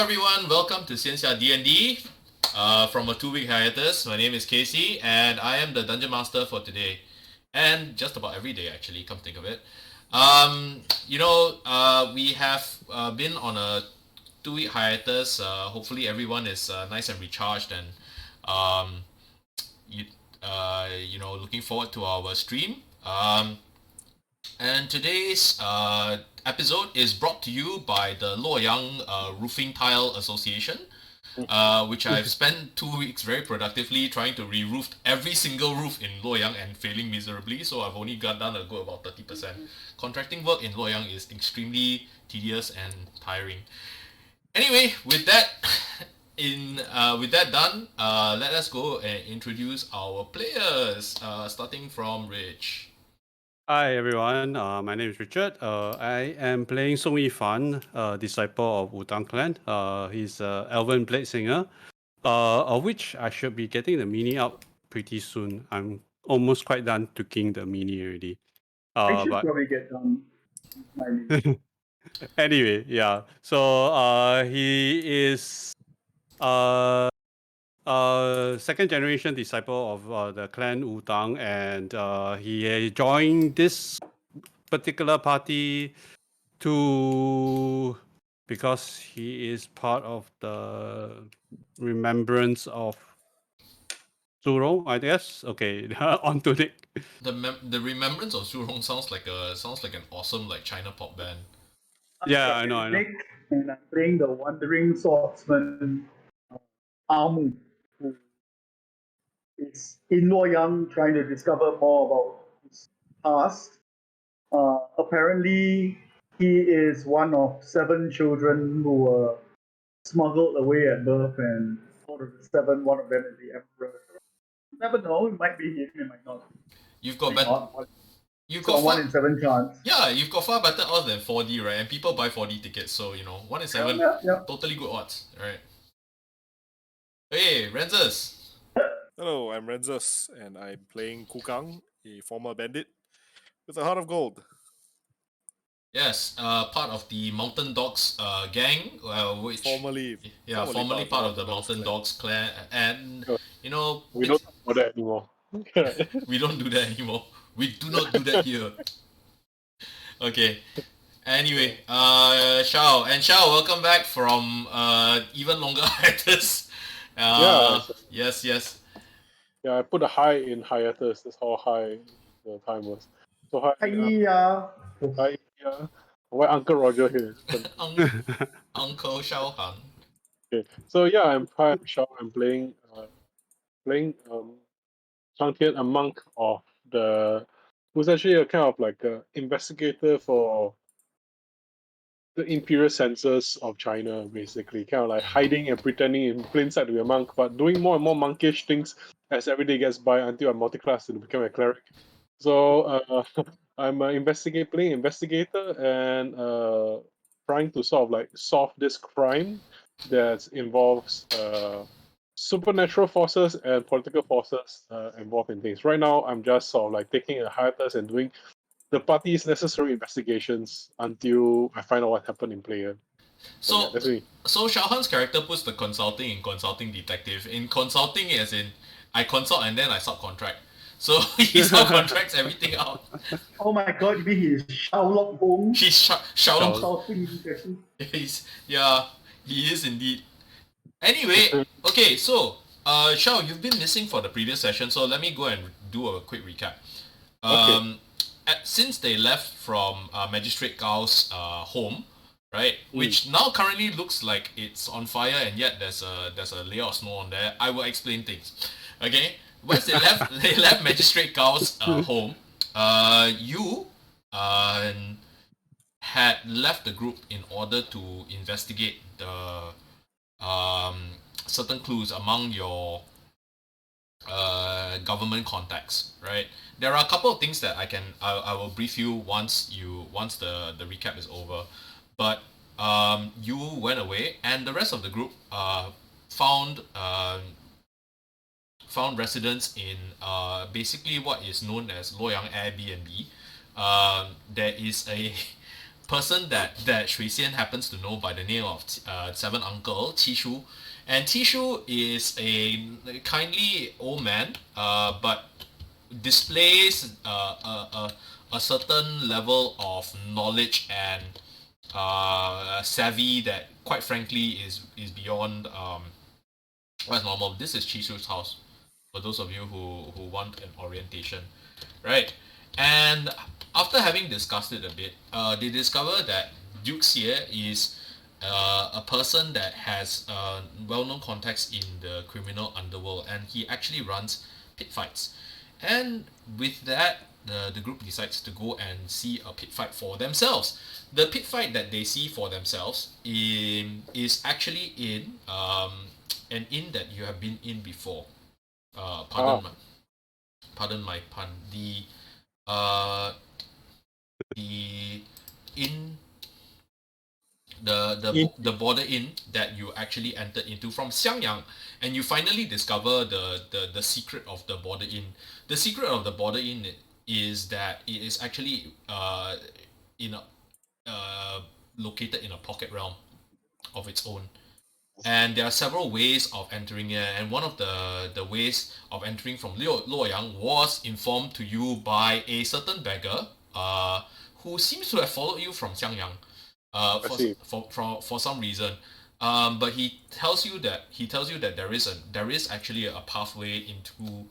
everyone, welcome to Xianxia DnD from a 2-week hiatus. My name is Casey and I am the Dungeon Master for today. And just about every day actually, come think of it. We have been on a 2-week hiatus. Hopefully everyone is nice and recharged and looking forward to our stream. And today's episode is brought to you by the Luoyang Roofing Tile Association, which I've spent 2 weeks very productively trying to re-roof every single roof in Luoyang and failing miserably, so I've only got done a good about 30%. Contracting work in Luoyang is extremely tedious and tiring. Anyway, with that done, let us go and introduce our players, starting from Rich. Hi everyone, my name is Richard. I am playing Song Yifan, disciple of Wudang clan. He's an Elven Bladesinger, of which I should be getting the mini out pretty soon. I'm almost quite done tweaking the mini already. I should probably get done. Anyway, yeah. So he is second generation disciple of the clan Wudang, and he joined this particular party because he is part of the remembrance of Zhurong, I guess. Okay, on to Nick. The remembrance of Zhurong sounds like an awesome China pop band. Yeah, I know. Nick, and I'm playing the wandering swordsman Amu, who is in Luoyang trying to discover more about his past. Apparently, he is one of 7 children who were smuggled away at birth, and out of the 7, one of them is the emperor. You never know; it might be him, it might not. You've got better. You've got 1 in 7 chance. Yeah, you've got far better odds than 4D, right? And people buy 4D tickets, so 1 in 7, totally good odds, right? Hey, Renzus. Hello, I'm Renzus, and I'm playing Kukang, a former bandit with a heart of gold. Yes, part of the Mountain Dogs gang, which formerly part of the Mountain Dogs clan, and we don't do that anymore. We don't do that anymore. We do not do that here. Okay. Anyway, Shao, welcome back from even longer hiatus. Yes. Yeah, I put a high in hiatus. That's how high the time was. So hi. Hi. Why Uncle Roger here? Uncle Shao Han. Okay. So yeah, I'm Shao. I'm playing Cang Tian, a monk who's actually a kind of like a investigator for the imperial censors of China, basically, kind of like hiding and pretending in plain sight to be a monk, but doing more and more monkish things as every day gets by until I'm multi-class to become a cleric. So I'm playing investigator and trying to sort of like solve this crime that involves supernatural forces and political forces involved in things. Right now, I'm just sort of like taking a hiatus and doing the party's necessary investigations until I find out what happened in player. So Shao Han's character puts the consulting in consulting detective. In consulting, as in I consult and then I subcontract. So he subcontracts everything out. Oh my god, you mean he's Sherlock Holmes? He's Sherlock. Consulting detective. He is indeed. Anyway, okay, so Shao, you've been missing for the previous session, so let me go and do a quick recap. Since they left from Magistrate Gao's home, right, which now currently looks like it's on fire, and yet there's a layer of snow on there. I will explain things. Okay, once they left Magistrate Gao's home, you had left the group in order to investigate the certain clues among your government contacts, right? There are a couple of things that I will brief you once the recap is over. But you went away, and the rest of the group found residence in basically what is known as Luoyang Airbnb. There is a person that Shui Xian happens to know by the name of Seven Uncle Qishu, and Qishu is a kindly old man, but displays a certain level of knowledge and savvy that, quite frankly, is beyond what's normal. This is Chishu's house, for those of you who want an orientation, right? And after having discussed it a bit, they discover that Duke Xie is a person that has well-known contacts in the criminal underworld, and he actually runs pit fights. And with that, the group decides to go and see a pit fight for themselves. The pit fight that they see for themselves is actually in an inn that you have been in before. Pardon my pun. The inn, the border inn that you actually entered into from Xiangyang, and you finally discover the secret of the border inn. The secret of the border inn is that it is actually located in a pocket realm of its own. And there are several ways of entering it, and one of the ways of entering from Luoyang was informed to you by a certain beggar who seems to have followed you from Xiangyang for some reason. But he tells you that there is actually a pathway into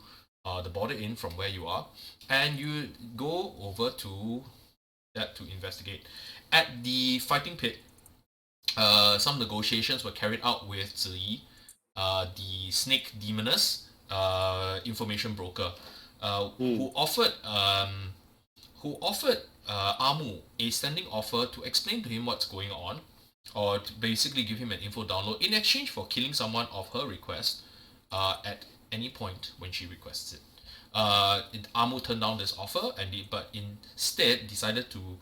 the border inn from where you are, and you go over to that to investigate. At the fighting pit, some negotiations were carried out with Ziyi, the snake demoness, information broker, who offered Amu a standing offer to explain to him what's going on, or to basically give him an info download in exchange for killing someone of her request at any point when she requests it. Amu turned down this offer, but instead decided to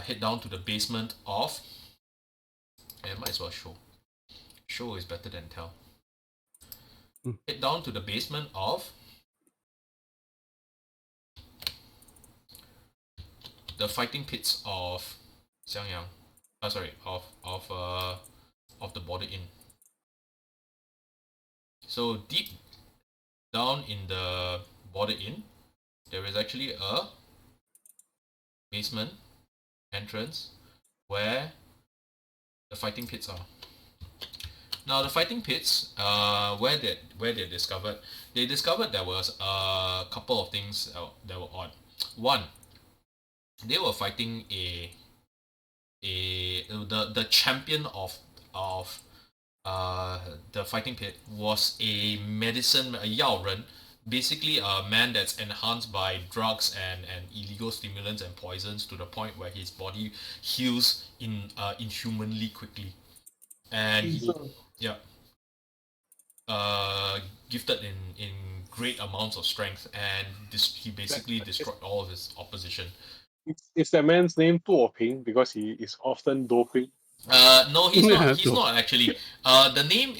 head down to the basement of... I might as well show. Show is better than tell. Head down to the basement of the fighting pits of Xiangyang. Of the border inn. So deep down in the border inn, there is actually a basement entrance where the fighting pits are. Now the fighting pits, where they discovered there was a couple of things that were odd. One, they were fighting the champion of the fighting pit was a Yao Ren, basically a man that's enhanced by drugs and illegal stimulants and poisons to the point where his body heals inhumanly quickly, and gifted in great amounts of strength, and he basically destroyed all of his opposition. Is that man's name Tu Ping because he is often doping? No, he's not. He's not actually. The name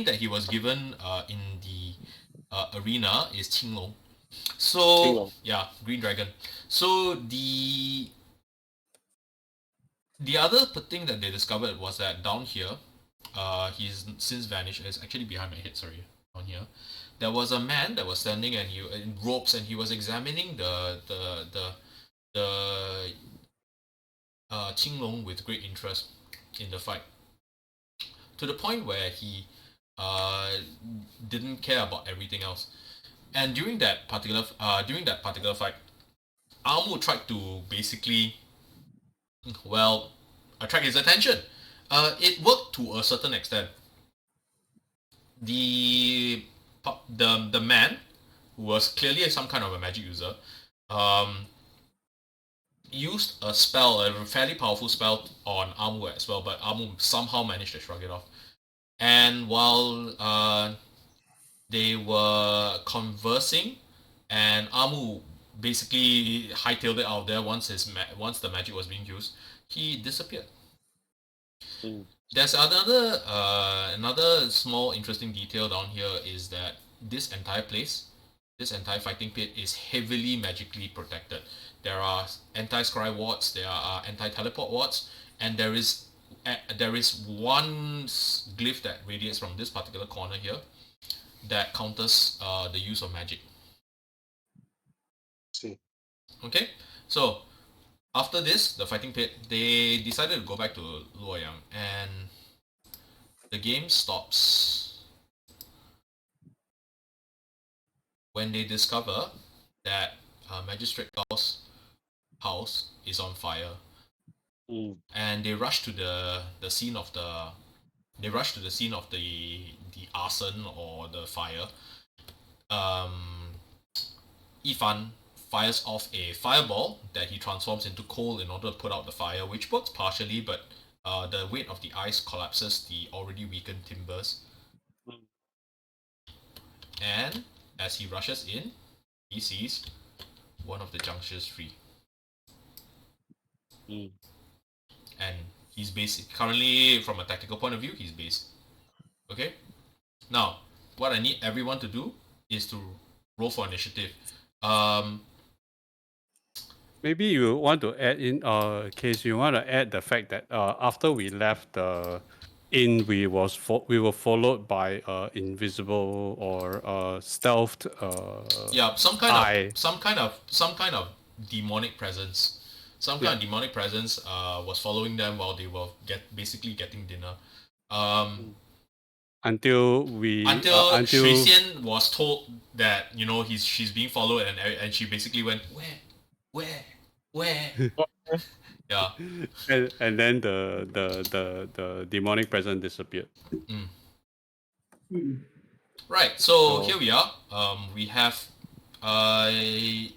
that he was given in the arena is Qinglong. So Qinglong. Yeah, Green Dragon. So the other thing that they discovered was that down here, he's since vanished. It's actually behind my head. Sorry, down here, there was a man that was standing and in ropes, and he was examining the Qinglong with great interest in the fight, to the point where he didn't care about everything else. And during that particular fight, Amu tried to basically, attract his attention. It worked to a certain extent. The man, who was clearly some kind of a magic user, used a spell, a fairly powerful spell on Amu as well, but Amu somehow managed to shrug it off. And while they were conversing, and Amu basically hightailed it out of there once the magic was being used, he disappeared. There's another small interesting detail down here is that this entire place this entire fighting pit is heavily magically protected. There are anti-scry wards, there are anti-teleport wards, and there is one glyph that radiates from this particular corner here that counters the use of magic. See. Okay, so after this, the fighting pit, they decided to go back to Luoyang, and the game stops when they discover that Magistrate Gao's house is on fire, and they rush to the scene of the arson or the fire. Yifan fires off a fireball that he transforms into coal in order to put out the fire, which works partially, but the weight of the ice collapses the already weakened timbers. And as he rushes in, he sees one of the junctures free. And he's currently, from a tactical point of view, he's based. Okay? Now, what I need everyone to do is to roll for initiative. Maybe you want to add in, case you want to add the fact that after we left the inn, we were followed by invisible or stealthed. Yeah, some kind of demonic presence. Some kind of demonic presence was following them while they were basically getting dinner. Until Shui Xian was told that she's being followed, and she basically went where. Yeah. And then the demonic presence disappeared. Right. So here we are. We have Cang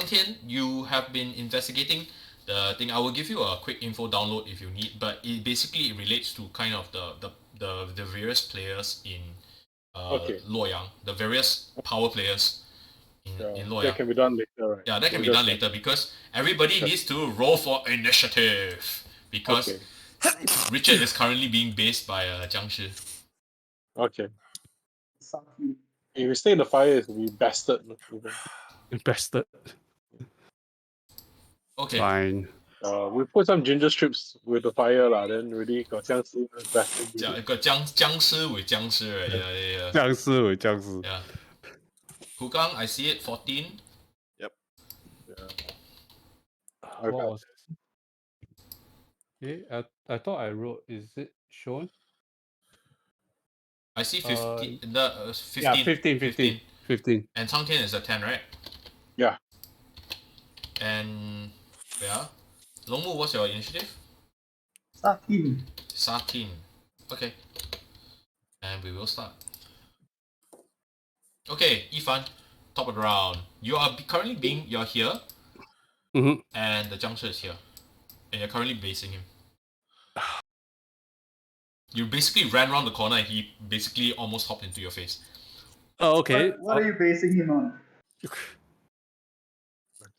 Tian. You have been investigating the thing. I will give you a quick info download if you need, but it basically relates to kind of the various players in Luoyang, the various power players in Luoyang. That can be done later, right? Yeah, that can be done later because everybody needs to roll for initiative because Richard is currently being based by Jiangshi. Okay. If we stay in the fire, it will be bastard. Bastard. Okay. Fine. We put some ginger strips with the fire, then really got 僵尸 bastard. Got 僵尸 with 僵尸, right? Yeah. 僵尸 with 僵尸. Yeah. Wudang, I see it, 14. Yep. What was it? Okay, I thought I wrote. Is it shown? I see 15. 15. Yeah, 15. And Cang Tian is a 10, right? Yeah. And Longmu, what's your initiative? 13. 13. Okay. And we will start. Okay, Yifan, top of the round. You are currently you're here, and the juncture is here, and you're currently basing him. You basically ran around the corner, and he basically almost hopped into your face. Oh, okay. What are you basing him on? I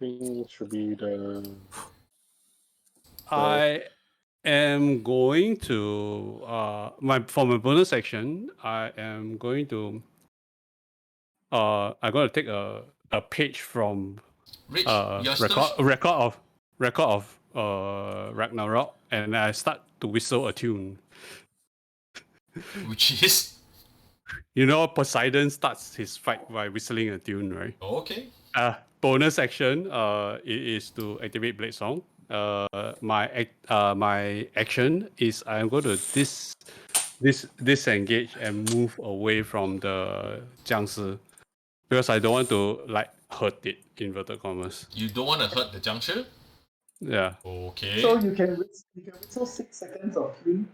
think it should be the. I am going to for my bonus action. I am going to I'm going to take a page from Rich, record of Ragnarok, and I start to whistle a tune. Which is? Poseidon starts his fight by whistling a tune, right? Okay. Bonus action it is to activate Blade Song. My action is I'm going to disengage and move away from the 僵尸 because I don't want to hurt it, inverted commas. You don't want to hurt the juncture? Yeah. Okay. So you can whistle 6 seconds of tune.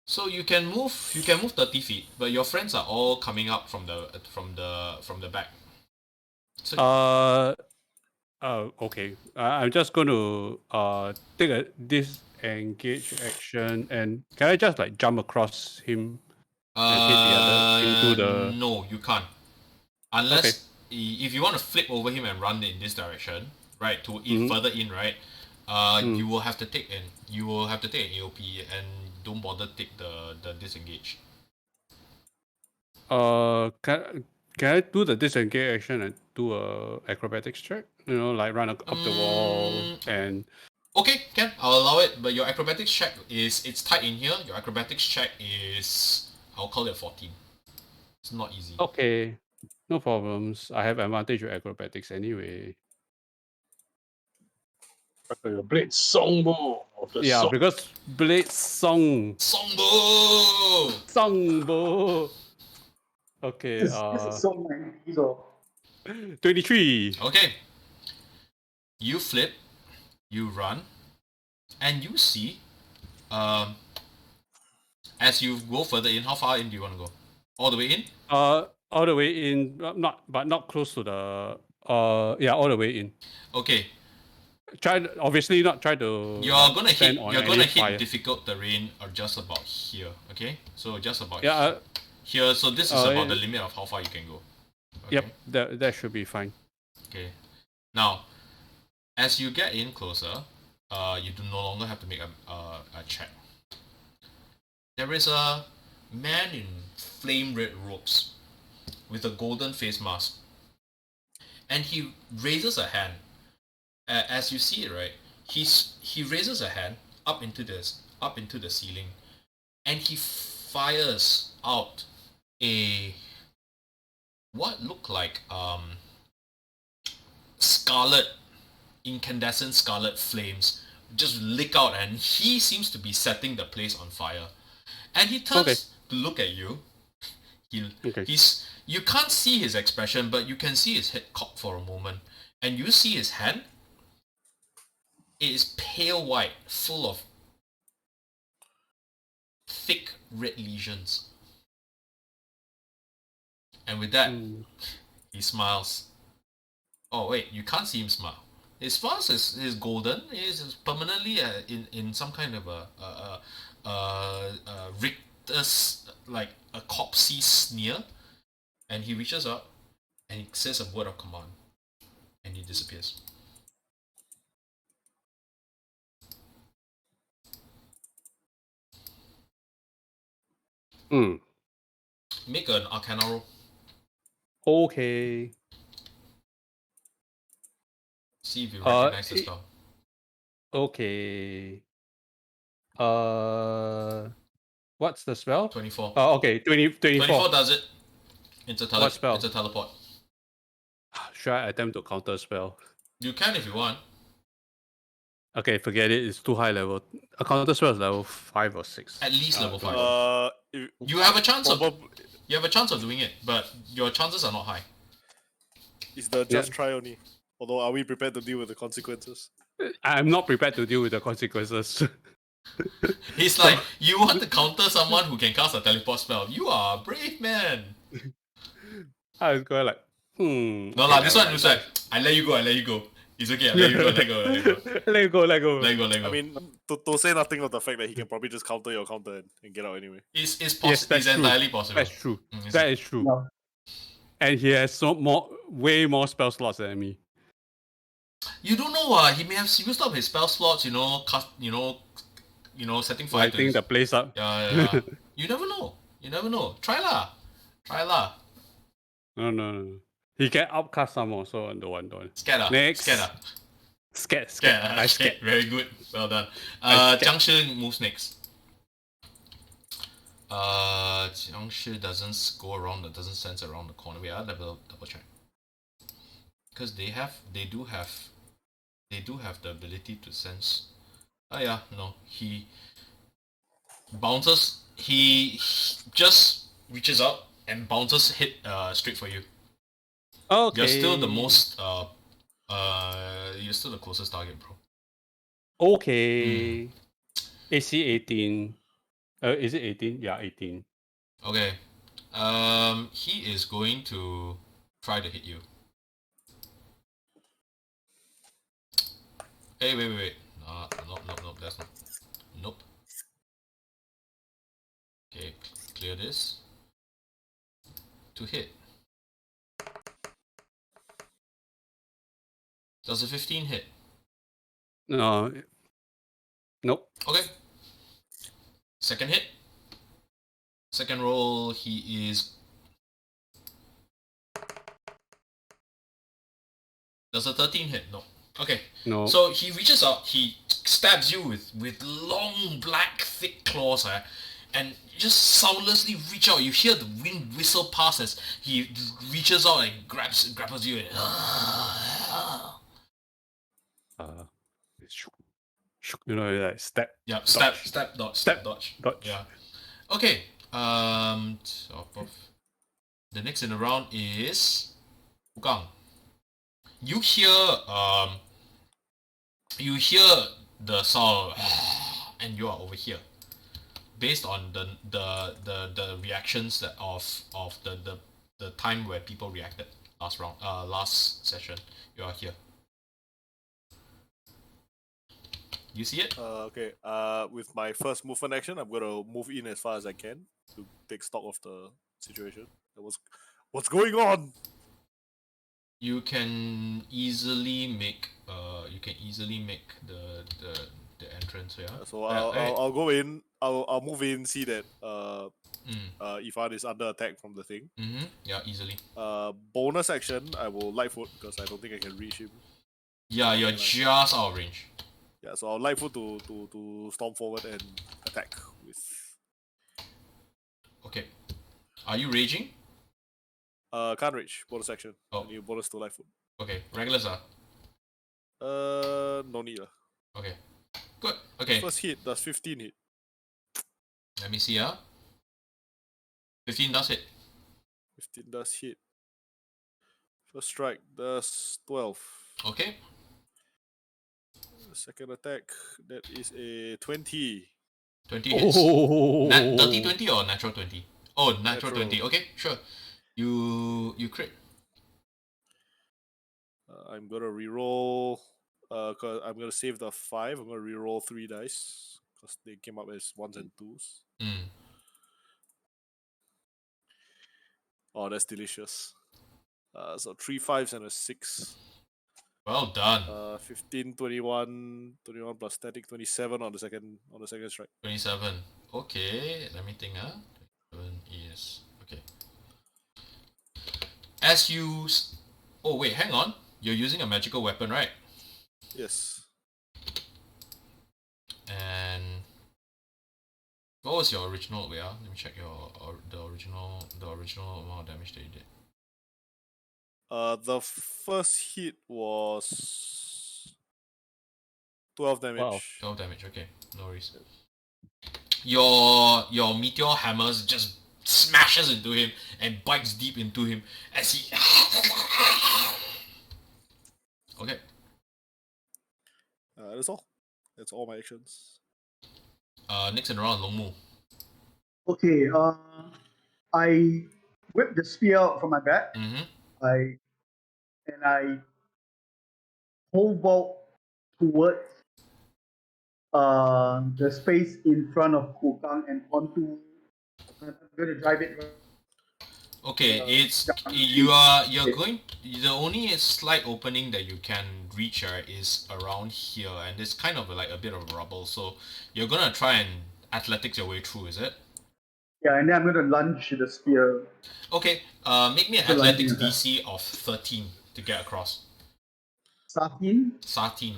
So you can move 30 feet, but your friends are all coming up from the back. So, okay. I'm just going to take a disengage action, and can I just jump across him and hit the other into the? No, you can't. Unless if you want to flip over him and run in this direction, right, to further in, right, you will have to take an AOP and don't bother take the disengage. Can can I do the disengage action and do a acrobatics check? You know, like run up the wall and. Okay, can. I'll allow it, but your acrobatics check it's tight in here. Your acrobatics check is, I'll call it 14. It's not easy. Okay, no problems. I have advantage with acrobatics anyway. The blade songbo of the Yeah, sword. because blade song. Songbo! Okay, This is so 90s or 23. Okay. You flip, you run, and you see, as you go further in, how far in do you want to go? All the way in? All the way in, not close to the. Yeah, all the way in. Okay. Obviously not try to. You're gonna stand hit. on You're any gonna hit fire. difficult terrain or just about here. Okay. So just about Yeah. here. So this is about the limit of how far you can go. Okay? Yep. That should be fine. Okay. Now, as you get in closer, you do no longer have to make a check. There is a man in flame red robes with a golden face mask, and he raises a hand. As you see it, right? He raises a hand up into the ceiling, and he fires out what looked like incandescent scarlet flames just lick out, and he seems to be setting the place on fire. And he turns to look at you. You can't see his expression, but you can see his head cock for a moment, and you see his hand. It is pale white, full of thick red lesions. And with that, he smiles. Oh wait, you can't see him smile. His smile is golden. He is permanently in some kind of a rictus, like a corpsey sneer. And he reaches up and he says a word of command, and he disappears. Make an Arcana roll. Okay. See if you recognize the spell. Okay. What's the spell? 24. Oh, okay. 24. 24 does it. It's a What spell? It's a teleport. Should I attempt to counter spell? You can if you want. Okay, forget it. It's too high level. A counter spell is level 5 or 6. At least level 5. You have a chance of doing it, but your chances are not high. It's the just try only. Although, are we prepared to deal with the consequences? I'm not prepared to deal with the consequences. He's like, you want to counter someone who can cast a teleport spell. You are a brave man. I was going like, No lah, this one. I let you go. It's okay, let you go. Let go. I mean, to say nothing of the fact that he can probably just counter your counter and get out anyway. It's Yes, that's entirely true. possible. That's true. That is true. No. And he has way more spell slots than me. You don't know, he may have used up his spell slots, setting fire to Lighting his... the place up. Yeah. You never know. Try lah. No. He can upcast some more, so don't want. Scared ah. Next. Scared. I scared. Very good. Well done. Junction moves next. Junction doesn't go around. Doesn't sense around the corner. Wait, I'll double check. Because they do have the ability to sense. No. He bounces. He just reaches out and bounces hit straight for you. Okay. You're still the most you're still the closest target, bro. Okay. AC 18. Is it 18? Yeah, 18. Okay. He is going to try to hit you. Hey, wait. Nope, that's not. Nope. Okay, clear this. To hit. Does a 15 hit? No. Nope. Okay. Second hit. Second roll, he is Does a 13 hit? No. Okay. No. So he reaches out, he stabs you with long black thick claws, and you just soundlessly reach out. You hear the wind whistle pass as he reaches out and grapples you. And, You know, like step. yeah, dodge, step, dodge, step, dodge. dodge. Yeah. Okay. The next in the round is Wudang. You hear the sound, and you are over here. Based on the reactions that of the time where people reacted last session, you are here. You see it? Okay. With my first movement action, I'm gonna move in as far as I can to take stock of the situation. What's going on? You can easily make the entrance here. So I'll go in. I'll move in. See that Yifan is under attack from the thing. Yeah, easily. Bonus action, I will Lightfoot because I don't think I can reach him. Yeah, you're just out of range. Yeah, so I'll Lightfoot to storm forward and attack with. Okay. Are you raging? Can't reach. Bonus action. Oh. New bonus to Lightfoot. Okay. Regulars are. No need. Okay. Good. Okay. First hit does 15 hit. Let me see. 15 does hit. 15 does hit. First strike does 12. Okay. Second attack, that is a 20. 20 hits. Oh. Dirty 20 or natural 20? Oh, natural 20. Okay, sure. You crit. I'm gonna reroll. Cause I'm gonna save the 5. I'm gonna reroll 3 dice because they came up as 1s and 2s. Oh, that's delicious. So 3 5s and a 6. Well done. 15, 21 plus static, 27 on the second strike. 27. Okay, let me think. 27 is okay. As you, oh wait, hang on. You're using a magical weapon, right? Yes. And what was your original? Wait, let me check the original amount of damage that you did. The first hit was 12 damage. Wow. 12 damage. Okay, no worries. Your meteor hammers just smashes into him and bites deep into him as he. Okay. That's all. That's all my actions. Next in the round, Long Mu. Okay, I whip the spear out from my back. I pole vault towards the space in front of Wudang and onto. I'm gonna drive it. Okay, you're going. The only slight opening that you can reach is around here, and it's kind of like a bit of rubble. So you're gonna try and athletics your way through, is it? Yeah, and then I'm gonna lunge the spear. Okay. Make me an athletics DC of 13 to get across. 13. 13.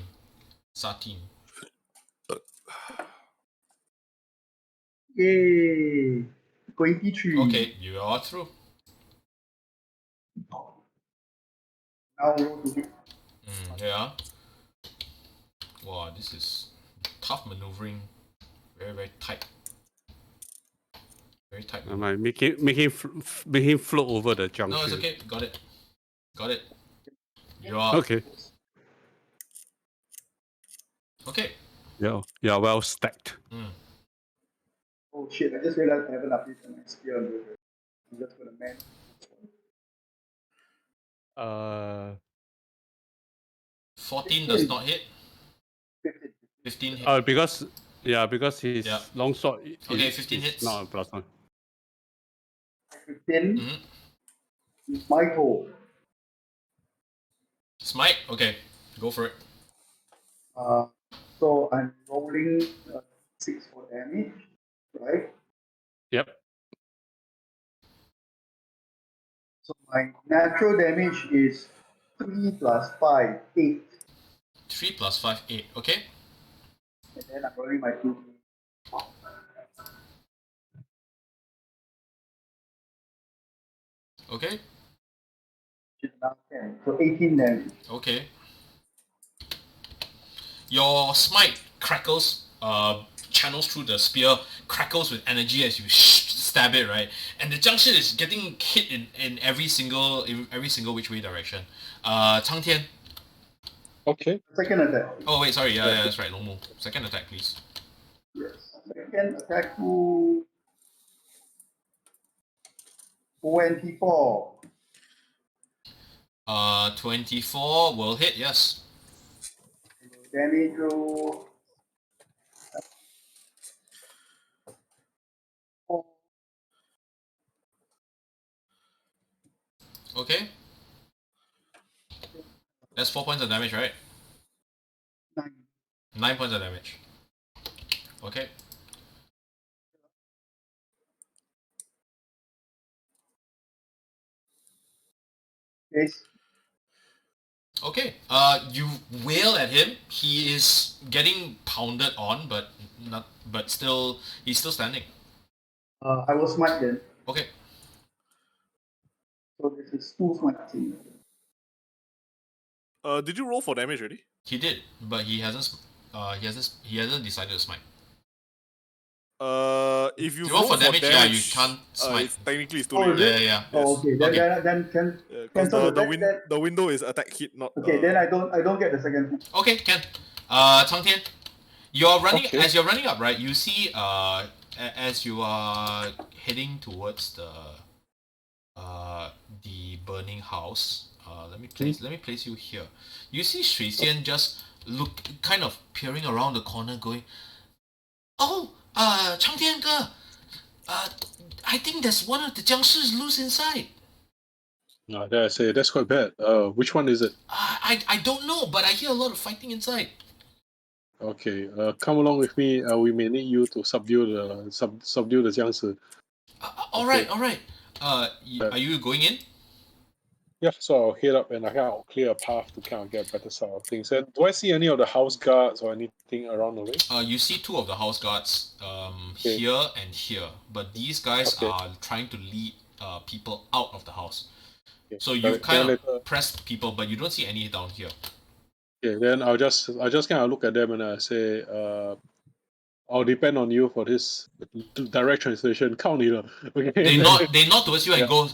Yay! 23. Okay, you are through. Now roll to hit. Yeah. Wow, this is tough maneuvering. Very, very tight. Very tight. Am I make him float over the junction? No, it's okay. Got it. You are Okay. okay. Yeah, well stacked. Oh shit, I just realized I haven't updated my spear. I'm just gonna man. 14 does not hit. 15 hit. Because his longsword. Okay, 15 hits. Not a +1. 15. Michael. Smite. Okay, go for it. So I'm rolling 6 for damage, right? Yep. So my natural damage is 3 plus 5, 8. 3 plus 5, 8. Okay. And then I'm rolling my 2. Okay. Now 10. So 18 damage. Okay. Your smite crackles, channels through the spear, crackles with energy as you stab it, right? And the junction is getting hit in every single which way direction. Cang Tian. Okay. Second attack. Oh wait, sorry. Yeah, that's right. Long move. Second attack, please. Yes. Second attack to 24. 24 will hit. Yes. Damage to 4. Okay. That's 4 points of damage, right? 9. 9 points of damage. Okay. Yes. Okay. You wail at him. He is getting pounded on, but he's still standing. I will smite then. Okay. So this is 2 smiting. Did you roll for damage already? He did, but he hasn't decided to smite. If you You roll roll for damage, yeah, you can't smite. Technically, it's too Oh, late. is it? Yeah. Oh, okay. Then Because cancel the window is attack hit, not. Okay, then I don't get the second. Okay, can. Cang Tian, you're running Okay. as you're running up, right? You see, as you are heading towards the burning house. Let me place you here. You see Shui Xian just kind of peering around the corner, going, "Oh, Cang Tian ge, I think there's one of the jiangshis loose inside." There I say that's quite bad. Which one is it? I don't know, but I hear a lot of fighting inside. Okay. Come along with me. We may need you to subdue the jiangshi. All right. Are you going in? Yeah, so I'll head up and I'll clear a path to kind of get a better side of things. And do I see any of the house guards or anything around the way? You see two of the house guards Okay. here and here, but these guys Okay. are trying to lead people out of the house. Okay. So you Then kind later- of pressed people, but you don't see any down here. Okay, then I'll just kind of look at them and I say, I'll depend on you for this direct translation. Count leader. Okay. They nod towards you and Yeah. go.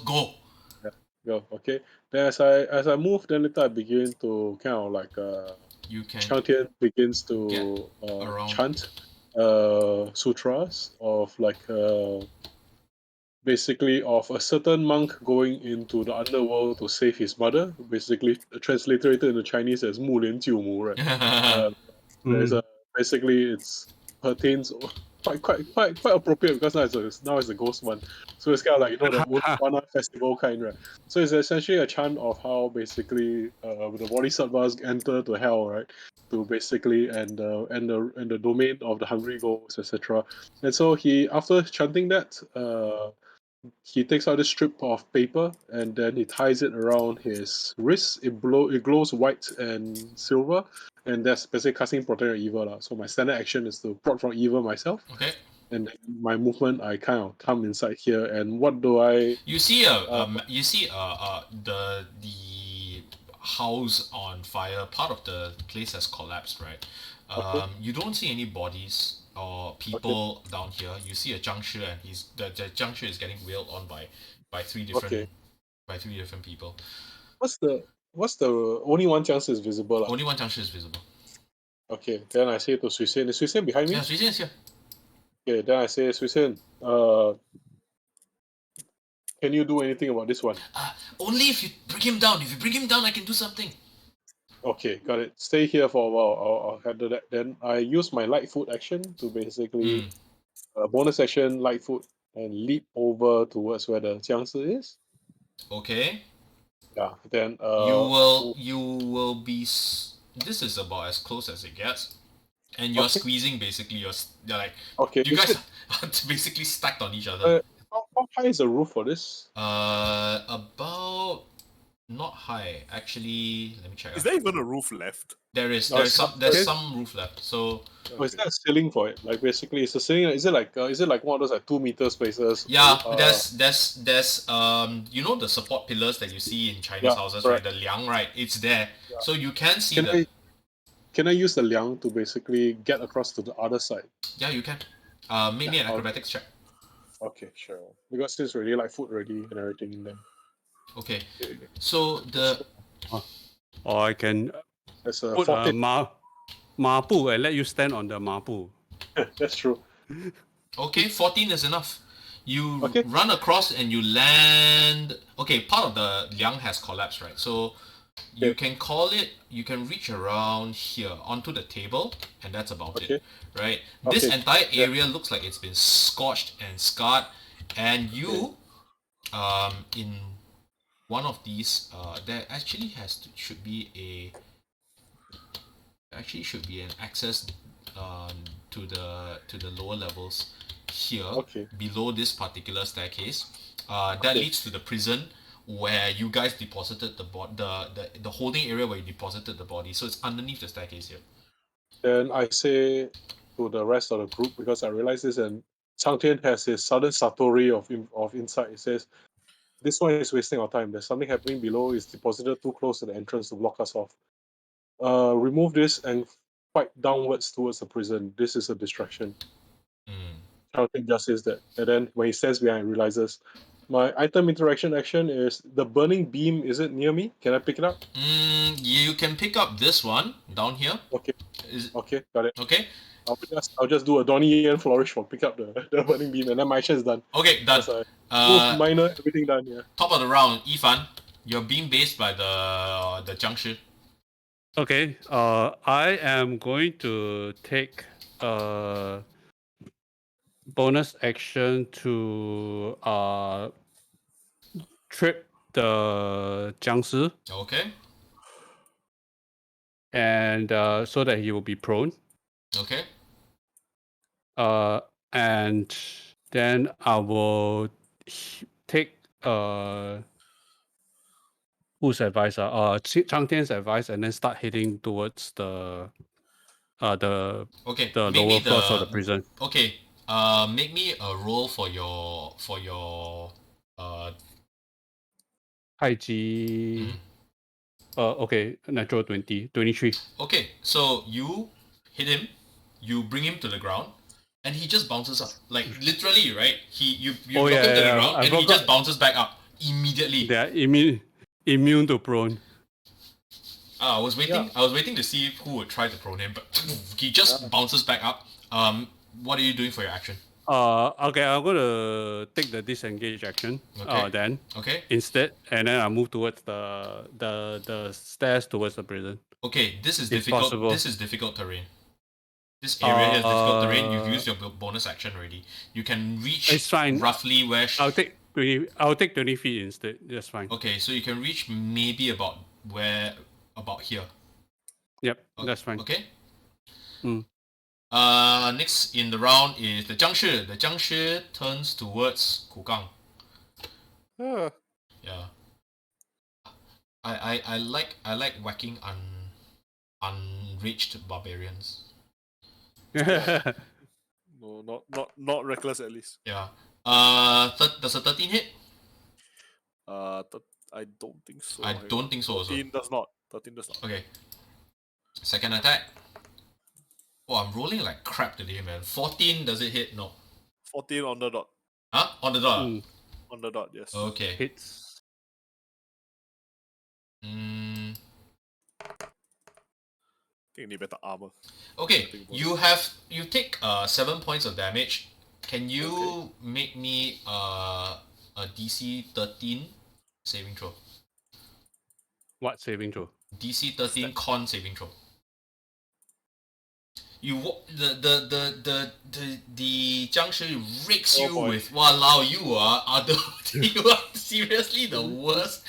Go. Okay. Then as I move, then later I begin to kind of like You can Chang Tian begins to around. chant sutras of like basically of a certain monk going into the underworld to save his mother. Basically translated into Chinese as 木莲救母, right? There's a basically it's pertains quite appropriate because now it's a ghost month, so it's kind of like the Wudang festival kind, right? So it's essentially a chant of how basically the bodhisattvas enter to hell, right? To basically and the domain of the hungry ghosts, etc. And so he after chanting that, he takes out this strip of paper and then he ties it around his wrist. It glows white and silver, and that's basically casting protect from evil. So my standard action is to prot from evil myself. Okay. And then my movement, I kind of come inside here. And what do I? You see the house on fire. Part of the place has collapsed, right? Okay. You don't see any bodies or people down here. You see a juncture, and the juncture is getting wailed on by three different people. What's the only one chance is visible? Only one juncture is visible. Okay, then I say to Suisen, is Suisen behind me? Yeah, Shui Xian is here. Okay, then I say, Suisen, can you do anything about this one? Only if you bring him down. If you bring him down, I can do something. Okay, got it. Stay here for a while. I'll handle that. Then I use my light foot action to basically bonus action light foot and leap over towards where the jiangshi is. Okay. Yeah. Then You will be. This is about as close as it gets, and you're Okay. squeezing basically. You're like okay. you guys are basically stacked on each other. How high is the roof for this? About Not high. Actually, let me check. Is there even a roof left? There is. No, There's it's some. not. There's Okay. some roof left. So Oh, is there a ceiling for it? Like basically, it's a ceiling. Is it like one of those like 2 meter spaces? yeah, Uh, there's you know the support pillars that you see in Chinese Yeah, houses, correct. right? The liang, right? It's there. Yeah. So you can see Can the. can I use the liang to basically get across to the other side? Yeah, you can. Make me an Yeah, acrobatics check. Okay, sure. Because it's already like food ready and everything in there. Okay. So the Or I can That's a put a 14. mapu and let you stand on the mapu. That's true. okay, 14 is enough. You Okay. run across and you land. Okay, part of the liang has collapsed, right? So you Okay. can call it. You can reach around here onto the table, and that's about Okay. it, right? This Okay. entire Yeah. area looks like it's been scorched and scarred, and you, in one of these, there actually should be an access to the lower levels here Okay. below this particular staircase. That Okay. leads to the prison where you guys deposited the holding area where you deposited the body. So it's underneath the staircase here. Then I say to the rest of the group, because I realize this, and Chang Tian has his sudden satori of insight. It says, "This one is wasting our time. There's something happening below. It's deposited too close to the entrance to block us off. Remove this and fight downwards towards the prison. This is a distraction." Mm. Chang Tian just says that, and then when he stands behind, he realizes, my item interaction action is the burning beam. Is it near me? Can I pick it up? You can pick up this one down here. Okay. Is Okay, got it. okay? I'll just do a Donnie Yen flourish for pick up the burning beam, and then my action is done. Okay, done. That's move, Uh, minor, everything done. Yeah. top of the round, Yifan. You're being based by the Junction. Okay. I am going to take bonus action to trip the Jiangshi Okay. and so that he will be prone. Okay. And then I will take whose advice? Chang Tian's advice, and then start heading towards the Okay. the make me lower floors of the prison. Okay. Make me a roll for your Haiji. Okay, natural 20, 23. Okay, so you hit him, you bring him to the ground, and he just bounces up. Like literally, right? You Oh, knock yeah, him to the yeah, ground, I and he forgot. just bounces back up immediately. They are immune to prone. I was waiting to see who would try to prone him, but he just bounces back up. What are you doing for your action? Okay, I'm gonna take the disengage action. Okay. Then Okay. instead, and then I move towards the stairs towards the prison. Okay, this is If difficult. possible. This is difficult terrain. This area is difficult terrain. You've used your bonus action already. You can reach It's fine. roughly where. I'll take 20. I'll take 20 feet instead. That's fine. Okay, so you can reach maybe about here. Yep, that's fine. Okay. Mm. Next in the round is the Jiangshi. The Jiangshi turns towards Kugang. Ah, Yeah. I like whacking unreached barbarians. no, not reckless at least. Yeah. Does a 13 hit? I don't think so. I don't think so also. 13 does not. 13 does not. Okay. Second attack. Oh, I'm rolling like crap today, man. 14, does it hit? No. 14 on the dot. Huh? On the dot? Mm, On the dot, yes. Okay. hits. Mm, I think you need better armor. okay. You take 7 points of damage. Can you make me a DC 13 saving throw? What saving throw? DC 13 con saving throw. The Jiangshi rakes Oh you boy. with walao. You are seriously the worst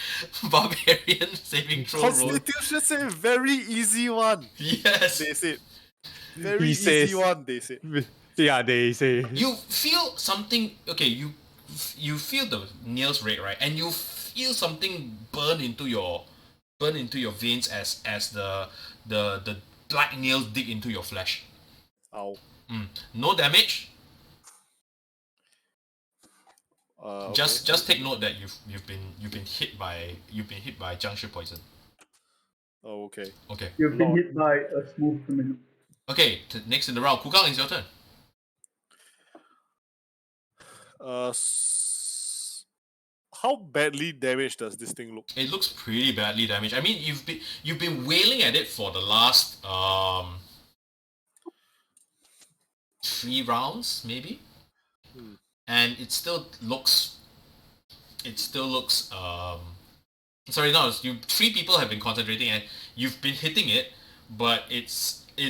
barbarian saving throw roll. Constitution say very easy one. Yes. They said. Very He easy says- one, they said. Yeah, they say. You feel something. Okay, you feel the nails rake, right? And you feel something burn into your veins as the black nails dig into your flesh. Ow. No damage. Okay. Just take note that you've been hit by Junction poison. Oh, okay. Okay. You've been Lord. hit by a smooth criminal. Okay. Next in the round, Kukang, it's your turn. How badly damaged does this thing look? It looks pretty badly damaged. I mean, you've been wailing at it for the last 3 rounds maybe, and it still looks. Sorry, no. 3 people have been concentrating, and you've been hitting it, but it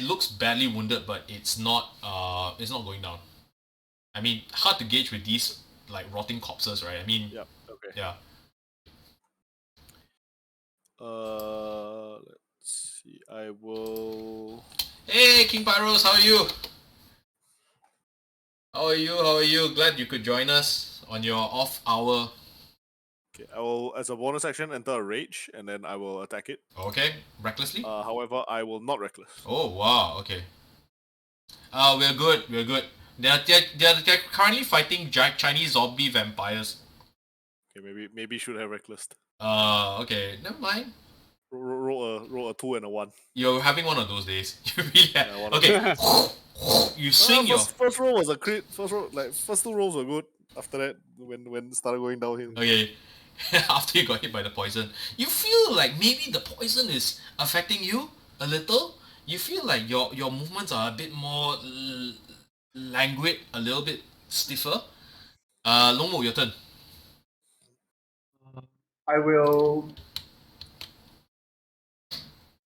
looks badly wounded, but it's not going down. I mean, hard to gauge with these like rotting corpses, right? I mean, Yeah. Okay. yeah. Let's see. I will. Hey, King Pyros, how are you? How are you? Glad you could join us on your off hour. Okay. I will, as a bonus action, enter a rage, and then I will attack it. Okay, recklessly? However, I will not reckless. Oh, wow, okay. We're good. They're currently fighting Chinese zombie vampires. Okay. Maybe should have reckless. Okay, never mind. Roll a 2 and a 1. You're having one of those days. You really have. Yeah, one of Okay. You swing your. First roll was a crit. First 2 rolls were good. After that, when it started going downhill. Okay. After you got hit by the poison, you feel like maybe the poison is affecting you a little. You feel like your movements are a bit more languid, a little bit stiffer. Longmo, your turn. I will.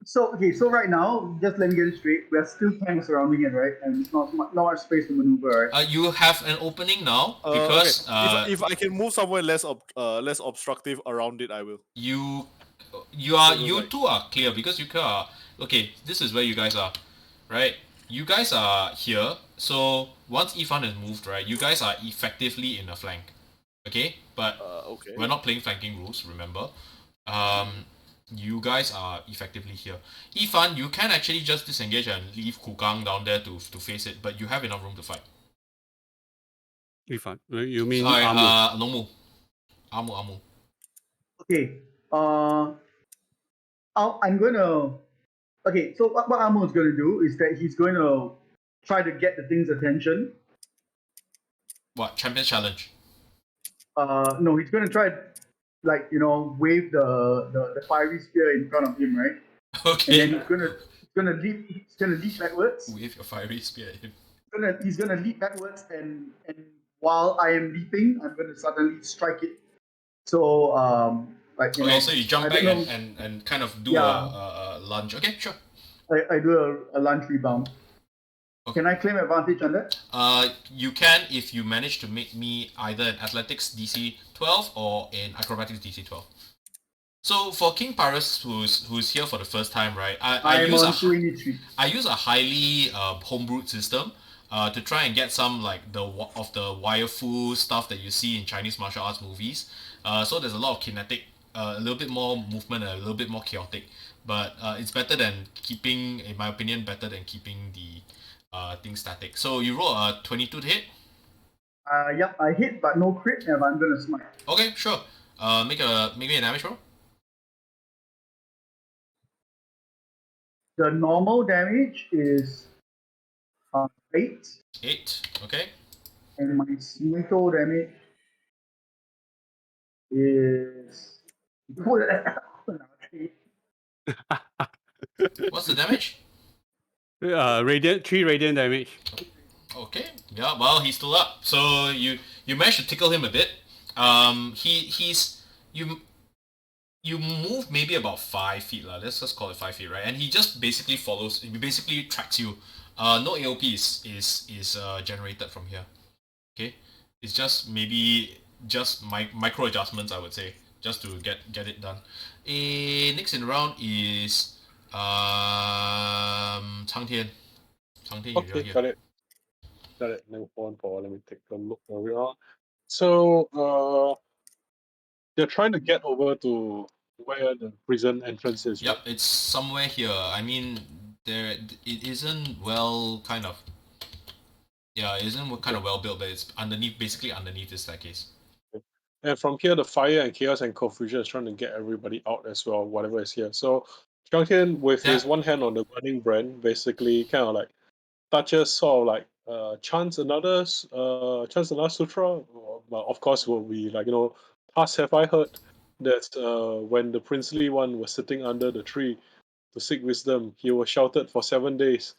So right now, just let me get it straight. We are still tanks surrounding it, right? And it's not much space to maneuver, right? You have an opening now because okay. If I can move somewhere less obstructive around it, I will. you like- two are clear because you are okay. This is where you guys are, right? You guys are here. So once Yifan has moved, right, you guys are effectively in a flank. Okay, but Okay. we're not playing flanking rules. Remember, you guys are effectively here. Yifan, you can actually just disengage and leave Kukang down there to face it, but you have enough room to fight. Yifan, you mean Sorry, Amu? Longmu. Amu. Okay. I'm gonna. Okay, so what Amo is gonna do is that he's going to try to get the thing's attention. What? Champion challenge. No, he's gonna try, like, wave the fiery spear in front of him, right? Okay. And then he's gonna leap backwards. Wave your fiery spear at him. He's gonna leap backwards, and while I am leaping, I'm gonna suddenly strike it. So Okay, so you jump I back don't know. and kind of do Yeah. a lunge. Okay, sure. I do a lunge rebound. Okay. Can I claim advantage on that? You can if you manage to make me either an athletics DC 12 or an acrobatics DC 12. So for King Pyrus, who's here for the first time, right? I I'm on 23. use a highly homebrewed system to try and get some like the wirefu stuff that you see in Chinese martial arts movies. So there's a lot of kinetic, a little bit more movement, and a little bit more chaotic. But it's better than keeping, in my opinion, better than keeping the thing static. So you roll a 22 to hit. Yep, I hit, but no crit, and I'm gonna smite. Okay, sure. Make me a damage roll. The normal damage is 8, 8. Okay. and my smito damage is 3. What's the damage? Radiant, 3 radiant damage. Okay. Yeah. Well, he's still up. So you managed to tickle him a bit. You move maybe about 5 feet lah. Let's just call it 5 feet, right? And he just basically follows. He basically tracks you. No AOP is generated from here. Okay. It's just maybe just micro adjustments, I would say, just to get it done. Next in the round is Cang Tian. Cang Tian, you're Okay, here. got it. Let me take a look where we are. So they're trying to get over to where the prison entrance is. Yep, Right? it's somewhere here. I mean, it isn't well kind of. Yeah, it isn't kind of well built, but it's basically underneath this staircase. And from here, the fire and chaos and confusion is trying to get everybody out as well, whatever is here. So Junction, with his Yeah. one hand on the burning brand, basically kind of like touches sort of like chants another sutra. Well, of course, will be like, past have I heard that when the princely one was sitting under the tree to seek wisdom, he was sheltered for 7 days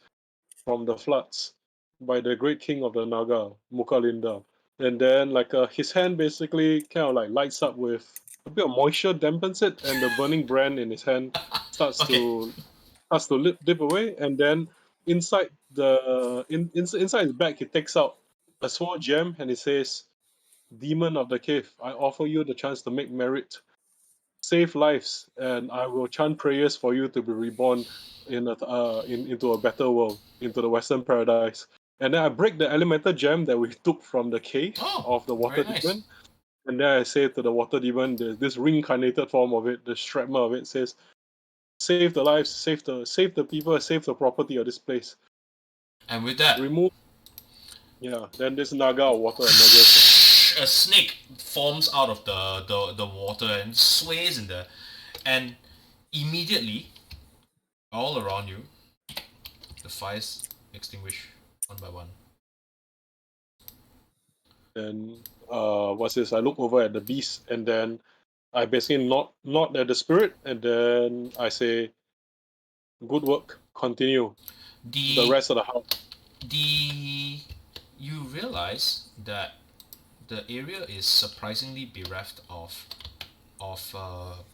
from the floods by the great king of the Naga, Mukalinda. And then his hand basically kind of like lights up with a bit of moisture, dampens it, and the burning brand in his hand starts Okay. to dip away. And then inside inside his bag, he takes out a small gem and he says, "Demon of the cave, I offer you the chance to make merit, save lives, and I will chant prayers for you to be reborn into a better world, into the Western paradise." And then I break the elemental gem that we took from the cave Oh, of the water very nice. demon. And then I say to the water demon, this reincarnated form of it, the Shrapma of it, says, "Save the lives, save the people, save the property of this place. And with that, Remove." Yeah. Then this Naga of water emerges. a snake forms out of the water and sways in there, and immediately, all around you, the fires extinguish one by one. And what's this? I look over at the beast, and then I basically nod at the spirit, and then I say, "Good work. Continue the rest of the house." You realize that the area is surprisingly bereft of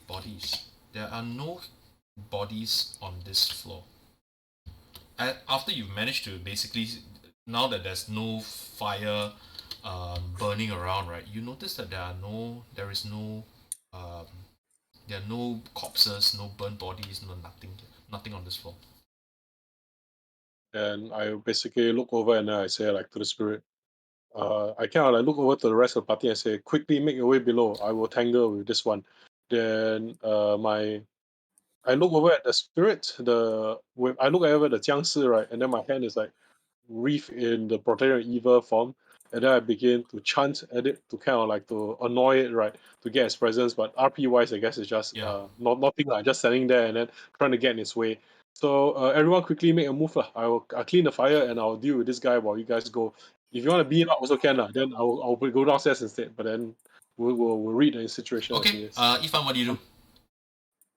bodies. There are no bodies on this floor. After you've managed to basically, now that there's no fire burning around, right? You notice that there are no corpses, no burnt bodies, nothing on this floor. And I basically look over and then I say to the spirit, I kind of look over to the rest of the party and say, "Quickly make your way below. I will tangle with this one." Then I look over at the spirit. I look over the Jiangshi, right, and then my hand is wreathed in the Protector of Evil form, and then I begin to chant at it to kind of to annoy it, right, to get its presence. But RP wise, I guess it's just nothing, just standing there and then trying to get in its way. So everyone quickly make a move. I'll clean the fire and I'll deal with this guy while you guys go. If you want to beat him up, also can. Then I'll go downstairs instead. But then we'll read the situation as it Okay, is. Yifan, what do you do?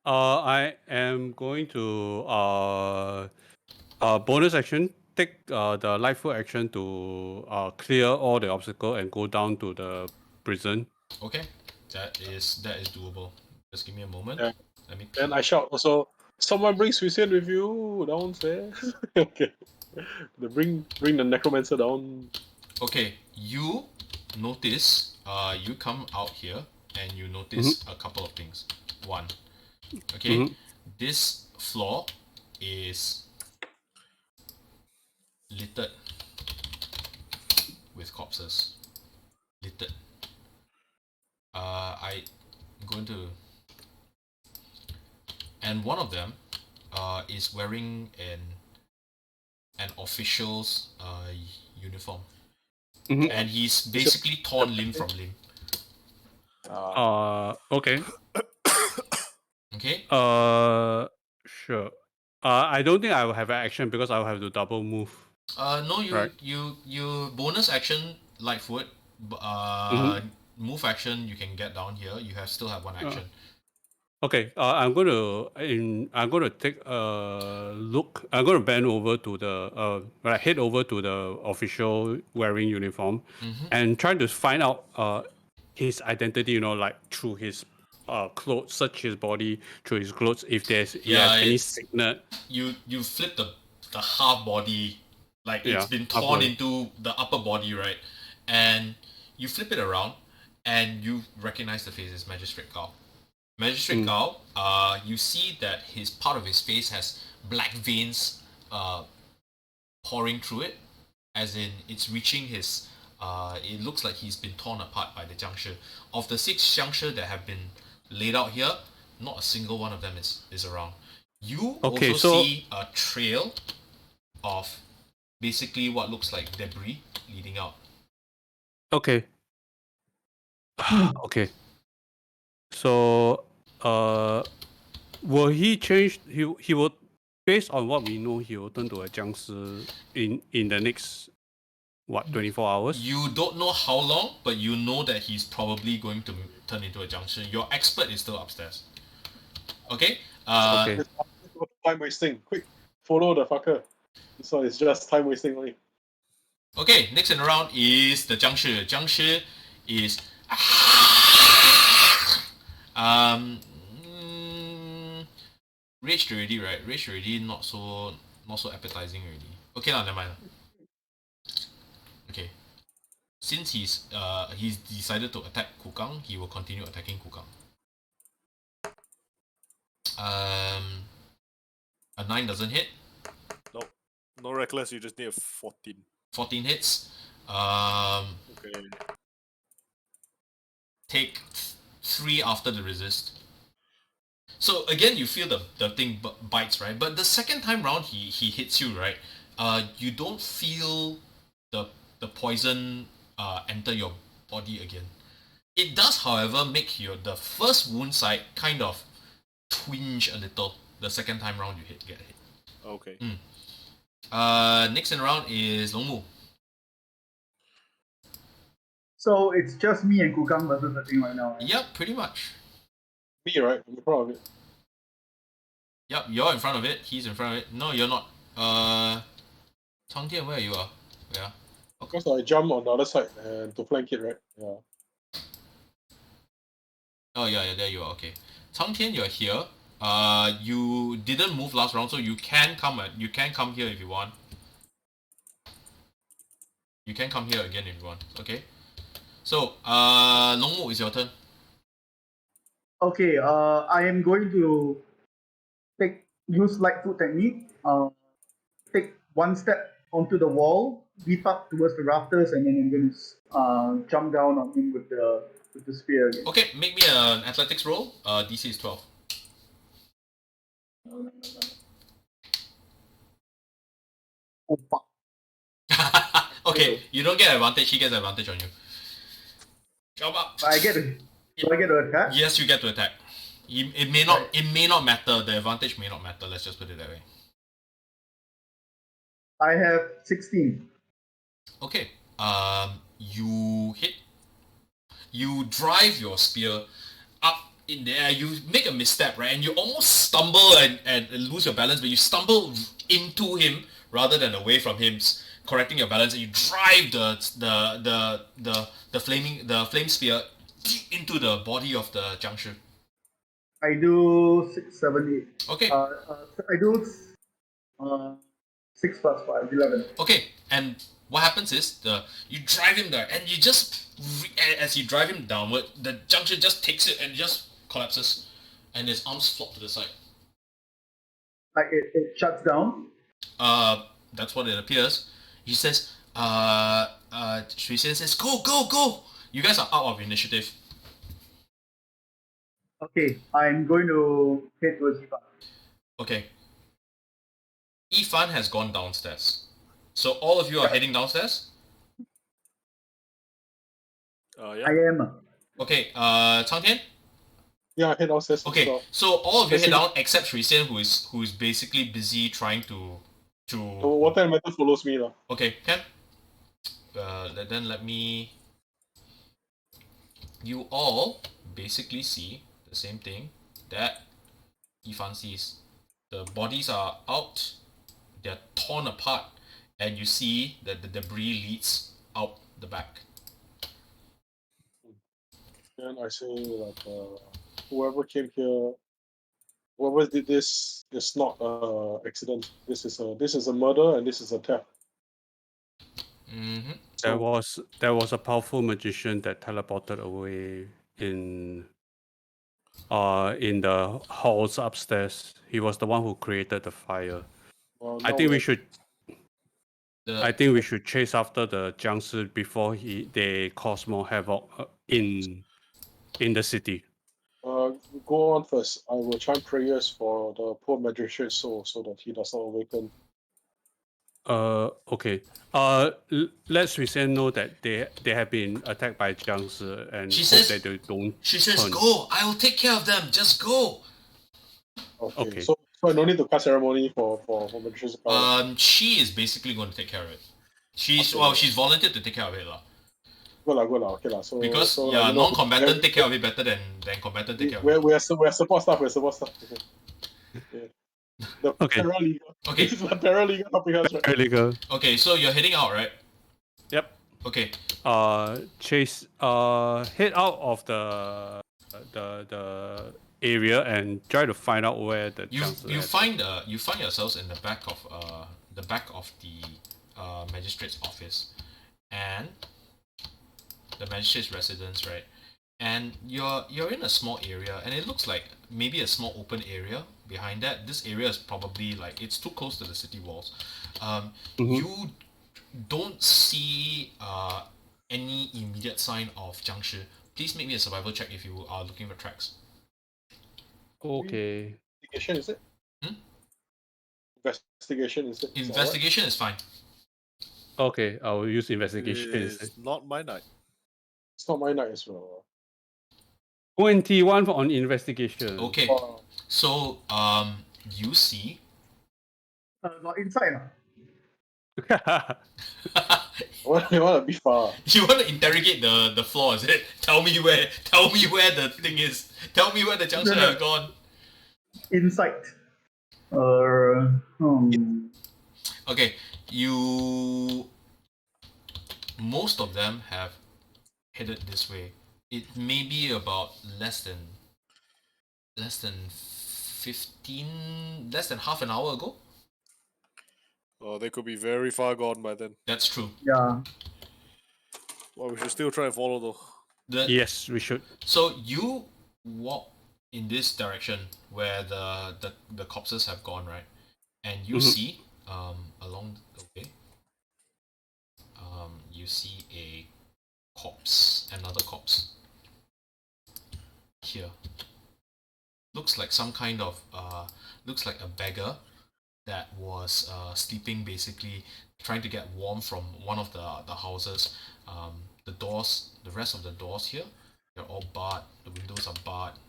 I am going to bonus action take the lightfoot action to clear all the obstacle and go down to the prison. Okay, that is doable. Just give me a moment. Yeah. Let me. Then I shout also, "Someone bring Suicide with you downstairs." Okay. Bring the necromancer down. Okay, you notice. You come out here and you notice a couple of things. One. Okay, this floor is littered with corpses. Littered. I'm going to, and one of them is wearing an official's uniform, and he's basically torn limb from limb. Okay. Okay. Sure. I don't think I will have an action because I will have to double move. No, Right. you bonus action Lightfoot. Move action you can get down here. You still have one action. Okay. I'm going to take a look. I'm going to bend over to the head over to the official wearing uniform, and try to find out his identity. Through his clothes, search his body through his clothes if he has any signet. You flip the half body, it's been torn into the upper body, right? And you flip it around, and you recognize the face as Magistrate Gao. Magistrate Gao, you see that part of his face has black veins pouring through it, as in it's reaching his it looks like he's been torn apart by the Xianxia. Of the 6 Xianxia that have been laid out here, not a single one of them is around. You Okay, also so- see a trail of basically what looks like debris leading out. Okay. Okay. So, will he change? He will, based on what we know, he will turn to a Jiangshi in the next 24 hours. You don't know how long, but you know that he's probably going to turn into a Junction. Your expert is still upstairs. Okay? Okay. It's time wasting. Quick, follow the fucker. This one is just time wasting only. Okay, next in the round is the Jiangshi. Jiangshi is raged already, right? Raged already, not so appetizing already. Okay, never mind. Okay. Since he's decided to attack Kukang, he will continue attacking Kukang. A 9 doesn't hit. Nope. No reckless, you just need a 14. 14 hits. Okay. Take 3 after the resist. So again, you feel the thing bites, right? But the second time round, he hits you, right? You don't feel the poison enter your body again. It does, however, make the first wound site kind of twinge a little. The second time round you get hit. Okay. Next in the round is Longmu. So it's just me and Kukang versus the thing right now. Right? Yep, pretty much. Me, right? I'm proud of it. Yep, you're in front of it. He's in front of it. No, you're not. Cang Tian, where are you? Yeah. Because I jump on the other side and to flank it, right? Yeah. Oh yeah, there you are. Okay, Cang Tian, you're here. You didn't move last round, so you can come here if you want. You can come here again if you want. Okay. So, Longmu, it's your turn. Okay, I am going to use Lightfoot technique. Take one step onto the wall, leap up towards the rafters, and then I'm going to jump down on him with the spear again. Okay, make me an athletics roll. DC is 12. Oh fuck! Okay, you don't get advantage. He gets advantage on you. Jump up. Do I get to attack? Yes, you get to attack. It may not. It may not matter. The advantage may not matter. Let's just put it that way. I have 16. Okay. You hit. You drive your spear up in the air. You make a misstep, right? And you almost stumble and lose your balance, but you stumble into him rather than away from him, correcting your balance. And you drive the flame spear into the body of the Junction. I do 6, 7, 8. Okay. I do 6 plus 5, 11. Okay, and what happens is you drive him there, and you just as you drive him downward, the Junction just takes it and just collapses, and his arms flop to the side. Like it shuts down. That's what it appears. He says, Shui Xian says, go! You guys are out of initiative. Okay, I'm going to head towards Yifan. Okay. Yifan has gone downstairs. So all of you are heading downstairs? Yeah. I am. Okay, Cang Tian? Yeah, I head downstairs. Okay, So, so all of you head Basically- down except Shui Xian, who is basically busy trying to water and metal follows me, lah. Okay, can. Then let me. You all basically see the same thing that Yifan sees. The bodies are out, they're torn apart, and you see that the debris leads out the back. And I say like, whoever came here, whoever did this is not accident. This is a murder and this is a theft. Mm-hmm. There was a powerful magician that teleported away in the halls upstairs. He was the one who created the fire. Well, I now think we we're- should I think we should chase after the Jiangshi before they cause more havoc in the city. Go on first. I will chant prayers for the poor magistrate's soul so that he does not awaken. Okay. Let's Suzanne know that they have been attacked by Jiangshi and She hope says- that they don't. She says, turn. "Go! I will take care of them. Just go." Okay. Okay. So I no need to cast ceremony for magistrate's power. She is basically going to take care of it. She's Okay. she's volunteered to take care of it, lah. Good lah. Okay lah. So Because so, yeah, you know, non-combatant take care of it better than combatant take care of it. We're support staff. We're support staff. Okay. Yeah. The Okay. paralegal. Okay. This is the paralegal helping us, right? Illegal. Okay, so you're heading out, right? Yep. Okay. Chase. Head out of the area and try to find out where the You Jiangshi you is. find yourselves in the back of the magistrate's office, and the magistrate's residence, right? And you're in a small area, and it looks like maybe a small open area behind that. This area is probably like it's too close to the city walls. You don't see any immediate sign of Jiangshi. Please make me a survival check if you are looking for tracks. Okay. Investigation, is it? Hmm? Investigation, is it? Investigation is fine. Okay. I will use investigation. instead. It's not my night. It's not my night as well. 21 on investigation. Okay, so you see. Got inside. What you want to be far? You want to interrogate the floor, is it? Tell me where the thing is. Tell me where the junction have gone. Insight. Okay, most of them have headed this way. It may be about less than half an hour ago. Oh, they could be very far gone by then. That's true. Yeah. Well, we should still try and follow though. Yes, we should. So you walk in this direction where the corpses have gone, right? And you see along the way, you see another corpse here. Looks like some kind of looks like a beggar that was sleeping, basically trying to get warm from one of the houses. The rest of the doors here, they're all barred. The windows are barred.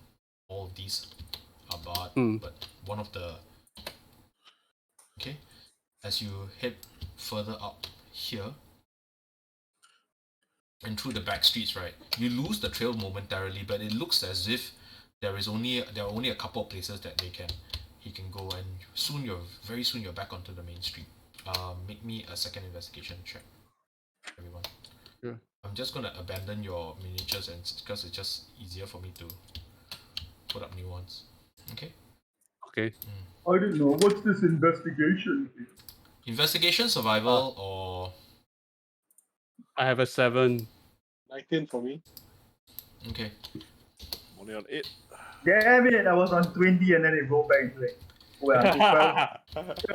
All of these are barred, but one of the... Okay, as you head further up here and through the back streets, right, you lose the trail momentarily, but it looks as if there are only a couple of places that he can go, and very soon you're back onto the main street. Make me a second investigation check, everyone. Sure. I'm just gonna abandon your miniatures, and because it's just easier for me to put up new ones. Okay. Okay. I don't know. What's this investigation? Investigation, survival, or I have a 7. 19 for me. okay. Only on 8. Damn it! I was on 20 and then it rolled back into it. Well,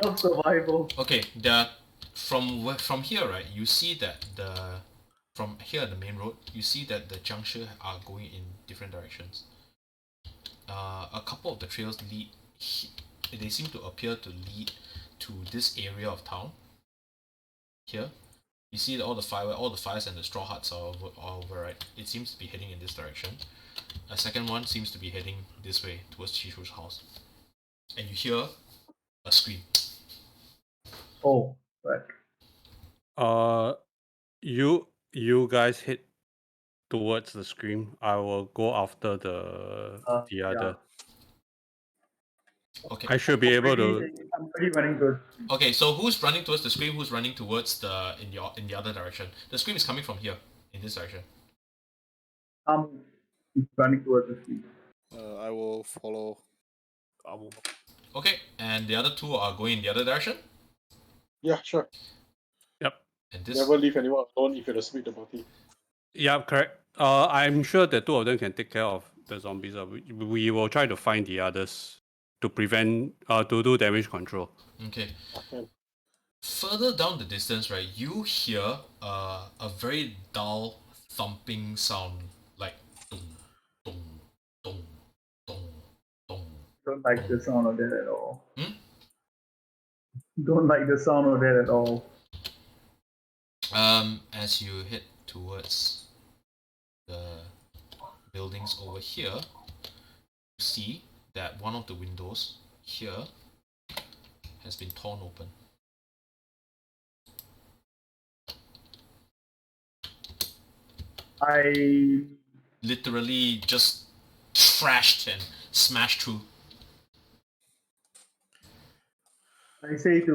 12 survival. Okay, from here, right, you see that from here the main road, you see that the junction are going in different directions. A couple of the trails they seem to appear to lead to this area of town. Here, you see that all the fires and the straw huts are over, right? It seems to be heading in this direction. A second one seems to be heading this way towards Chishu's house, and you hear a scream. Oh, right. You guys head towards the scream. I will go after the other. Okay. I should be able to. I'm pretty running good. Okay, so who's running towards the scream? Who's running towards in the other direction? The scream is coming from here, in this direction. Running towards the street. I will follow. Okay, and the other two are going in the other direction. Yeah, sure. Yep. And this. Never leave anyone alone if you're split the party. Yeah, correct. I'm sure the two of them can take care of the zombies. We will try to find the others to prevent to do damage control. Okay. Okay. further down the distance, right, you hear a very dull thumping sound, like dong, dong, dong, dong, dong. Don't like the sound of that at all. Hmm? Don't like the sound of that at all. As you head towards the buildings over here, you see that one of the windows here has been torn open. I Literally just trashed and smashed through. say to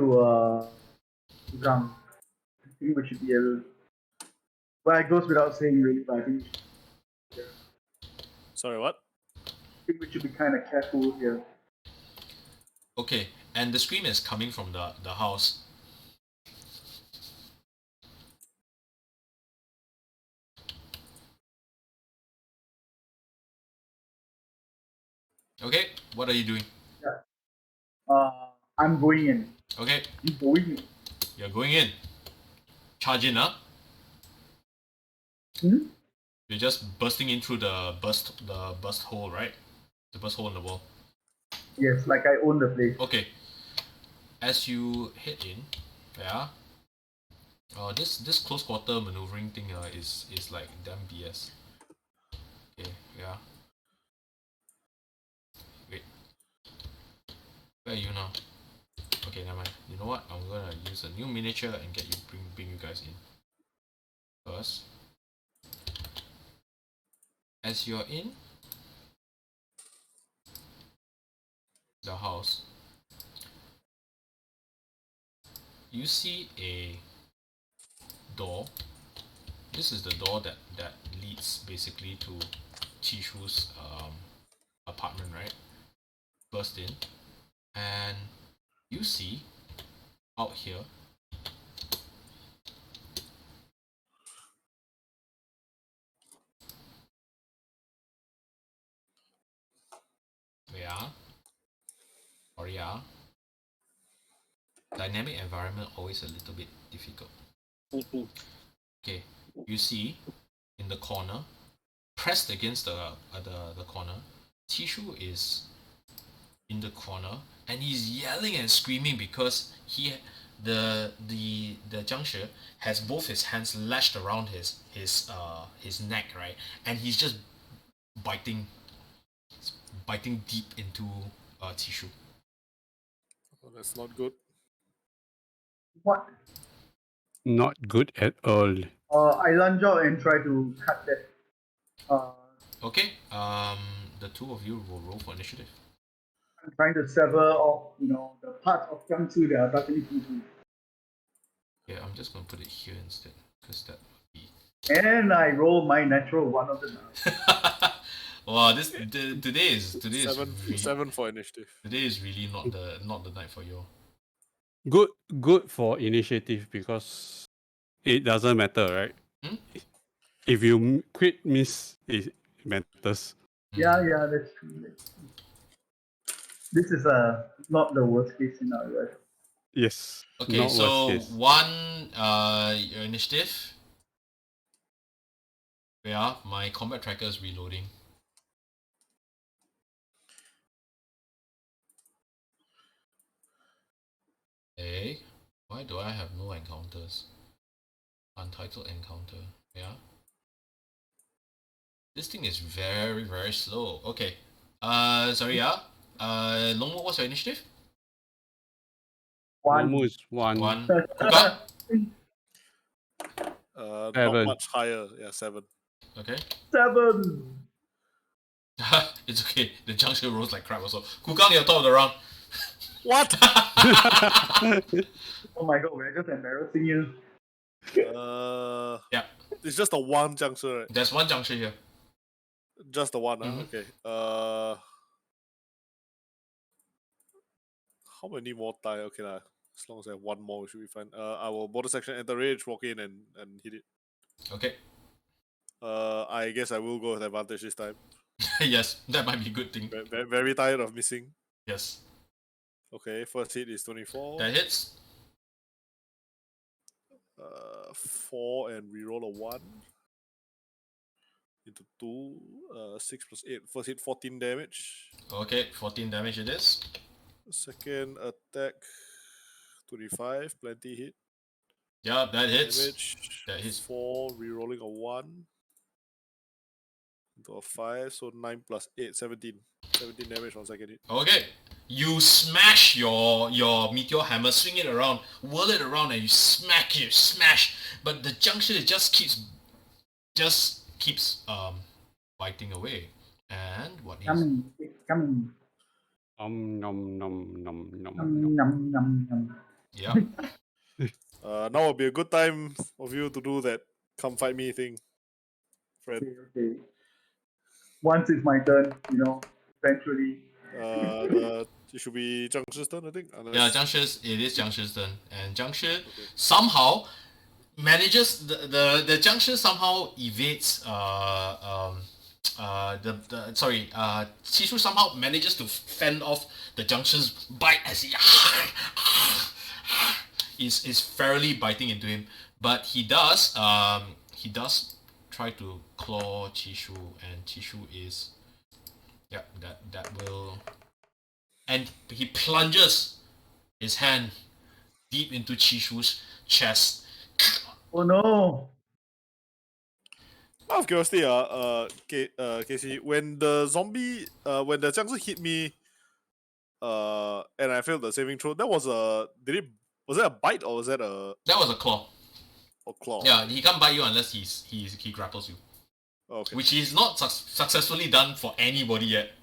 Wudang, I think we should be able. Well, it goes without saying, really, but I think Sorry, what? we should be kind of careful here. Okay, and the scream is coming from the house. Okay, what are you doing? I'm going in. Okay, I'm going in. you're going in. Charge in, huh? Hmm? You're just bursting in through the burst hole, right? The burst hole in the wall. Yes, like I own the place. Okay. As you head in, yeah. This close quarter maneuvering thing is like damn BS. Okay, yeah. Wait. Where are you now? Okay, never mind. You know what? I'm gonna use a new miniature and bring you guys in. First, as you're in the house, you see a door. This is the door that leads basically to Chishu's apartment, right? Burst in, and you see out here dynamic environment always a little bit difficult. Okay, you see in the corner, pressed against the corner, Chishu is in the corner and he's yelling and screaming because the Junction has both his hands lashed around his neck, right, and he's just biting deep into Chishu. Oh, that's not good. What? Not good at all. I lunge out and try to cut that. Okay, the two of you will roll for initiative. I'm trying to sever off, the parts of Jiangsu that are touching Jiangsu. Yeah, I'm just gonna put it here instead because that would be. And I roll my natural one of the night. Wow, today is Seven for initiative. Today is really not the night for you. Good for initiative because it doesn't matter, right? Hmm? If you crit miss, it matters. Yeah, that's true. This is not the worst case scenario. Yes. Okay, not so worst case. one your initiative. Yeah, my combat tracker is reloading. Hey, why do I have no encounters? Untitled encounter. Yeah. This thing is very, very slow. Okay. Sorry, yeah. Longmo, what's your initiative? Momo is one. One. Kuka? Not Seven. much higher. Yeah, 7. Okay. 7. It's okay. The Junction rolls like crap also. Kukang, you're top of the round. What? Oh my god, we're just embarrassing you. Yeah. It's just a 1 junction, right? There's one Junction here. Just the 1, Mhm. Okay. How many more die? Okay, lah. As long as I have 1 more, we should be fine. I will border section, enter rage, walk in, and hit it. Okay. I guess I will go with advantage this time. Yes, that might be a good thing. Very tired of missing. Yes. Okay, first hit is 24. That hits. 4 and reroll a 1 into 2. 6 plus 8. First hit 14 damage. Okay, 14 damage it is. Second attack 25. Plenty hit. Yeah, that hits. Damage That hits. 4, rerolling a 1 into a 5. So 9 plus 8, 17. 17 damage on second hit. Okay. You smash your meteor hammer, swing it around, whirl it around, and you smash. But the junction just keeps biting away. And what is Coming, it's coming. Nom nom nom nom nom. Yum, yum, yum, yum. yeah. Now would be a good time of you to do that come fight me thing, friend. Okay. Once it's my turn, eventually. It should be Junction's turn, I think. Yeah, it is Junction's turn. And Junction somehow manages the Junction somehow evades Chishu somehow manages to fend off the Junction's bite as he is fairly biting into him. But he does try to claw Chishu, and Chishu is that will, and he plunges his hand deep into Chishu's chest. Oh no! Out of curiosity, Casey, when the zombie, when the Junction hit me, and I failed the saving throw, that was was that a bite or was that a That was a claw. claw? Yeah, he can't bite you unless he grapples you, Okay. which he's not successfully done for anybody yet.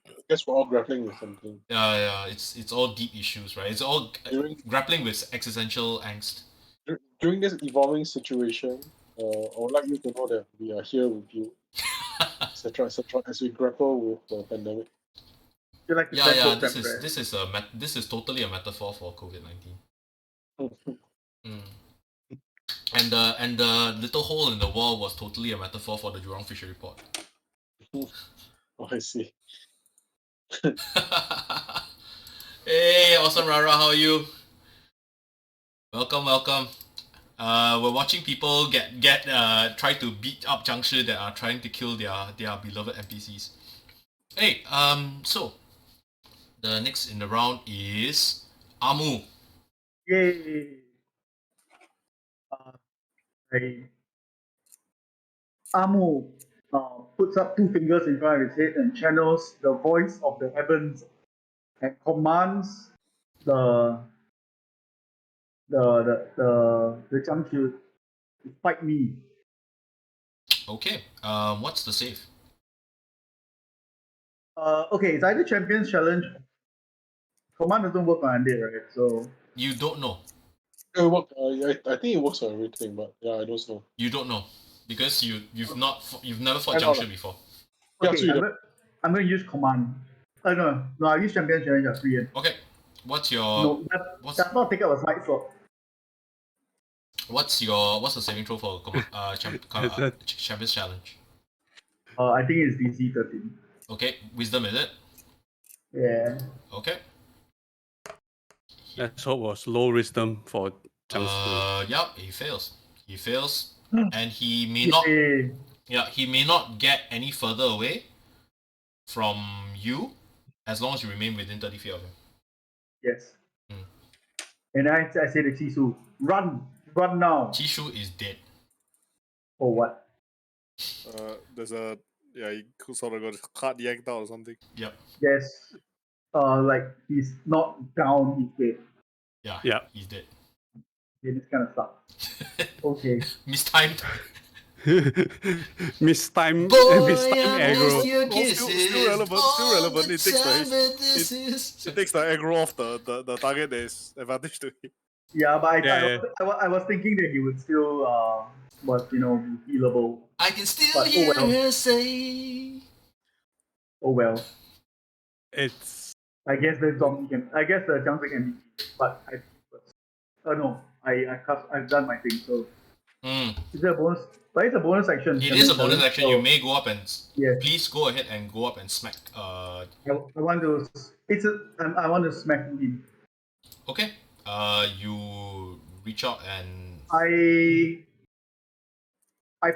I guess we're all grappling with something. Yeah, it's all deep issues, right? It's all grappling with existential angst. During this evolving situation, I would like you to know that we are here with you, etc., as we grapple with the pandemic. You like to Yeah, send this footsteps, is this is totally a metaphor for COVID-19. And the little hole in the wall was totally a metaphor for the Jurong Fishery Port. Oh, I see. Hey, awesome Rara, how are you? Welcome. We're watching people try to beat up Junction that are trying to kill their beloved NPCs. Hey, so the next in the round is Amu. Yay! Amu puts up 2 fingers in front of his head and channels the voice of the heavens and commands the Jiangqiu to fight me. Okay, what's the save? Okay, it's either Champions Challenge. Command doesn't work on undead, right? So You don't know. I think it works for everything, but yeah, I don't know. You don't know because you've never fought I know. Junction before. Yeah, okay, so I'm going to use command. No, I use Champions Challenge at 3. Okay, what's your No, that's not take up a side slot. what's the saving throw for Champions Challenge? I think it's DC 13. Okay, wisdom is it? Yeah. Okay. Let's hope it was low wisdom for Junction. Yeah, he fails, and he may not. Yay. Yeah, he may not get any further away from you as long as you remain within 30 feet of him. Yes. And I say to Chisu, run now. Chishu is dead. Or what? There's a he sort of got his heart yanked out or something. Yep. Yes. Like he's not down, he's dead. Yeah. He's dead. Yeah, this kind of sucks. Okay. Mistimed. Mistime aggro. Still relevant. It takes the aggro off the target that is advantage to him. Yeah, but I was thinking that he would still be healable. I can still But, hear well. her say. Oh well. It's I guess the Junction can be, but I've done my thing, so is there a bonus? But it's a bonus action. It is a bonus action. So, You may go up and yes. please go ahead and go up and smack. I want to. I want to smack him. Okay. You reach out and I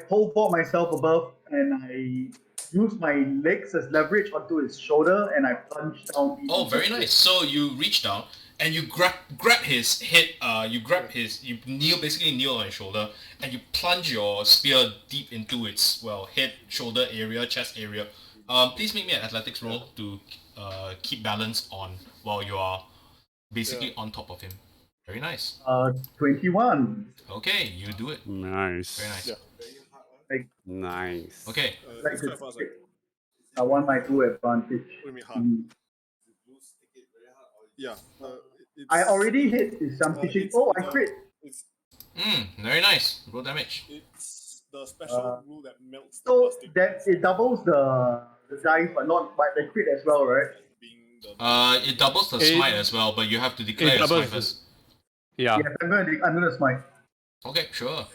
pole vault myself above and I use my legs as leverage onto his shoulder and I plunge down. oh, very nice. So you reach down and you grab his head. You basically kneel on his shoulder and you plunge your spear deep into its head, shoulder area, chest area. Please make me an athletics roll to keep balance on while you are basically on top of him. Very nice. 21. Okay, you do it. Nice. Very nice. Yeah. Nice. Okay. It's quite fast, right? I want my 2 advantage. What do you mean hard? Yeah. I already hit his teaching. Oh, I crit. Very nice. Roll damage. It's the special rule that melts the So plastic. that it doubles the dice, but not by the crit as well, right? Being the It doubles the smite as well, but you have to declare your smite first. Yeah. Yes, I'm gonna smite. Okay, sure.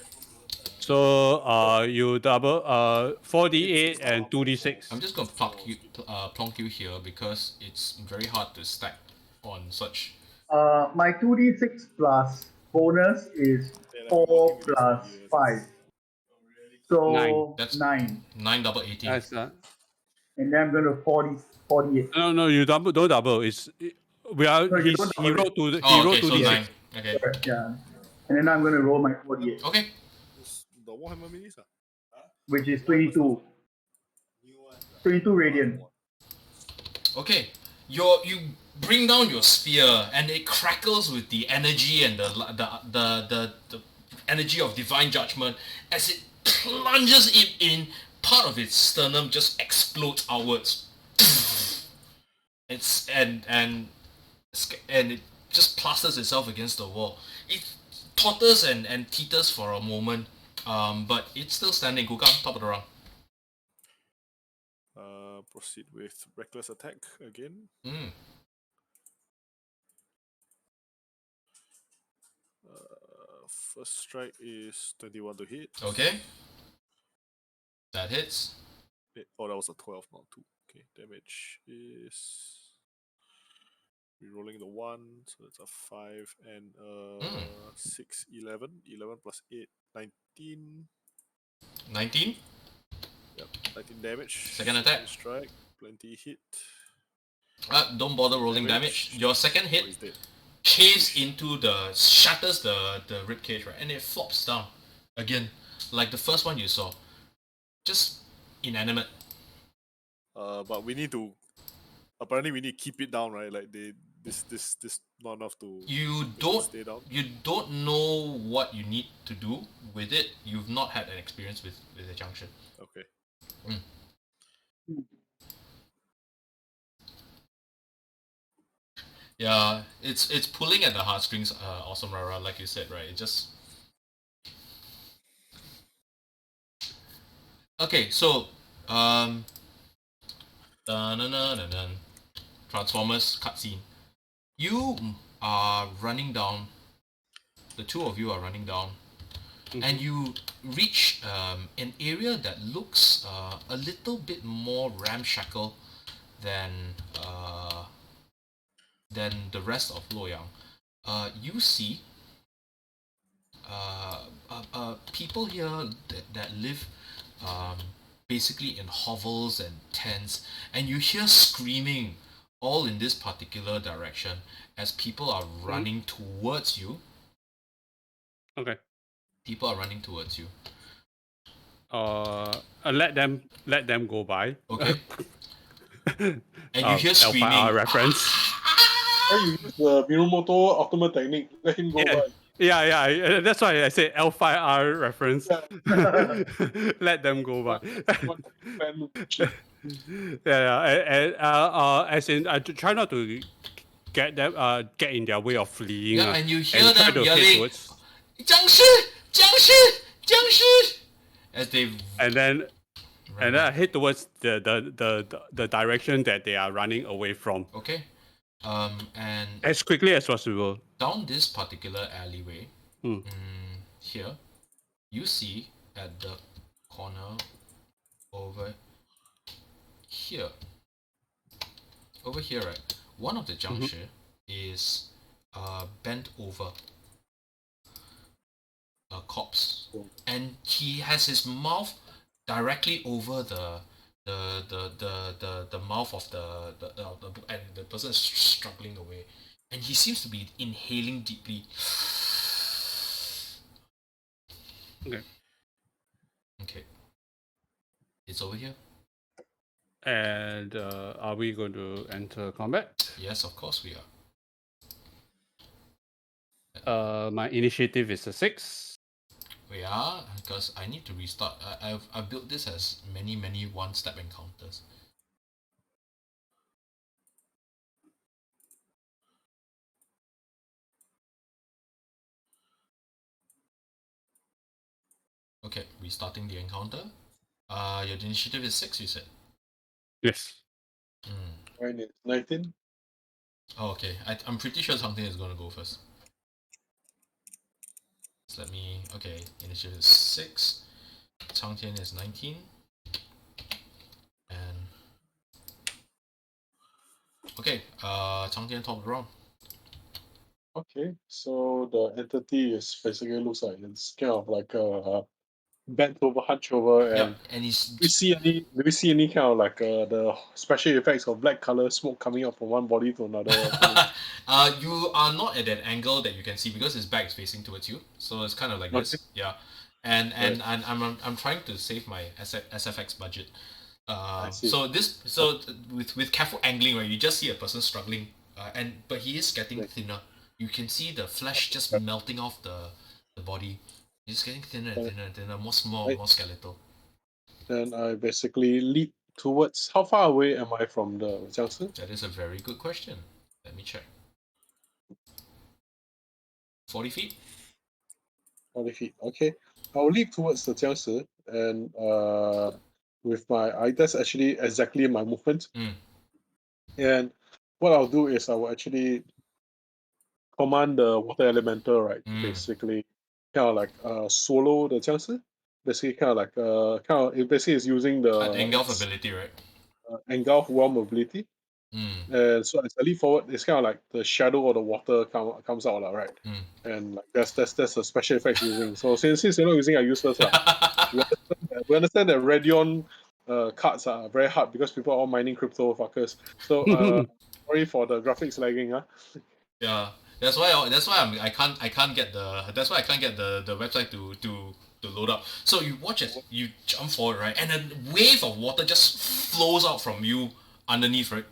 So you double 4d8 and 2d6. I'm just gonna plonk you here because it's very hard to stack on such. My 2d6 plus bonus is 4 plus 5. So Nine. That's 9. 9 double 18. That's And then I'm gonna 48. no, you don't double. We are No, you don't he double wrote to the Oh, he wrote okay, to so the 9. Okay. Correct, yeah. And then I'm gonna roll my 48, Okay. the Warhammer minis. which is 22. 22 radiant. Okay. You bring down your spear and it crackles with the energy and the energy of divine judgment as it plunges it in. Part of its sternum just explodes outwards. And it just plasters itself against the wall. It totters and teeters for a moment, but it's still standing. Gukang, top of the round. Proceed with reckless attack again. First strike is 21 to hit. Okay. That hits. Oh, that was a 12, not 2. Okay, damage is rerolling the 1, so that's a 5 and 6, 11. 11 plus 8, 19. 19. Yep, 19 damage. Second attack. Second strike, plenty hit. Don't bother rolling damage. Your second Oh, hit he's dead. shatters the rib cage, right, and it flops down again, like the first one you saw, just inanimate. But we need to. Apparently, we need to keep it down, right? Like this not enough to. You make it don't stay down. know what you need to do with it. You've not had an experience with the junction. Okay. Yeah, it's pulling at the heartstrings, Awesome Rara, like you said, right? It just. Okay, so dun-dun-dun-dun-dun. Transformers cutscene. You are running down. The two of you are running down, and you reach an area that looks a little bit more ramshackle than the rest of Luoyang. You see people here that live basically in hovels and tents, and you hear screaming all in this particular direction as people are running towards you. Okay. People are running towards you. Let them go by. Okay. And you hear screaming. L5R reference. Then you use the Mirumoto ultimate technique. Let him go by. Yeah. That's why I said L5R reference. Yeah. Let them go by. Fan- As in, I try not to get them get in their way of fleeing. Yeah, and you hear and try them to head yelling, towards, 僵尸! As they and then I head towards the direction that they are running away from Okay. And as quickly as possible. down this particular alleyway, Hmm. here, you see at the corner over here, right, one of the junction is bent over. corpse, Oh. and he has his mouth directly over the mouth of the and the person is struggling away, and he seems to be inhaling deeply. Okay. It's over here. And are we going to enter combat? Yes, of course we are. My initiative is a 6. We are, because I need to restart. I've built this as many one-step encounters. Okay, restarting the encounter. Your initiative is 6, you said? Yes. Mine is 19. Oh, okay. I'm pretty sure something is going to go first. So let me... Okay, initiative is 6. Cang Tian is 19. And... Okay, Cang Tian top of the round. Okay, so the entity is basically looks like it's kind of like a bent over, hunch over, and Yep, and he's... do we see any kind of like the special effects of black color smoke coming up from one body to another? you are not at that angle that you can see because his back is facing towards you, so it's kind of like this. Okay. Yeah, and I'm trying to save my SFX budget. see. So with careful angling, right, you just see a person struggling, but he is getting thinner. You can see the flesh just melting off the body. He's getting thinner and thinner and thinner, more small, more skeletal. Then I basically leap towards. How far away am I from the Junction? That is a very good question. Let me check. 40 feet? 40 feet. Okay. I'll leap towards the Jiangshi and with my that's actually exactly my movement. And what I'll do is I will actually command the water elemental, right? Basically kind of like swallow the Jiangshi. Basically kind of like it basically is using the engulf ability, right? Engulf warm ability. And so as I leap forward, it's kind of like the shadow of the water comes out, right? And like that's a special effect using. So since you're not using, I use first. We understand that Radion cards are very hard because people are all mining crypto fuckers. So sorry for the graphics lagging, huh? Yeah, that's why I can't get the website to load up. So you watch as you jump forward, right, and a wave of water just flows out from you underneath, right?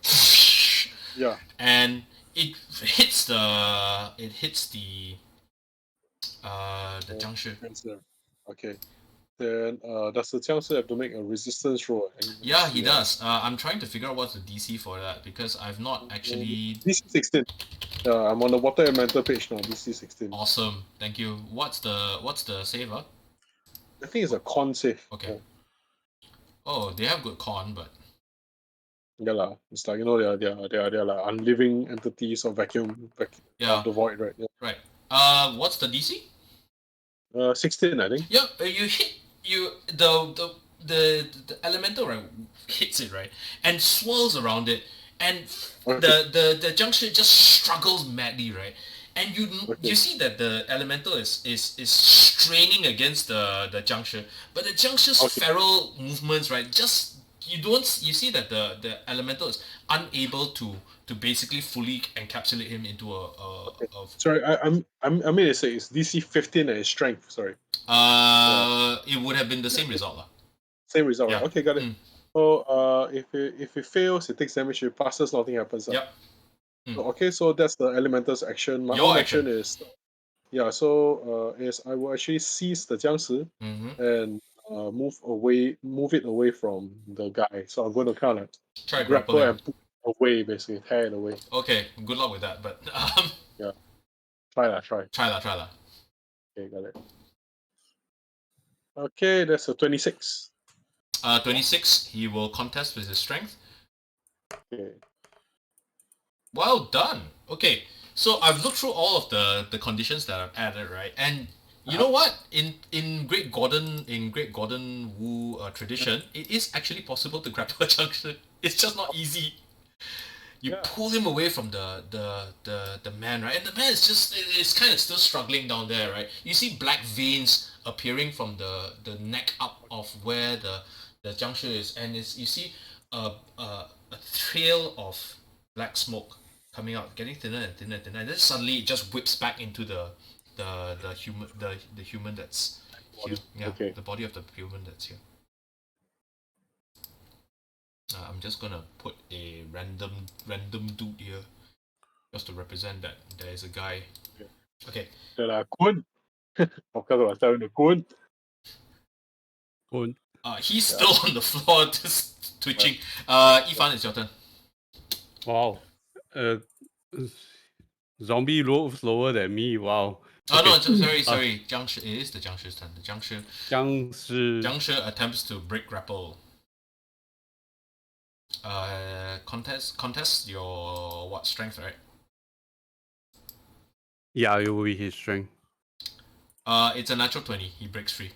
Yeah. And it hits the junction. Okay. Then does the Jiangshi have to make a resistance roll? Yeah, he does. I'm trying to figure out what's the DC for that because I've not actually... DC 16. I'm on the water elemental page now, DC 16. Awesome, thank you. What's the save, huh? I think it's a con save. Okay. Oh, they have good con, but... Yeah lah. It's like, you know, they're like unliving entities of vacuum of the void, right? Yeah. Right. What's the DC? 16, I think. Yeah, you hit the elemental, right, hits it, right, and swirls around it, and the junction just struggles madly, right, and you see that the elemental is straining against the junction, but the junction's feral movements, right, just you see that the elemental is unable to basically fully encapsulate him into a Sorry, I mean to say it's DC 15 and it's strength. Sorry. It would have been the same result, lah. Same result, right? Okay, got it. So if it fails, it takes damage. If it passes, nothing happens. Yep. So, okay, so that's the elemental's action. My Your own action is is I will actually seize the Jiangshi and move it away from the guy. So I'm going to kind of try grapple and pull it away, basically tear it away. Okay, good luck with that. But yeah, try lah. Okay, got it. Okay, that's a 26. 26. He will contest with his strength. Okay. Well done. Okay, so I've looked through all of the conditions that I've added, right? And you know what? In Great Gordon Wu tradition, it is actually possible to grapple a junction. It's just not easy. You Yeah. pull him away from the man, right? And the man is just it's kind of still struggling down there, right? You see black veins appearing from the neck up of where the juncture is, and you see a trail of black smoke coming out, getting thinner and thinner and thinner, and then suddenly it just whips back into the human that's here. Yeah, Okay. the body of the human that's here. I'm just gonna put a random dude here, just to represent that there is a guy. Okay. 对啦，滚！我告诉我在那滚。 Good. He's still on the floor, just twitching. Yifan, it's your turn. Wow. Zombie rolls lower than me. Wow. Oh no, Okay. sorry. Junction, it is the Junction's turn. The Junction attempts to break grapple. Contest your what strength, right? Yeah, it will be his strength. It's a natural 20. He breaks free.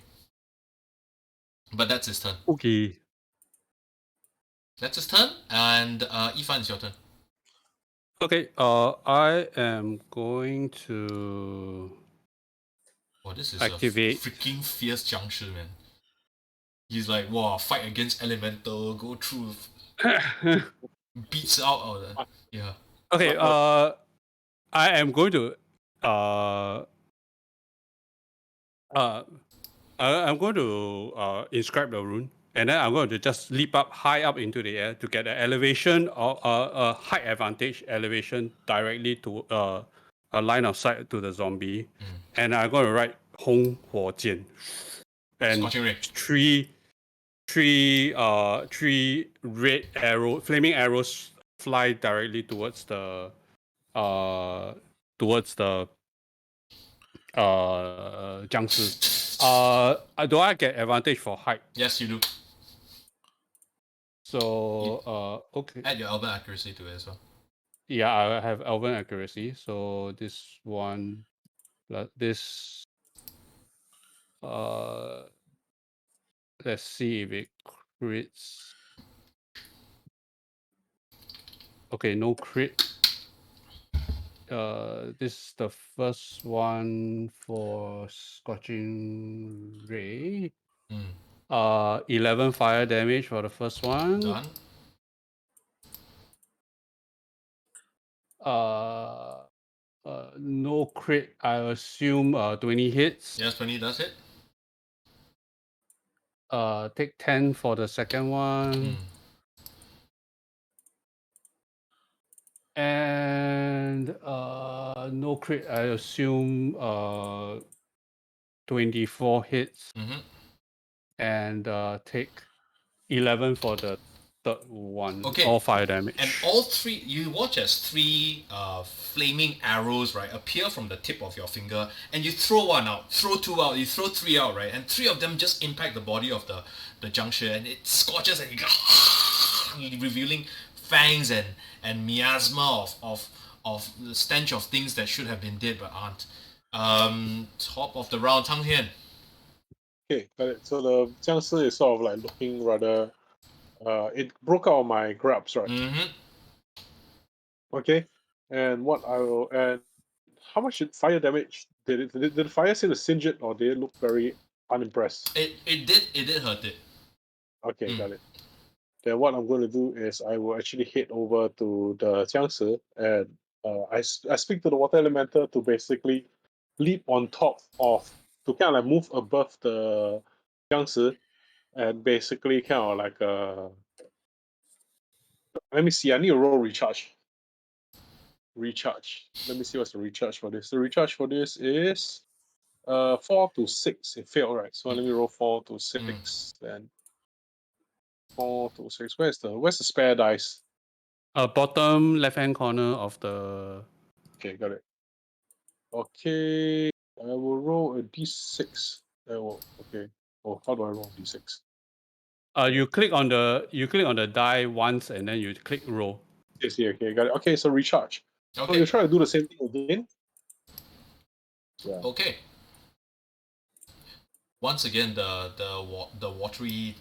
But that's his turn. Okay. That's his turn, and Yifan, it's your turn. Okay. I am going to Oh, this is activate. a freaking fierce Junction, man. He's like, wow, fight against elemental, go through, beats out of the yeah. Okay. I am going to I'm going to inscribe the rune, and then I'm going to just leap up high up into the air to get an elevation or a height advantage elevation directly to a line of sight to the zombie, and I'm going to write Hong Huo Jian, and Scorching Ray. three red flaming arrows fly directly towards the Jiangshi. Do I get advantage for height? Yes, you do. So okay. Add your Elven accuracy to it as well. Yeah, I have Elven accuracy. So this one, this. Let's see if it crits. Okay, no crit. This is the first one for Scorching Ray. 11 fire damage for the first one. Done. No crit. I assume 20 hits. Yes, 20 does hit. Take 10 for the second one. And no crit. I assume 24 hits. And take 11 for the third one. Okay. All fire damage. And all three, you watch as three flaming arrows, right, appear from the tip of your finger, and you throw one out, throw two out, you throw three out, right, and three of them just impact the body of the Junction, and it scorches, and you go, revealing fangs and miasma of the stench of things that should have been dead but aren't. Top of the round, Cang Tian. Okay, got it. So the Jiangshi is sort of like looking rather. It broke out of my grabs, right? Okay, and how much fire damage did the fire seem to singe it, or did it look very unimpressed? It did hurt it. Okay, got it. Then what I'm going to do is I will actually head over to the Jiangshi, and I speak to the water elemental to basically leap on top of, to kind of like move above the Jiangshi, and basically kind of like let me see, I need to roll recharge. Let me see what's the recharge for this. The recharge for this is 4 to 6. It failed, right? So let me roll 4 to 6. Then 4 to 6. Where's the spare dice? Bottom left hand corner of the. Okay, got it. Okay, I will roll a d6. Okay. Oh, how do I roll d6? You click on the die once and then you click roll. Yes, yeah, okay, got it. Okay, so recharge. Okay. So you try to do the same thing again. Yeah. Okay. Once again, the watery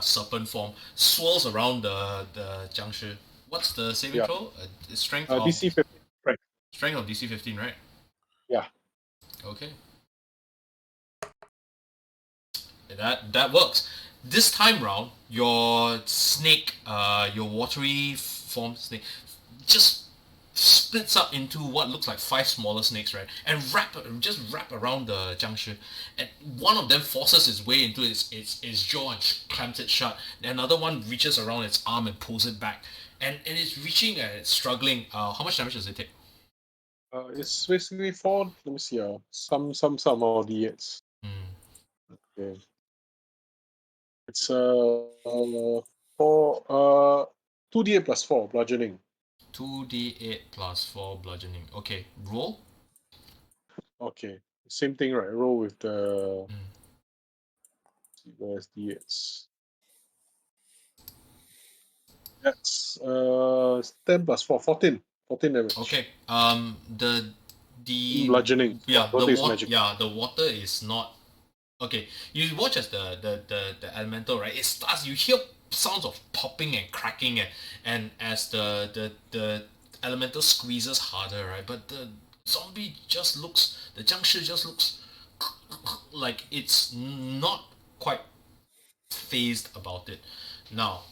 serpent form swirls around the Jiangshi. What's the saving Yeah. throw? Strength of DC 15. Right. Strength of DC 15, right? Yeah. Okay. That works. This time round, your snake, your watery form snake, just splits up into what looks like 5 smaller snakes, right? And just wrap around the Junction. And one of them forces its way into its jaw and clamps it shut. Another one reaches around its arm and pulls it back. And it's reaching and it's struggling. How much damage does it take? It's basically 4. Let me see. Some more d8s. Okay. It's 4. 2d8 plus 4 bludgeoning. 2d8 plus 4 bludgeoning. Okay, roll. Okay. Same thing, right? Roll with the. Where's d8s? That's 10 plus 4, 14. 14 damage. Okay. The bludgeoning. The water is not. Okay, you watch as the elemental, right? It starts. You hear sounds of popping and cracking, and as the elemental squeezes harder, right? But the zombie the Junction just looks like it's not quite phased about it. Now,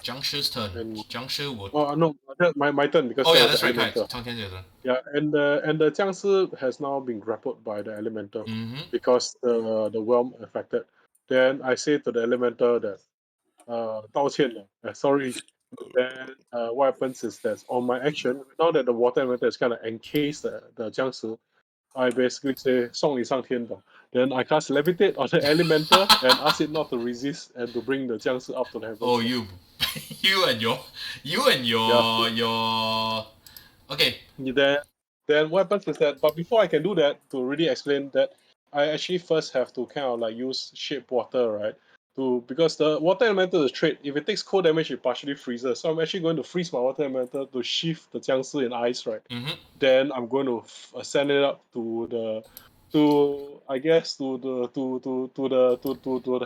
Junction's turn. Junction would. Oh no, my turn because. Oh yeah, that's right. Elemental. Cang Tian's your turn. Yeah, and the Jiangshi has now been grappled by the elemental because the whelm affected. Then I say to the elemental that 道歉了, sorry. Then what happens is that on my action, now that the water elemental is kind of encased the Jiangshi, I basically say 送你上天堂. Then I cast levitate on the elemental and ask it not to resist and to bring the Jiangshi up to the heavens. Oh, you and your okay. Then what happens is that, but before I can do that, to really explain that, I actually first have to kind of like use shape water, right? Because the water elemental is trait. If it takes cold damage, it partially freezes. So I'm actually going to freeze my water elemental to shift the Jiangshi in ice, right? Then I'm going to send it up to the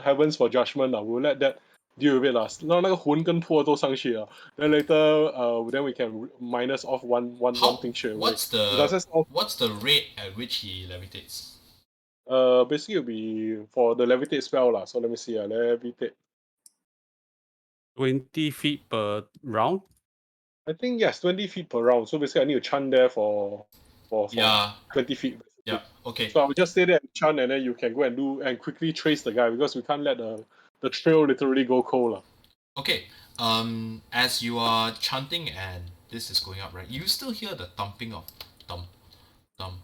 heavens for judgment. We'll let that deal with it. 让那个魂跟魄都上去了. Then later, then we can minus off one thing straight away. What's the rate at which he levitates? Basically it'll be for the levitate spell. So let me see. Levitate. 20 feet per round? I think yes, 20 feet per round. So basically I need to chant there for 20 feet. Yeah, okay. So I'll just stay there and chant, and then you can go and quickly trace the guy because we can't let the trail literally go cold. Okay. As you are chanting and this is going up, right? You still hear the thumping of thump, thump,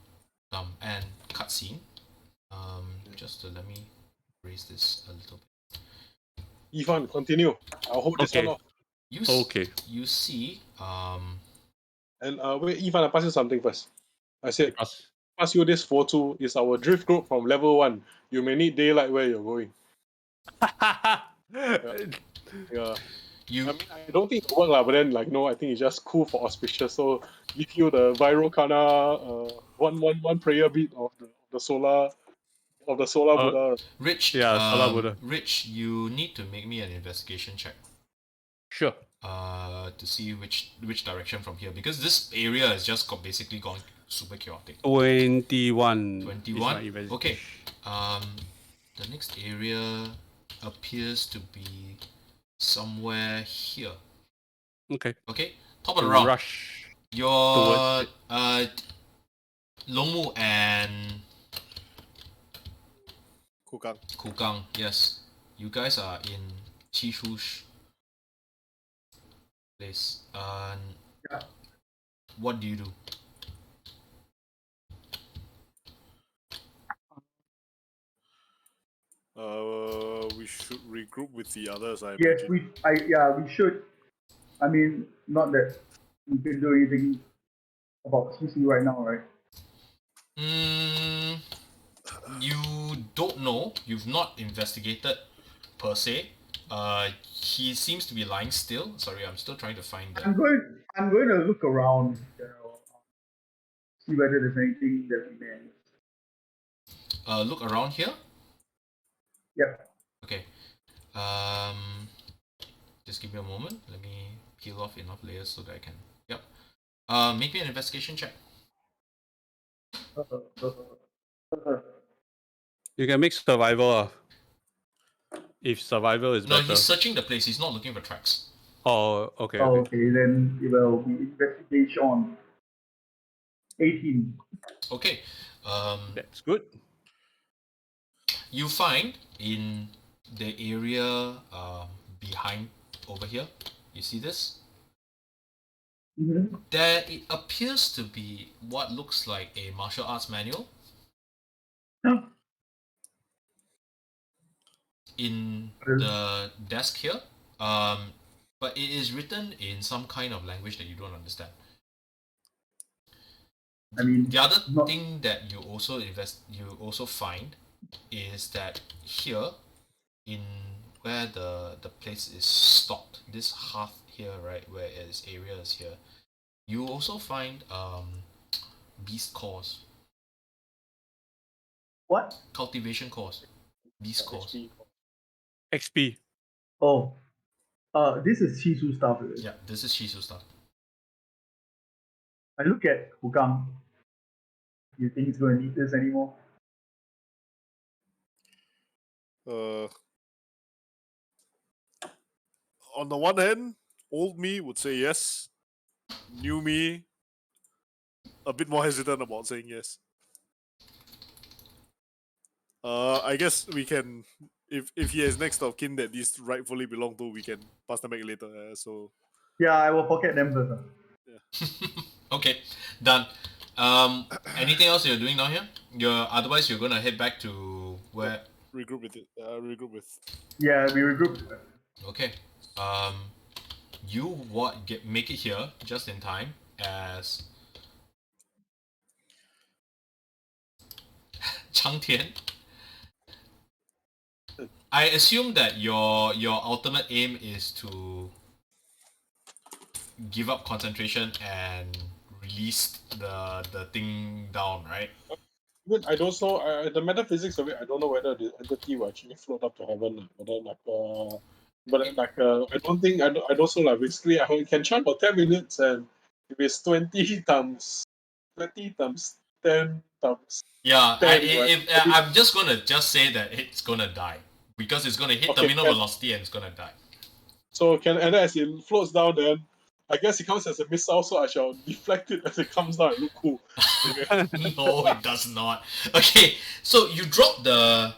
thump, and cutscene. Just to let me raise this a little bit. Yifan, continue. I'll hold this one off. You see. And wait, Yifan, I'll pass you something first. I said, pass you this photo. Is our drift group from level 1. You may need daylight where you're going. Yeah. I mean, I don't think it will work, but then no, I think it's just cool for auspicious. So give you the viral kana one prayer beat of the solar Buddha. Rich, solar Buddha. Rich, you need to make me an investigation check. Sure. To see which direction from here, because this area has just basically gone super chaotic. 21. 21. Okay. The next area appears to be somewhere here. Okay. Okay. Top of the round. Rush. Your Longmu and Kukang. Yes. You guys are in Chishu's place. What do you do? We should regroup with the others. Yes, we should. I mean, not that we can do anything about CC right now, right? You don't know. You've not investigated per se. He seems to be lying still. Sorry, I'm still trying to find that. I'm going to look around, see whether there's anything that we may. Look around here. Yep. Okay. Just give me a moment. Let me peel off enough layers so that I can. Yep. Make me an investigation check. You can make survival. If survival is No, better. he's searching the place. He's not looking for tracks. Oh, okay. Oh, Okay. okay, then it will be investigation 18. Okay. That's good. You find in the area behind over here. You see this? Mm-hmm. There it appears to be what looks like a martial arts manual in the desk here. But it is written in some kind of language that you don't understand. I mean, The other not- thing that you also find is that here, in where the place is stocked, this hearth here, right, where its area is here, you also find beast cores, What? cultivation cores, beast cores. XP. Oh, this is Shisu stuff. Is it? Yeah, this is Shisu stuff. I look at Wudang. You think he's going to need this anymore? On the one hand, old me would say yes. New me, a bit more hesitant about saying yes. I guess we can, if he has next of kin that these rightfully belong to, we can pass them back later. So Yeah, I will pocket them first. Okay, done. Anything else you're doing down here? Otherwise you're gonna head back to where? regroup with it. Regroup with. Yeah, we regroup. Okay. You make it here just in time as Cang Tian. I assume that your ultimate aim is to give up concentration and release the thing down, right? But I don't know the metaphysics of it. I don't know whether the entity will actually float up to heaven. But then I don't think I don't so like basically I can charge for 10 minutes, and if it's 20 times 10 times. Yeah, 10, right? I'm just gonna say that it's gonna die because it's gonna hit Okay, terminal can- velocity and it's gonna die. So and as it floats down, then I guess it comes as a missile, so I shall deflect it as it comes down and look cool. Okay. No, it does not. Okay, so you drop the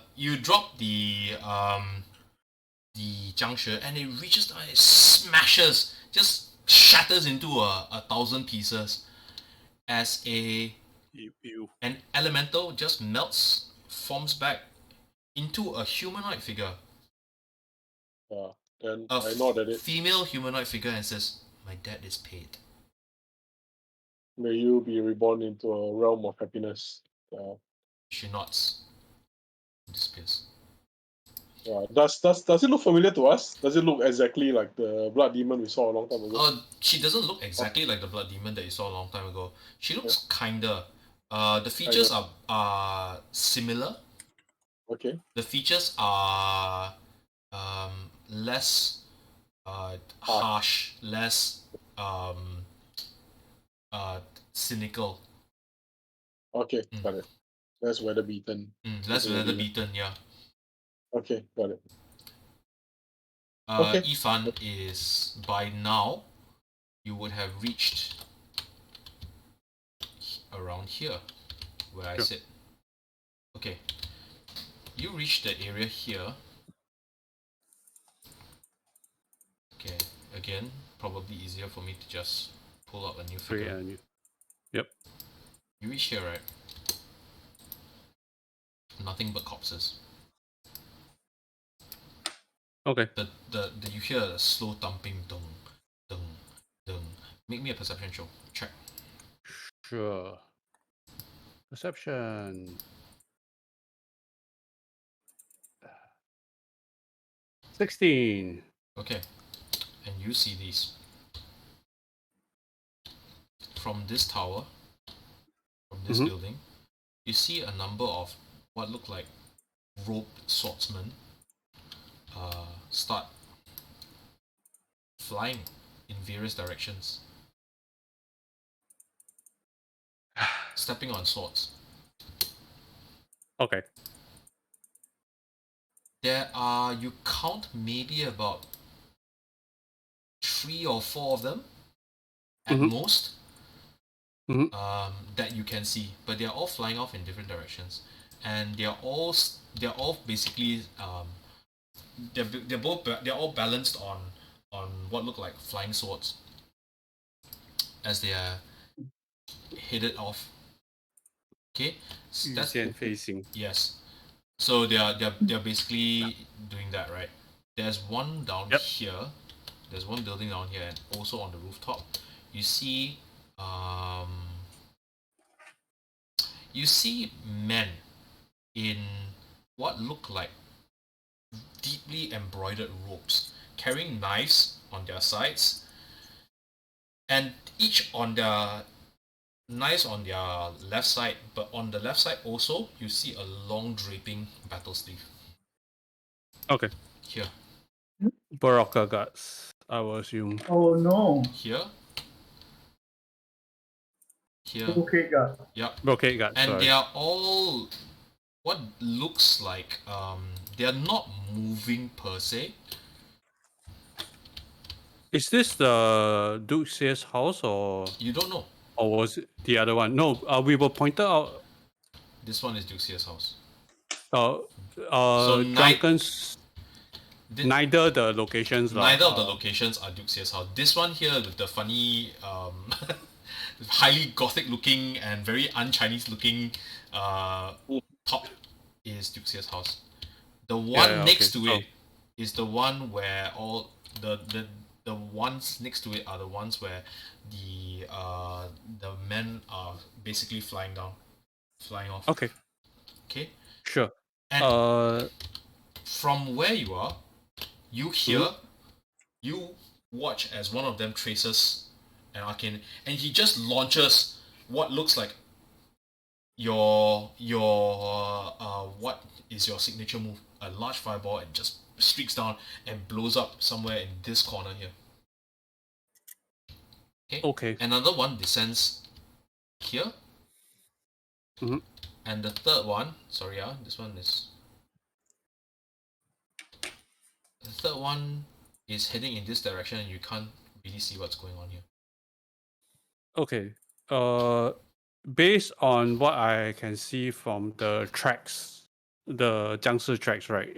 Junction and it reaches down, it smashes, just shatters into a thousand pieces as an elemental just melts, forms back into a humanoid figure. Then A I know that it female humanoid figure and says, "My debt is paid." may you be reborn into a realm of happiness. She nods. Disappears. Does it look familiar to us? Does it look exactly like the blood demon we saw a long time ago? She doesn't look exactly like the blood demon that you saw a long time ago. She looks kinda. The features are similar. Okay. The features are less harsh, less cynical. Okay, got it. Less weather beaten. Less weather beaten, yeah. Okay, got it. Okay. Yifan is, by now, you would have reached around here, where I sit. Okay. You reach the area here. Okay, again, probably easier for me to just pull up a new figure. Yep. You reach here, right? Nothing but corpses. Okay. You hear a slow thumping, dung, dung, dung. Make me a perception check. Sure. Perception. 16. Okay, and you see these. From this tower, from this building, you see a number of what look like robed swordsmen start flying in various directions. Stepping on swords. Okay. There are, you count maybe about 3 or 4 of them at most that you can see, but they are all flying off in different directions, and they're all basically they're all balanced on what look like flying swords as they are headed off. Okay, so that's facing. yes. So they're basically doing that, right? There's one down here. There's one building down here, and also on the rooftop, you see men in what look like deeply embroidered robes, carrying knives on their sides, and each on their knives on their left side, but on the left side also you see a long draping battle sleeve. Okay. Here. Baraka guards, I will assume. Oh no. Here. Here. Okay, God. Yep. Brocade guards. And sorry. they are all what looks like they are not moving per se. Is this the Duke Sears house or You don't know. or was it the other one? No, we were pointed out. This one is Duxia's house. Drunken's. Neither the locations. Neither of the locations are Duxia's house. This one here with the funny, highly gothic looking and very un-Chinese looking top is Duxia's house. The one next to it is the one where all the ones next to it are the ones where the men are basically flying off. Okay. Okay. Sure. And from where you are, you hear, you watch as one of them traces an arcane, and he just launches what looks like your what is your signature move? A large fireball, and just streaks down and blows up somewhere in this corner here. Okay. Another one descends here. And the third one, this one is... The third one is heading in this direction, and you can't really see what's going on here. Okay. Based on what I can see from the tracks, the Jiangshi tracks, right?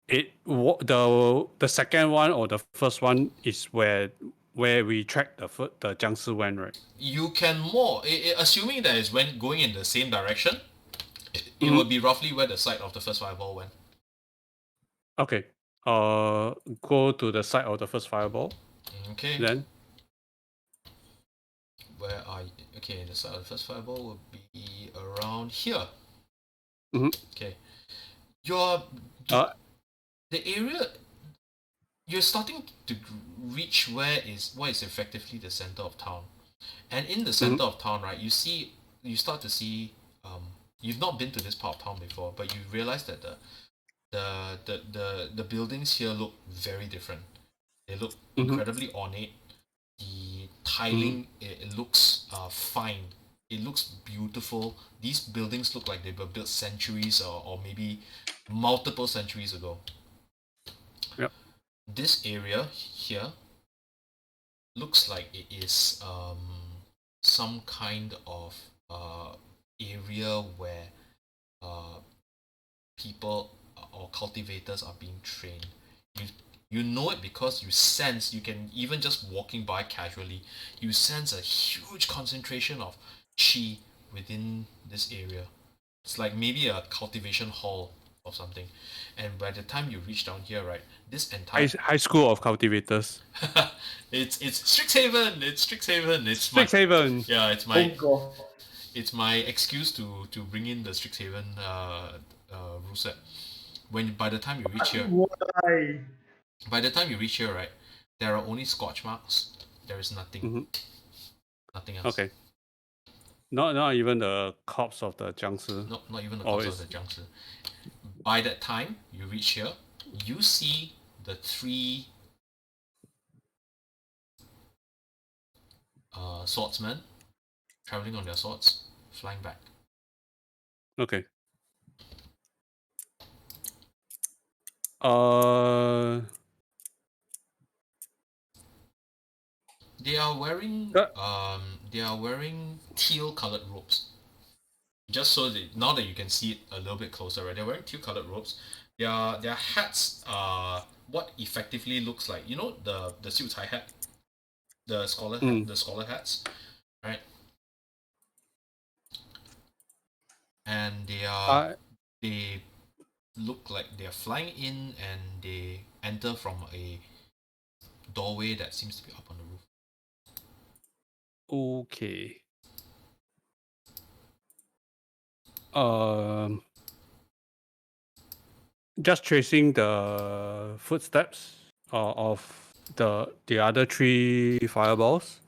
The second one or the first one is where we track the Jiangshi went, right? You can assuming that it's going in the same direction, it will be roughly where the site of the first fireball went. Okay. Go to the site of the first fireball. Okay. Then. Where are you? Okay, the site of the first fireball will be around here. Okay. The area you're starting to reach what is effectively the center of town. And in the center of town, right, you start to see you've not been to this part of town before, but you realize that the buildings here look very different. They look incredibly ornate. The tiling it looks fine. It looks beautiful. These buildings look like they were built centuries or maybe multiple centuries ago. Yep. This area here looks like it is some kind of area where people or cultivators are being trained. You know it because you can even just walking by casually, you sense a huge concentration of chi within this area. It's like maybe a cultivation hall or something. And by the time you reach down here, right, this entire high school of cultivators. it's Strixhaven. It's Strixhaven. Strixhaven. Yeah, it's my Oh God. it's my excuse to bring in the Strixhaven rule set. By the time you reach here, Why? by the time you reach here, right, there are only scorch marks. There is nothing. Nothing else. Okay. Not even the corpse of the Jiangshi. No, not even the corpse of the Junction. By that time you reach here, you see the three swordsmen traveling on their swords, flying back. Okay. They are wearing Uh, teal-colored robes. Just so that now that you can see it a little bit closer, right? They're wearing teal-colored robes. Their hats are what effectively looks like, you know, the suit tie hat, the scholar hats, right? And they look like they're flying in, and they enter from a doorway that seems to be up on the roof. Okay. Just tracing the footsteps of the other three fireballs,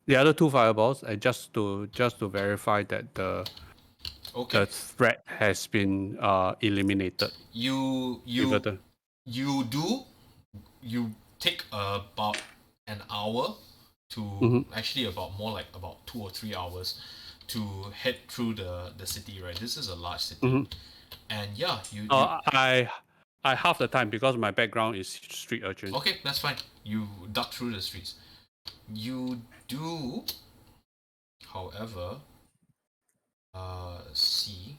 the other two fireballs, and just to verify that the threat has been eliminated. You take about an hour to actually about 2 or 3 hours to head through the city, right? This is a large city. And yeah, I half the time because my background is street urchin. Okay, that's fine. You duck through the streets. You do, however, see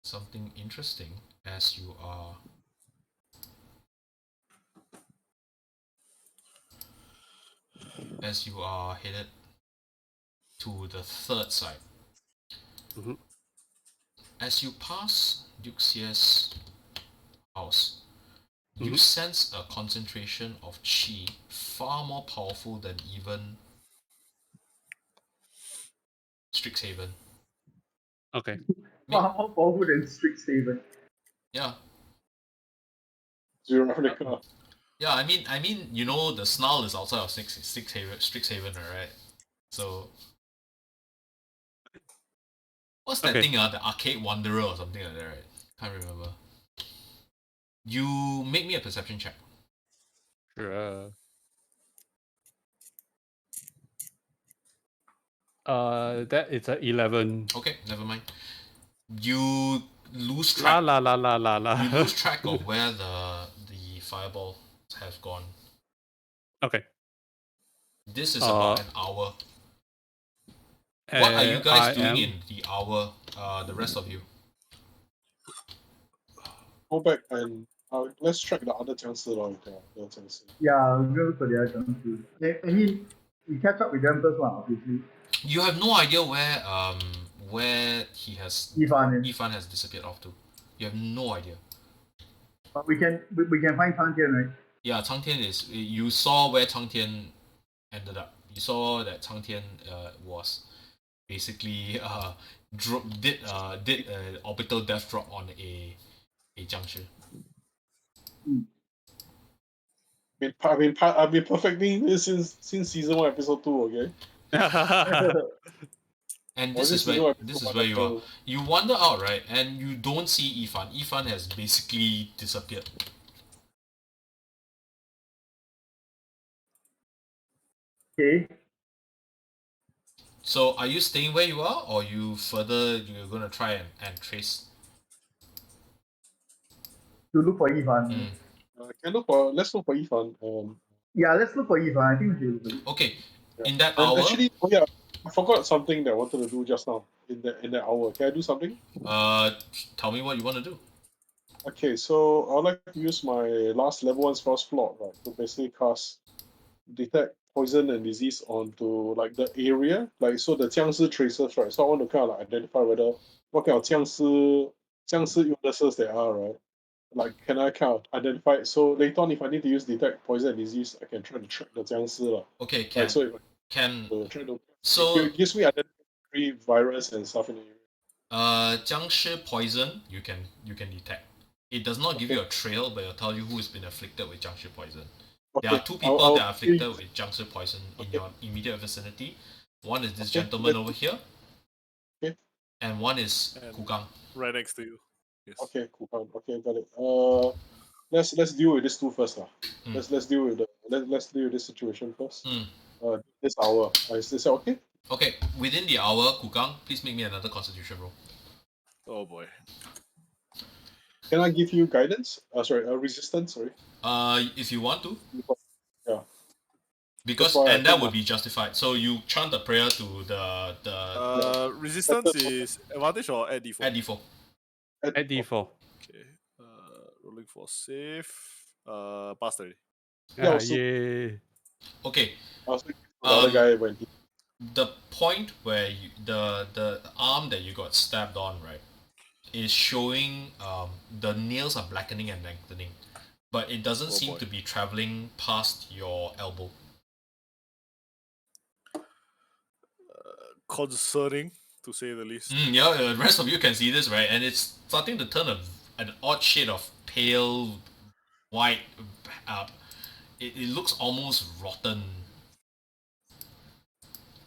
something interesting as you are headed to the third side. As you pass Yuxia's house, you sense a concentration of chi far more powerful than even Strixhaven. Okay. Far more powerful than Strixhaven. Yeah. Zero replica. Yeah, I mean, you know, the snarl is outside of Strixhaven, right? So, what's that thing? The Arcade Wanderer or something like that, right? Can't remember. You make me a perception check. Sure. That is a 11. Okay, never mind. You lose track. You lose track of where the fireball has gone. Okay. This is about an hour. What are you guys doing in the hour? The rest of you. Go back and let's track the other Jiangshi. Yeah, we'll go for the other Jiangshi. I mean, we catch up with them first one, obviously. You have no idea where Yifan has disappeared off to. You have no idea. But we can find Cang Tian, right? Yeah, Cang Tian is. You saw where Cang Tian ended up. You saw that Cang Tian was basically did an orbital death drop on a Junction. I've been perfecting this since season 1, episode 2. Okay. And this is where you are. You wander out, right, and you don't see Yifan. Yifan has basically disappeared. Okay. So are you staying where you are, or you're gonna try and trace? To look for Yifan. Let's look for Yifan. Yeah, let's look for Yifan. I think we should look for Yifan. Okay. In that hour. Actually, I forgot something that I wanted to do just now. In that hour, can I do something? Tell me what you want to do. Okay, so I'd like to use my last level 1 spell slot, right, to basically cast detect poison and disease onto like the area, like so the Jiangshi tracers, right? So I want to kind of like identify what kind of Jiangshi illnesses there are, right? Like, can I kind of identify it? So later on, if I need to use detect poison and disease, I can try to track the Jiangshi. Okay, can. Right, so if it gives me identify virus and stuff in the area. Jiangshi poison you can detect. It does not give you a trail, but it'll tell you who has been afflicted with Jiangshi poison. Okay. There are 2 people that are afflicted with Jiangshi poison in your immediate vicinity. One is this gentleman over here. Okay. And one is Kukang. Right next to you. Yes. Okay, Kukang. Okay, got it. Let's deal with this 2 first. Let's deal with the let's deal with this situation first. Mm. This hour. Is this okay? Okay, within the hour, Kukang, please make me another Constitution roll. Oh boy. Can I give you guidance? Resistance. Sorry. If you want to. Yeah. Because and that would be justified. So you chant a prayer to the Resistance is advantage or add d4? Add d4. At D4. Okay. Rolling for save. Passed already. Yeah, Yay. Okay. I was thinking the other guy when he. The point where the arm that you got stabbed on, right, is showing the nails are blackening and lengthening, but it doesn't seem to be traveling past your elbow. Concerning, to say the least. Yeah, the rest of you can see this, right? And it's starting to turn an odd shade of pale white. It looks almost rotten.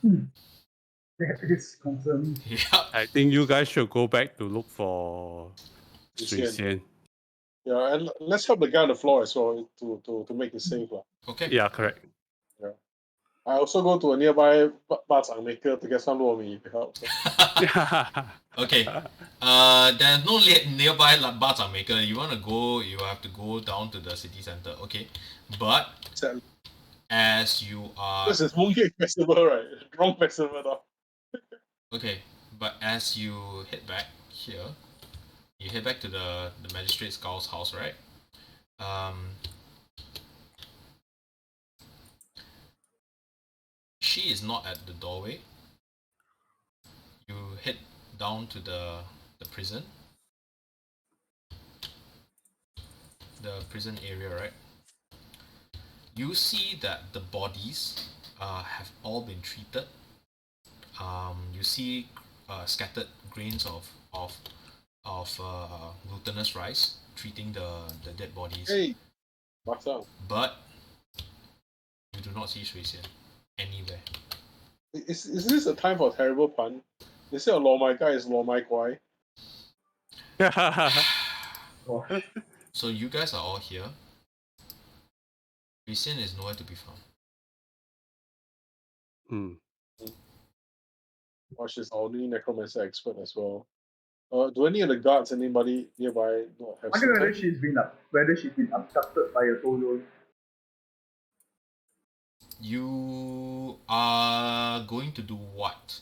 That is concerning. Yeah. I think you guys should go back to look for Sui Xian. Yeah, and let's help the guy on the floor as well to make it safe. Okay. Yeah, correct. Yeah. I also go to a nearby Bazang maker to get some luo mi to help. Okay. There's no nearby Bazang maker. You want to go, you have to go down to the city center. Okay. But Exactly. as you are... This is Mooncake Festival, right? Wrong festival now. Okay. But as you head back here, you head back to the magistrate's girl's house, right? She is not at the doorway. You head down to the prison. The prison area, right? You see that the bodies have all been treated. You see scattered grains of glutinous rice treating the dead bodies. Hey, what's up? But you do not see Shui Xian anywhere. Is this a time for a terrible pun? Instead of Law My Guy, is Law My Guai. So you guys are all here. Shui Xian is nowhere to be found. Or she's our new necromancer expert as well. Do any of the guards, anybody nearby, not have I wonder whether symptoms? she's been abducted by a Toyo. You are going to do what?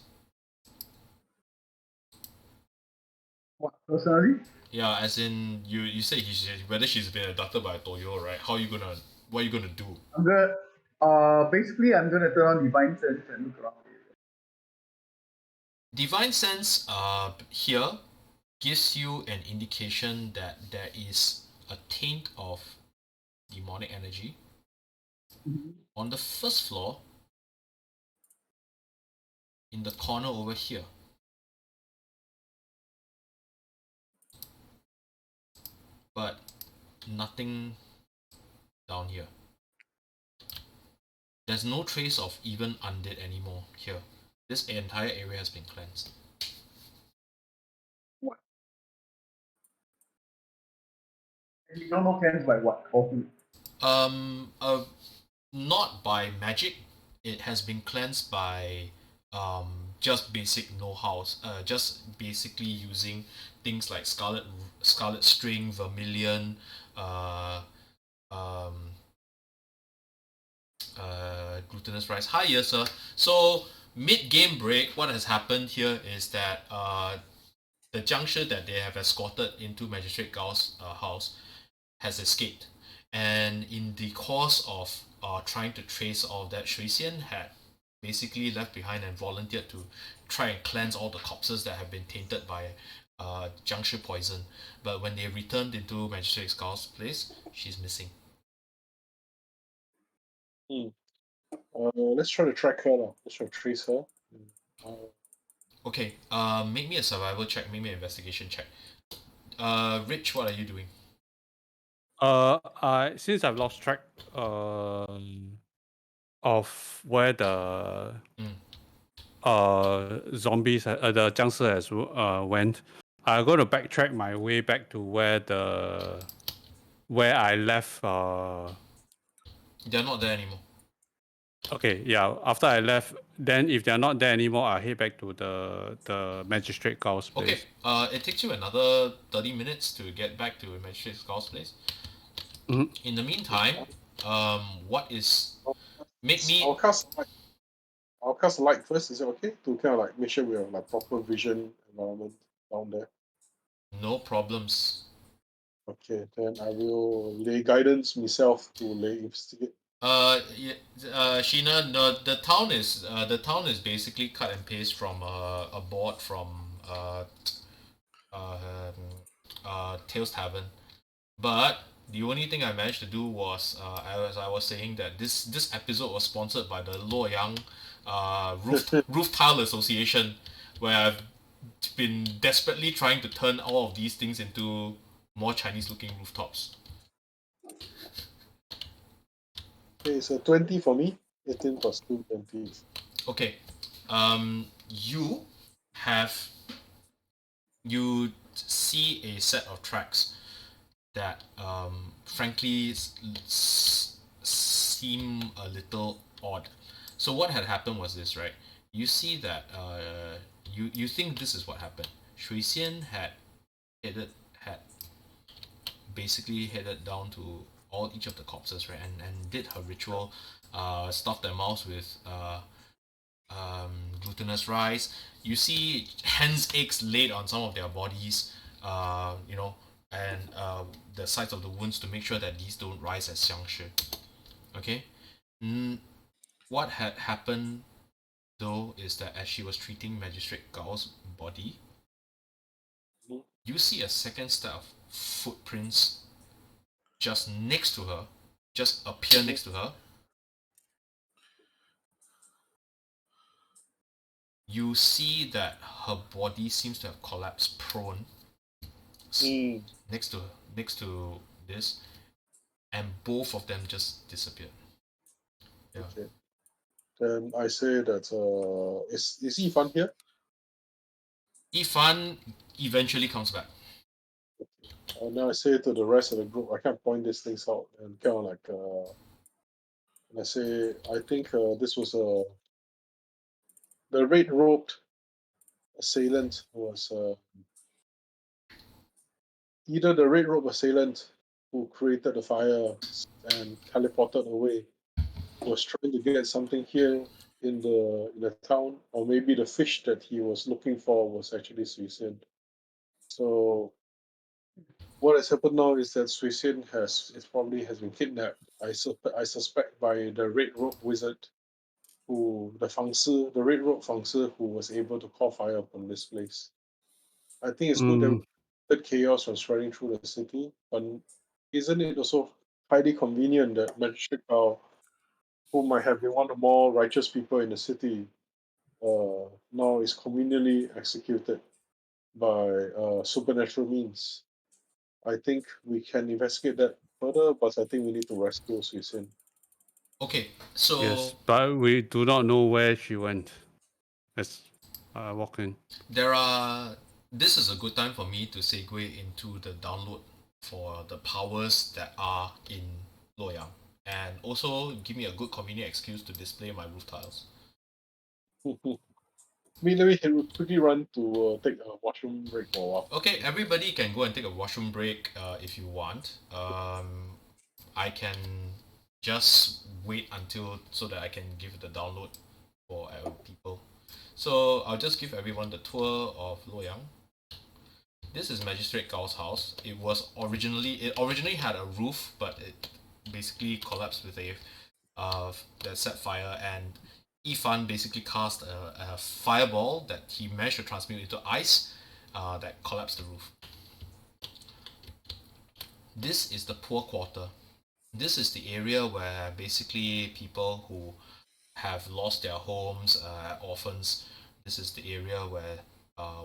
What, personally? Yeah, as in you say whether she's been abducted by a Toyo, right? What are you gonna do? I'm gonna basically I'm gonna turn on Divine Sense and look around. Divine Sense here gives you an indication that there is a taint of demonic energy. On the first floor, in the corner over here. But nothing down here. There's no trace of even undead anymore here. This entire area has been cleansed. What? And you don't know cleansed by what? Or who? Not by magic. It has been cleansed by just basic know-hows. Just basically using things like scarlet string, vermilion, glutinous rice. Hi, yes sir. So mid-game break, what has happened here is that the Junction that they have escorted into Magistrate Gao's house has escaped. And in the course of trying to trace all of that, Shui Xian had basically left behind and volunteered to try and cleanse all the corpses that have been tainted by Junction poison. But when they returned into Magistrate Gao's place, she's missing. Let's try to track her now. Let's try to trace her. Okay, make me a survival check, make me an investigation check. Rich, what are you doing? Since I've lost track of where the zombies, the Jiangshi has went, I'm going to backtrack my way back to where I left They're not there anymore. Okay, yeah. After I left, then if they're not there anymore, I head back to the magistrate Gao's place. Okay. It takes you another 30 minutes to get back to Magistrate Skull's place. Mhm. In the meantime, what is make I'll me cast light first. Is it okay to kind of like make sure we have like proper vision environment down there? no problems. Okay, then I will lay guidance myself to lay investigate. Yeah, Sheena, the town is basically cut and paste from a board from uh, Tails Tavern, but the only thing I managed to do was, as I was saying, that this episode was sponsored by the Luoyang Roof Tile Association, where I've been desperately trying to turn all of these things into more Chinese-looking rooftops. Okay, so 20 for me. 18 plus 2, 20. Okay, you see a set of tracks that frankly seem a little odd. So what had happened was this, right? You see that you think this is what happened. Shui Xian had basically headed down to each of the corpses, right, and did her ritual, stuffed their mouths with glutinous rice. You see hen's eggs laid on some of their bodies, and the sides of the wounds to make sure that these don't rise as xiangshi. Okay? What had happened though is that as she was treating Magistrate Gao's body, you see a second set of footprints just next to her, just appear next to her. You see that her body seems to have collapsed prone next to this, and both of them just disappeared. Yeah. Okay. Then I say that is Yifan here? Yifan eventually comes back. And then I say to the rest of the group, I can't point these things out and kind of like and I say I think this was the red robed assailant was either the red robe assailant who created the fire and teleported away was trying to get something here in the town, or maybe the fish that he was looking for was actually Suisin. So what has happened now is that Suisin has been kidnapped. I suspect by the red robe wizard, the red robe Fangsi who was able to call fire upon this place. I think it's good that that chaos was spreading through the city, but isn't it also highly convenient that Magistrate Gao, who might have been one of the more righteous people in the city, now is conveniently executed by supernatural means? I think we can investigate that further, but I think we need to rescue Suisin. Okay, so Yes, but we do not know where she went. As I walk in. this is a good time for me to segue into the download for the powers that are in Luoyang, and also give me a good convenient excuse to display my roof tiles. Let me quickly run to take a washroom break for a while. Okay, everybody can go and take a washroom break if you want. I can just wait until so that I can give the download for people. So I'll just give everyone the tour of Luoyang. This is Magistrate Gao's house. It originally had a roof, but it basically collapsed with that set fire, and Yifan basically cast a fireball that he managed to transmute into ice that collapsed the roof. This is the poor quarter. This is the area where basically people who have lost their homes, orphans. This is the area where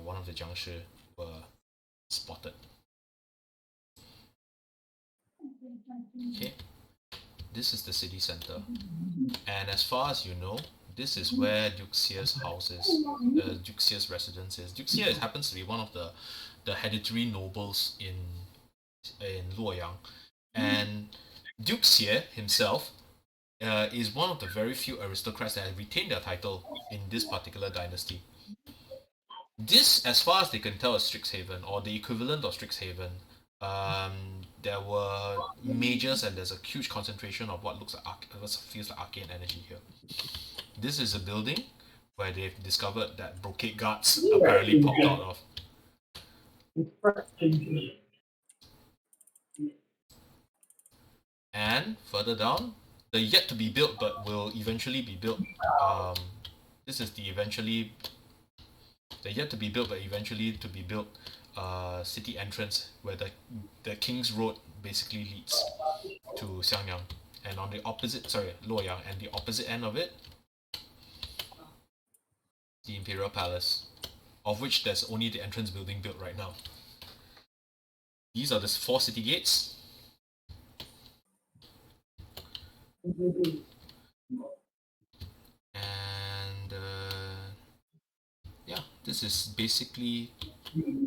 one of the Junction were spotted. Okay, this is the city center, and as far as you know, this is where Duke Xie's house is, Duke Xie's residence is. Duke Xie happens to be one of the hereditary nobles in Luoyang, and Duke Xie himself is one of the very few aristocrats that have retained their title in this particular dynasty. This, as far as they can tell, is Strixhaven, or the equivalent of Strixhaven. There were mages, and there's a huge concentration of what feels like arcane energy here. This is a building where they've discovered that brocade guards apparently popped out of. And further down, the yet to be built but will eventually be built. This is the yet to be built but eventually to be built city entrance where the King's Road basically leads to Xiangyang. And on the opposite, Luoyang, and the opposite end of it, the Imperial Palace, of which there's only the entrance building built right now. These are the 4 city gates. And yeah, this is basically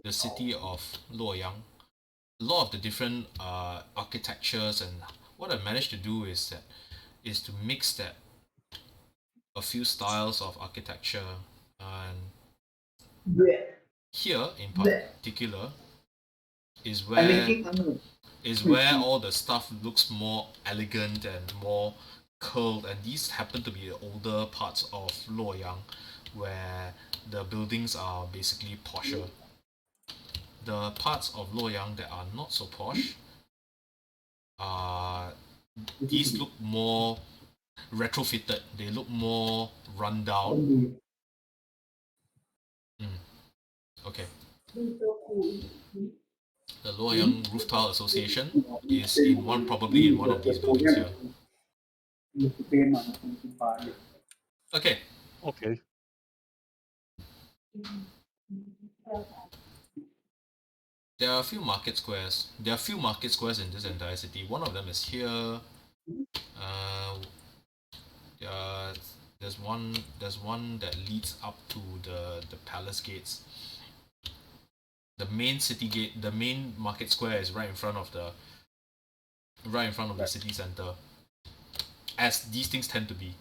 the city of Luoyang. A lot of the different architectures, and what I managed to do is to mix a few styles of architecture, and here in particular is where all the stuff looks more elegant and more curled, and these happen to be the older parts of Luoyang where the buildings are basically posher. The parts of Luoyang that are not so posh, these look more retrofitted, they look more run down. Okay. The Luoyang Roof Tile Association is probably in one of these buildings here. Okay. Okay. There are a few market squares. There are a few market squares in this entire city. One of them is here. There's one that leads up to the palace gates. The main city gate, the main market square is right in front of the city center, as these things tend to be.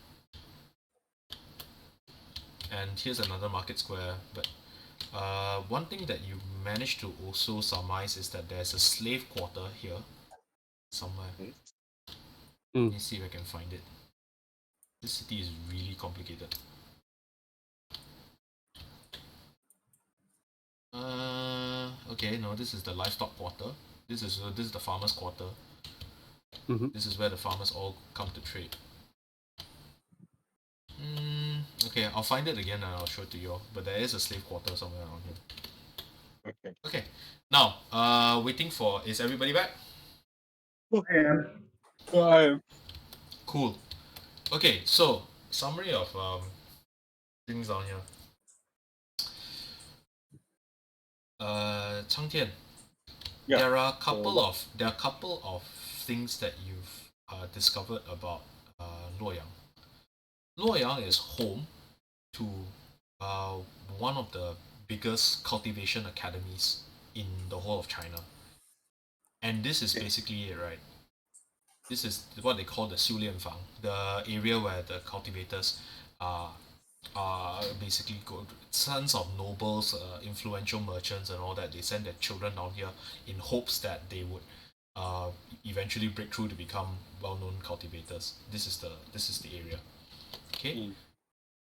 And here's another market square, but one thing that you managed to also surmise is that there's a slave quarter here somewhere. Let me see if I can find it. This city is really complicated. Okay, no, this is the livestock quarter. This is the farmer's quarter. This is where the farmers all come to trade. Okay, I'll find it again and I'll show it to you all. But there is a slave quarter somewhere around here. Okay. Now, waiting for... Is everybody back? I am. Cool. Okay, so summary of things down here. Cang Tian. Yeah. There are a couple of things that you've discovered about Luoyang. Luoyang is home to one of the biggest cultivation academies in the whole of China. And this is basically it, right? This is what they call the Xiulianfang, the area where the cultivators are basically sons of nobles, influential merchants and all that. They send their children down here in hopes that they would eventually break through to become well-known cultivators. This is the area. Okay.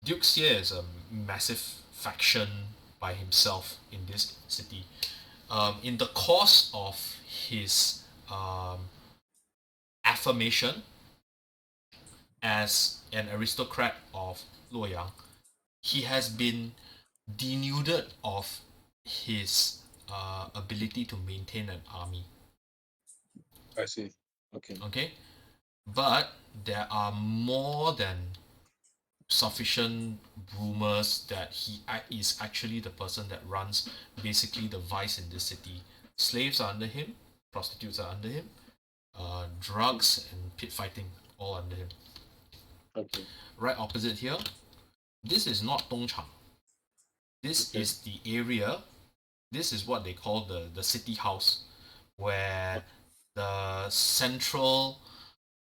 Duke Xie is a massive faction by himself in this city. In the course of his affirmation as an aristocrat of Luoyang, he has been denuded of his ability to maintain an army. I see. Okay. But there are more than sufficient rumors that he is actually the person that runs basically the vice in this city. Slaves are under him, prostitutes are under him, drugs and pit fighting all under him. Okay. Right opposite here, this is not Dongchang. This is the area, this is what they call the city house, where the central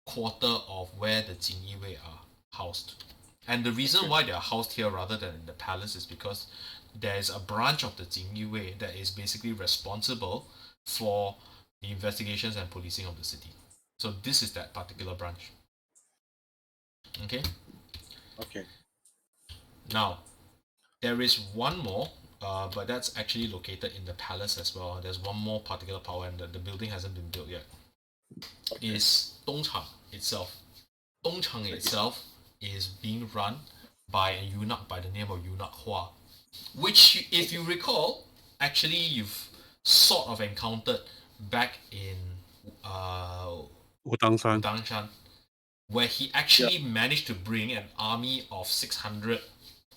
quarter of where the Jingyi Wei are housed. And the reason why they are housed here rather than in the palace is because there is a branch of the Jingyi Wei that is basically responsible for the investigations and policing of the city. So this is that particular branch. Okay? Okay. Now, there is one more, but that's actually located in the palace as well. There's one more particular power, and the building hasn't been built yet. Is Dongchang itself. Dongchang itself is being run by a eunuch by the name of Eunuch Hua, which, if you recall, actually you've sort of encountered back in Wudang-san. Wudang, where he actually managed to bring an army of 600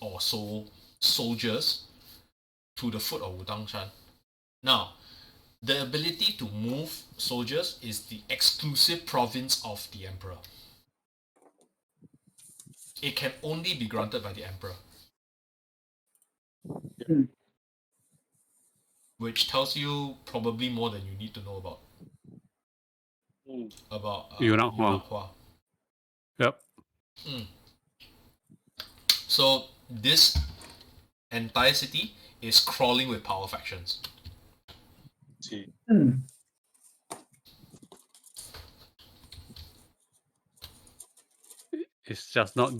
or so soldiers to the foot of Wudang. Now, the ability to move soldiers is the exclusive province of the Emperor. It can only be granted by the Emperor. Hmm. Which tells you probably more than you need to know about. About Eunuch Hua. Eunuch Hua. Yep. So this entire city is crawling with power factions. See. It's just not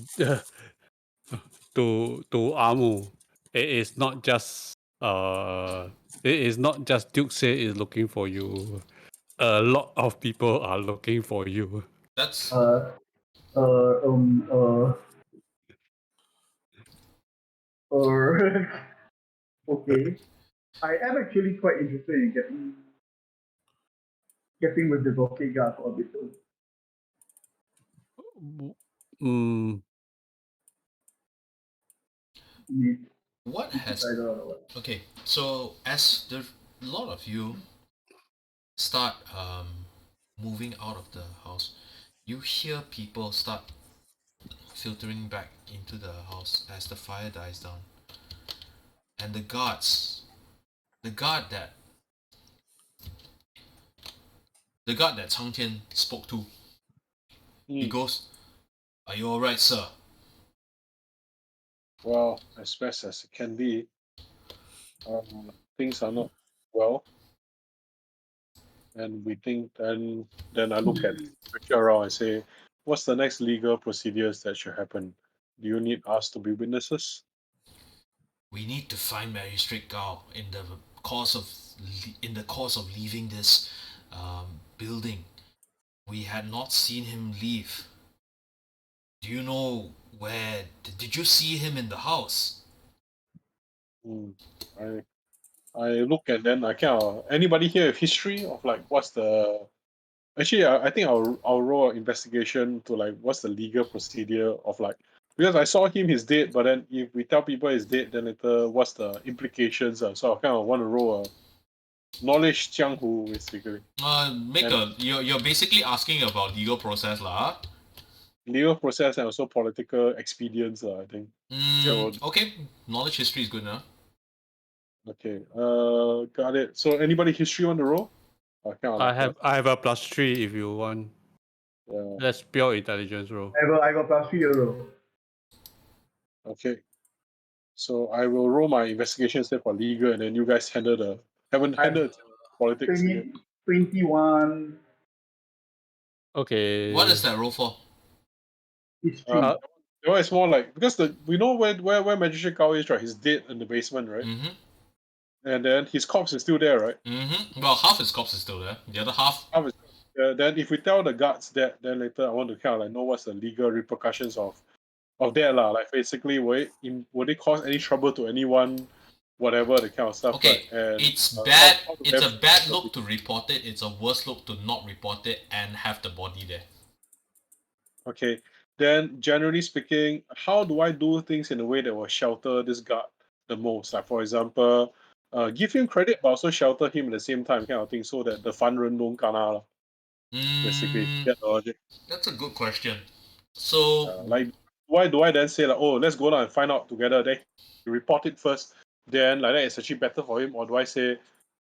to Amu. It is not just Duke Say is looking for you. A lot of people are looking for you. That's Okay. I am actually quite interested in getting with the blockade guard for a bit though. I mean, what has I don't know. okay. So as a lot of you start moving out of the house, you hear people start filtering back into the house as the fire dies down. And the guard that Cang Tian spoke to, he goes, "Are you alright, sir?" Well, as best as it can be. Things are not well. And we think then I look at Richard around and say, what's the next legal procedures that should happen? Do you need us to be witnesses? We need to find Magistrate Gao in the course of leaving this building. We had not seen him leave. Do you know where? Did you see him in the house? I look at then I kind of anybody here with history of like what's the actually I think I'll roll an investigation to like what's the legal procedure of like because I saw him he's dead, but then if we tell people he's dead, then later what's the implications? So I kind of want to roll a knowledge jianghu basically. You're basically asking about legal process lah. Legal process and also political expedience, I think. Okay, knowledge history is good now. Okay, got it. So anybody history on the roll? I have a +3 if you want. Yeah. That's pure intelligence roll. I got +3 Okay. So I will roll my investigation step for legal, and then you guys handle politics. 21. Okay. What is that roll for? History. It's more like because we know where Magistrate Gao is, right? He's dead in the basement, right? Mm-hmm. And then his corpse is still there, right? Mm-hmm. Well, half his corpse is still there. The other half. Then if we tell the guards that, then later I want to kind of like know what's the legal repercussions of that lah. Like basically, would it cause any trouble to anyone? Whatever the kind of stuff. Okay, right? And, it's bad. It's a bad look to report it. It's a worse look to not report it and have the body there. Okay. Then, generally speaking, how do I do things in a way that will shelter this guard the most? Like, for example, give him credit, but also shelter him at the same time, kind of thing, so that the fun run don't kena. Basically, get the logic. That's a good question. So, why do I then say like, oh, let's go down and find out together? Then you report it first. Then like that, it's actually better for him. Or do I say,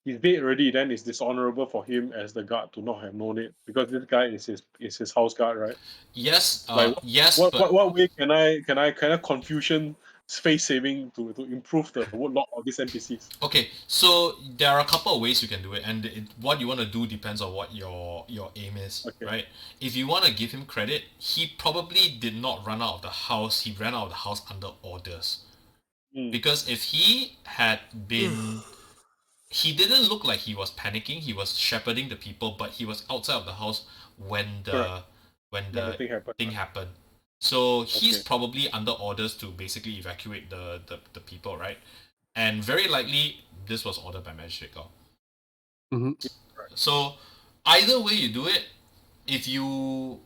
he's dead already, then it's dishonorable for him as the guard to not have known it, because this guy is his house guard, right? Yes, Like yes, but what way can I confusion space saving to improve the lot of these NPCs? okay. So there are a couple of ways you can do it, and what you want to do depends on what your aim is, Okay. right? If you want to give him credit, he probably did not run out of the house. He ran out of the house under orders. Because if he had been, he didn't look like he was panicking. He was shepherding the people, but he was outside of the house when the thing happened. So he's probably under orders to basically evacuate the people, right? And very likely this was ordered by Magistrate Gao. Mm-hmm. So either way you do it, if you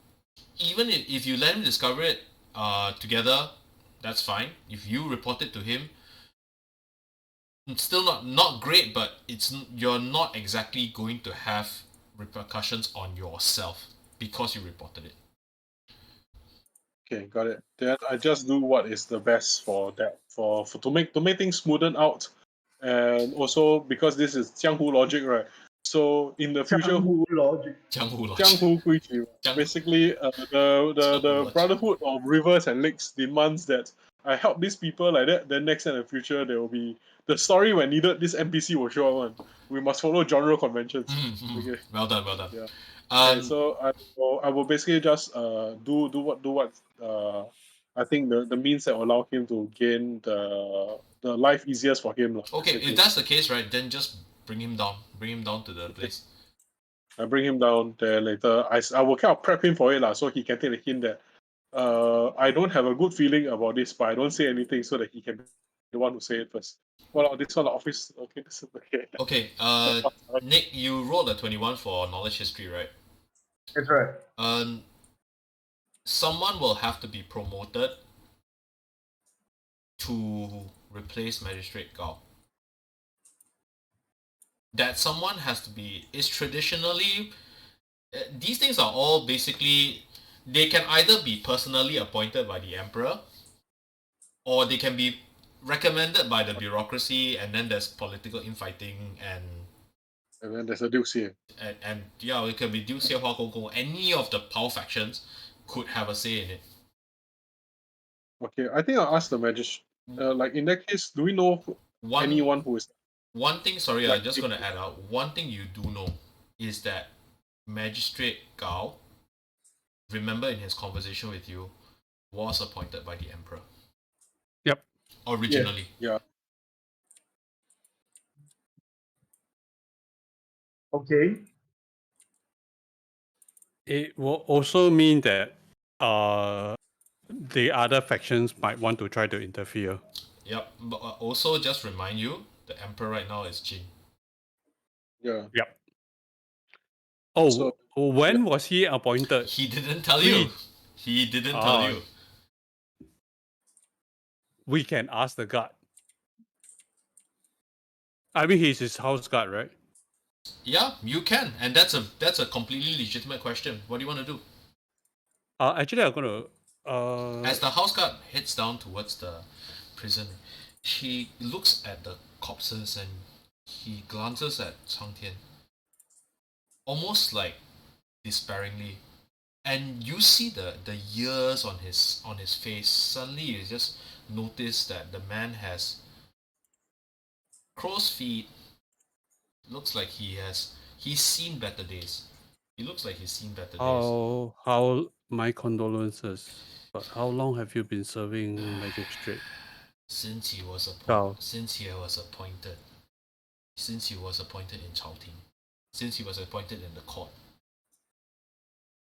let him discover it together, that's fine. If you report it to him, it's still not great, but you're not exactly going to have repercussions on yourself because you reported it. Okay, got it. Then I just do what is the best for that for to make things smoothen out, and also because this is Jianghu logic, right? So in the future, Jianghu logic. Jianghu Guiji, basically the Brotherhood of Rivers and Lakes demands that I help these people like that. Then next in the future there will be the story when needed. This NPC will show up. One. We must follow genre conventions. Okay. Well done. Yeah. Okay, so I will basically just do what I think the means that will allow him to gain the life easiest for him. Okay, basically. if that's the case, right, then just bring him down. Bring him down to the place. I bring him down there later. I will kind of prep him for it, so he can take the hint that I don't have a good feeling about this, but I don't say anything so that he can be the one who say it first. Well, this one, the office. Okay, this is okay. Okay, Nick, you rolled a 21 for knowledge history, right? That's right. Someone will have to be promoted to replace Magistrate Gao. That someone has to be is traditionally these things are all basically they can either be personally appointed by the emperor or they can be recommended by the bureaucracy, and then there's political infighting and then there's a Dukes here. And yeah, it can be Dukes here, Hua Gong Gong. Any of the power factions could have a say in it. Okay, I think I'll ask the magistrate. Like in that case, do we know anyone who is? One thing, sorry, I'm just going to add out. One thing you do know is that Magistrate Gao, remember in his conversation with you, was appointed by the emperor. Yep. Originally. Yeah. Okay. It will also mean that the other factions might want to try to interfere. Yep. But also just remind you, the emperor right now is Jin. Yeah. Yep. Oh, when was he appointed? He didn't tell you. He didn't tell you. We can ask the guard. I mean, he's his house guard, right? Yeah, you can, and that's a completely legitimate question. What do you want to do? Actually, I'm gonna. As the house guard heads down towards the prison, she looks at the corpses and he glances at Cang Tian, almost like despairingly, and you see the years on his face. Suddenly, you just notice that the man has crow's feet. Looks like he's seen better days. He looks like he's seen better days. How my condolences. But how long have you been serving magistrate? Since he was appointed. Since he was appointed in Chao-Ting. Since he was appointed in the court.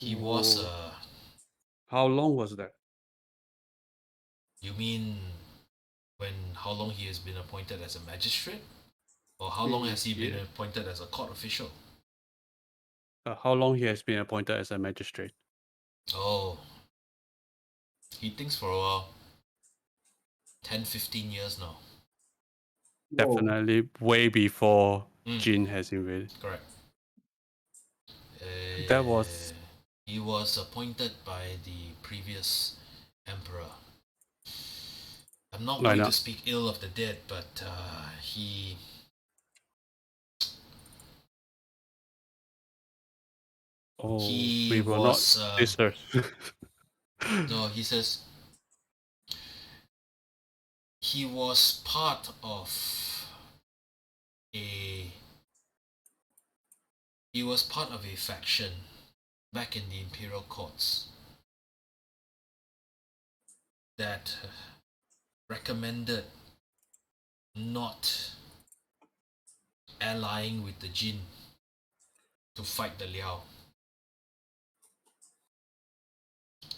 He was How long was that? You mean how long he has been appointed as a magistrate? Or how long has he been appointed as a court official? How long he has been appointed as a magistrate? Oh. He thinks for a while. 10, 15 years now. Definitely way before Jin has invaded. Correct. That was... He was appointed by the previous emperor. I'm not going to speak ill of the dead, but he Oh, He we will was, not sisters. no, he says he was part of a faction back in the Imperial Courts that recommended not allying with the Jin to fight the Liao.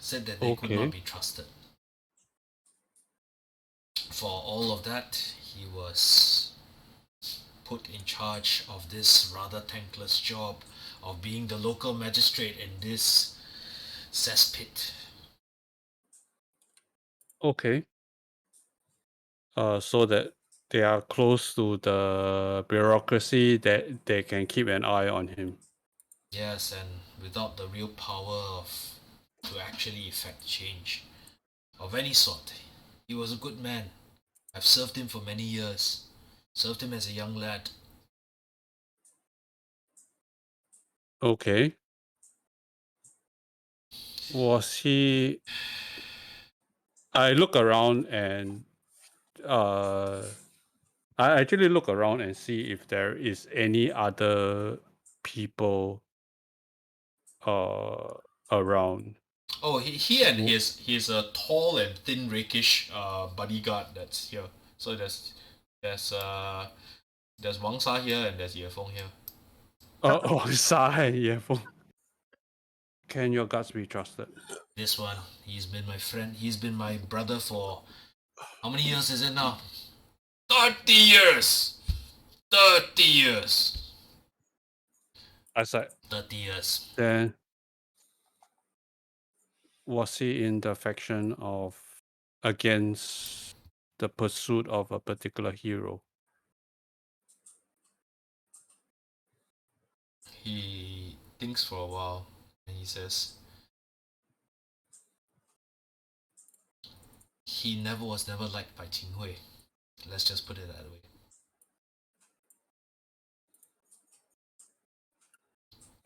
Said that they could not be trusted. For all of that, he was put in charge of this rather thankless job of being the local magistrate in this cesspit. Okay. So that they are close to the bureaucracy that they can keep an eye on him. Yes, and without the real power to actually effect change of any sort. He was a good man. I've served him for many years. Served him as a young lad. Okay. Was he... I look around and I actually look around and see if there is any other people around. Oh, he and his tall and thin rakish bodyguard that's here. So there's Wang Sa here and there's Yifan here. Oh, Sai. Can your guts be trusted? This one, he's been my friend. He's been my brother for how many years is it now? 30 years. 30 years. I said. 30 years. Then was he in the faction of against the pursuit of a particular hero? He thinks for a while and he says he was never liked by Qing Hui. Let's just put it that way.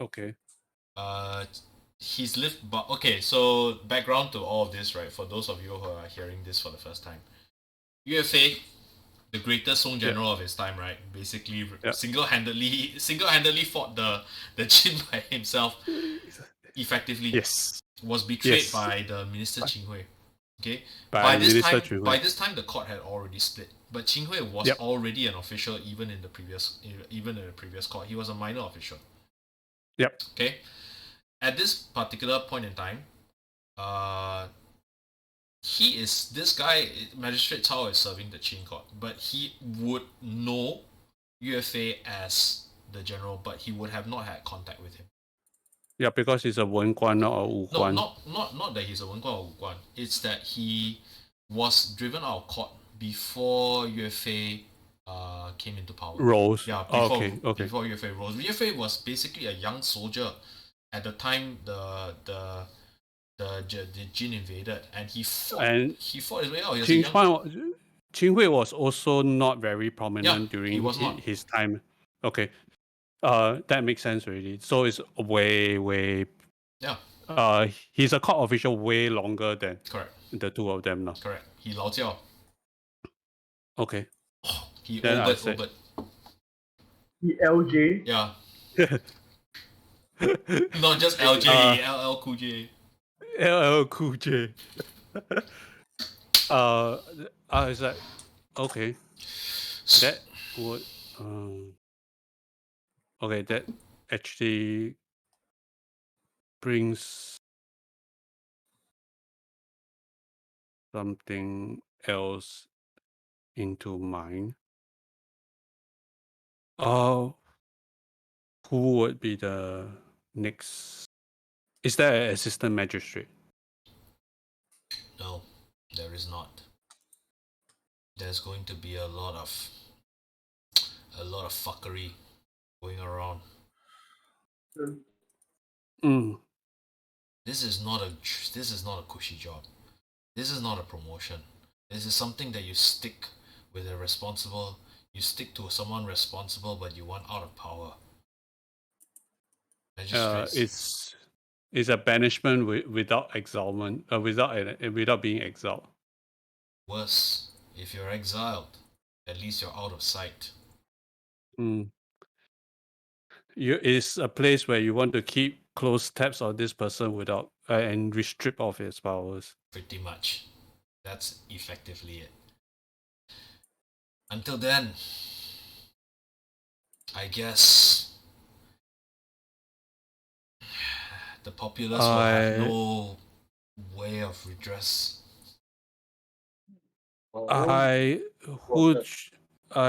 Okay. He's lived, but okay, so background to all of this, right? For those of you who are hearing this for the first time, UFA, the greatest Song general of his time, right? Basically, single-handedly fought the Jin by himself, effectively. Yes. Was betrayed by the minister Qing Hui. Okay. By this time, the court had already split. But Qing Hui was already an official, even in the previous court. He was a minor official. Yep. Okay. At this particular point in time, this guy, Magistrate Cao, is serving the Qing court, but he would know UFA as the general, but he would have not had contact with him. Yeah, because he's a Wen Guan or Wu Guan. No, not that he's a Wen Guan or Wu Guan. It's that he was driven out of court before UFA came into power. Rose. Yeah, before UFA rose. UFA was basically a young soldier at the time the Jin invaded, and he fought his way out. Qing Hui was also not very prominent during his time. Okay. That makes sense already. So it's way he's a court official way longer than the two of them now. Correct. He lao jiao. Okay. Oh, he then Obert. He LJ. Yeah. Not just LJ, LL Cool J. LL Cool J. I was like, okay. That would okay, that actually brings something else into mind. Who would be the next? Is there an assistant magistrate? No, there is not. There's going to be a lot of fuckery going around. This is not a cushy job. This is not a promotion. This is something that you stick with you stick to someone responsible, but you want out of power. Magistrates. It's a banishment without exilment, without being exiled. Worse, if you're exiled, at least you're out of sight. It's a place where you want to keep close tabs on this person without and restrict off his powers. Pretty much. That's effectively it. Until then, I guess the populace will have no way of redress. I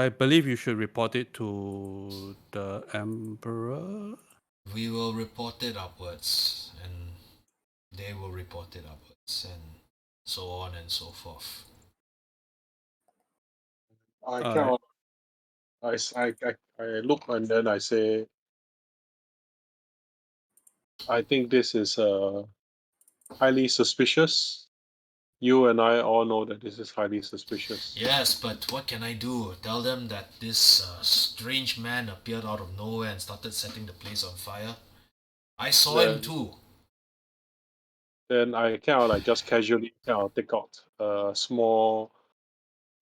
believe you should report it to the Emperor. We will report it upwards, and they will report it upwards, and so on and so forth. I look and then I say, I think this is highly suspicious. You and I all know that this is highly suspicious. Yes, but what can I do? Tell them that this strange man appeared out of nowhere and started setting the place on fire? I saw him too. Then I kind of like just casually kind of take out a small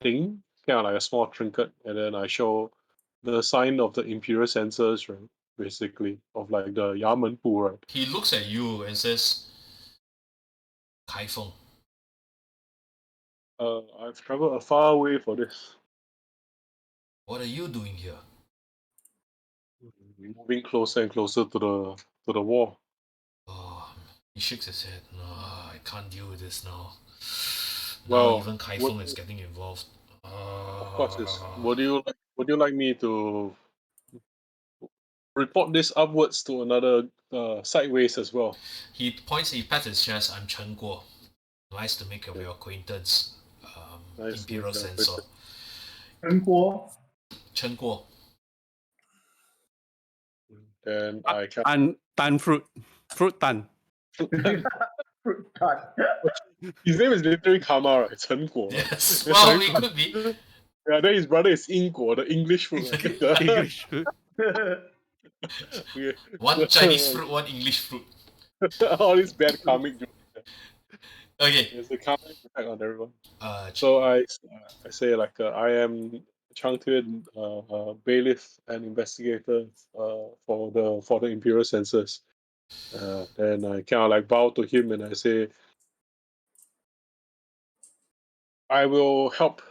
thing, kind of like a small trinket, and then I show the sign of the imperial censors, right? Basically, of like the Yamen Pu, right? He looks at you and says, Kai Feng. I've traveled a far way for this. What are you doing here? Moving closer and closer to the wall. Oh, he shakes his head. No, I can't deal with this now. Well, now even Kai Feng is getting involved. Of course, would you like me to report this upwards to another sideways as well? He pats his chest. I'm Chen Guo. Nice to make your acquaintance, Nice Imperial to meet you. Censor. Chen Guo. Then I can. Tan fruit tan. His name is literally Karma, right? Chen Guo. Yes, well, it could be. Yeah, then his brother is Yin Guo, the English fruit. Right? English fruit. Okay. One Chinese fruit, one English fruit. All these bad karmic jokes. Okay. There's the karmic effect on everyone. So I say like I am Cang Tian, bailiff and investigator for the imperial censors. Then I kind of like bow to him and I say, I will help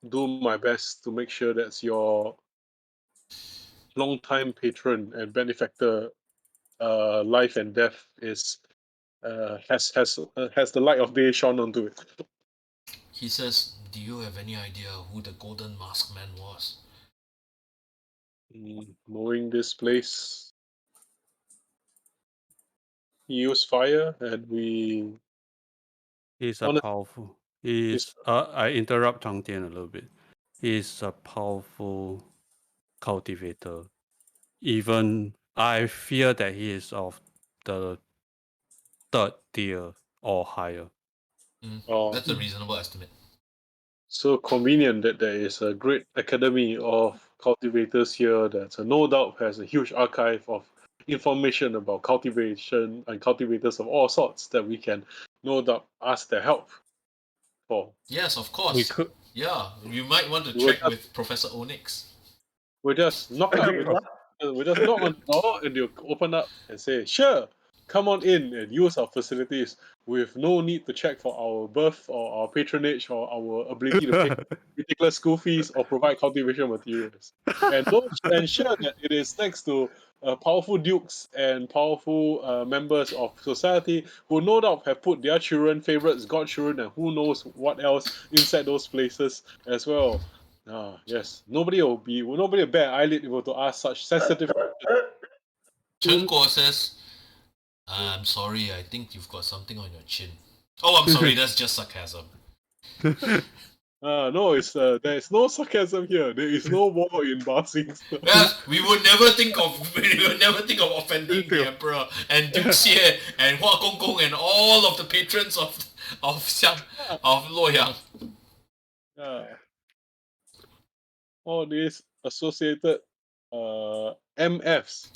do my best to make sure that your long-time patron and benefactor life and death is has the light of day shone onto it. He says, do you have any idea who the Golden Mask Man was? Knowing this place, he used fire and we... He's a powerful. I interrupt Cang Tian a little bit. He's a powerful cultivator. Even I fear that he is of the third tier or higher. That's a reasonable estimate. So convenient that there is a great academy of cultivators here that no doubt has a huge archive of information about cultivation and cultivators of all sorts that we can no doubt ask their help for. Yes, of course. We could. Yeah, you might want to check with Professor Onyx. We just knock on the door and they'll open up and say, sure, come on in and use our facilities with no need to check for our birth or our patronage or our ability to pay ridiculous school fees or provide cultivation materials. And ensure that it is next to powerful dukes and powerful members of society who no doubt have put their children, favorites, godchildren, and who knows what else inside those places as well. Yes. Nobody will bat an eyelid if we were to ask such sensitive questions. Chen Guo says, I'm sorry, I think you've got something on your chin. Oh, I'm sorry, that's just sarcasm. No, there is no sarcasm here. There is no war in Ba Sing. Yes, we would never think of offending the Emperor and Duke Xie and Hua Gonggong and all of the patrons of Luoyang. All these associated MFs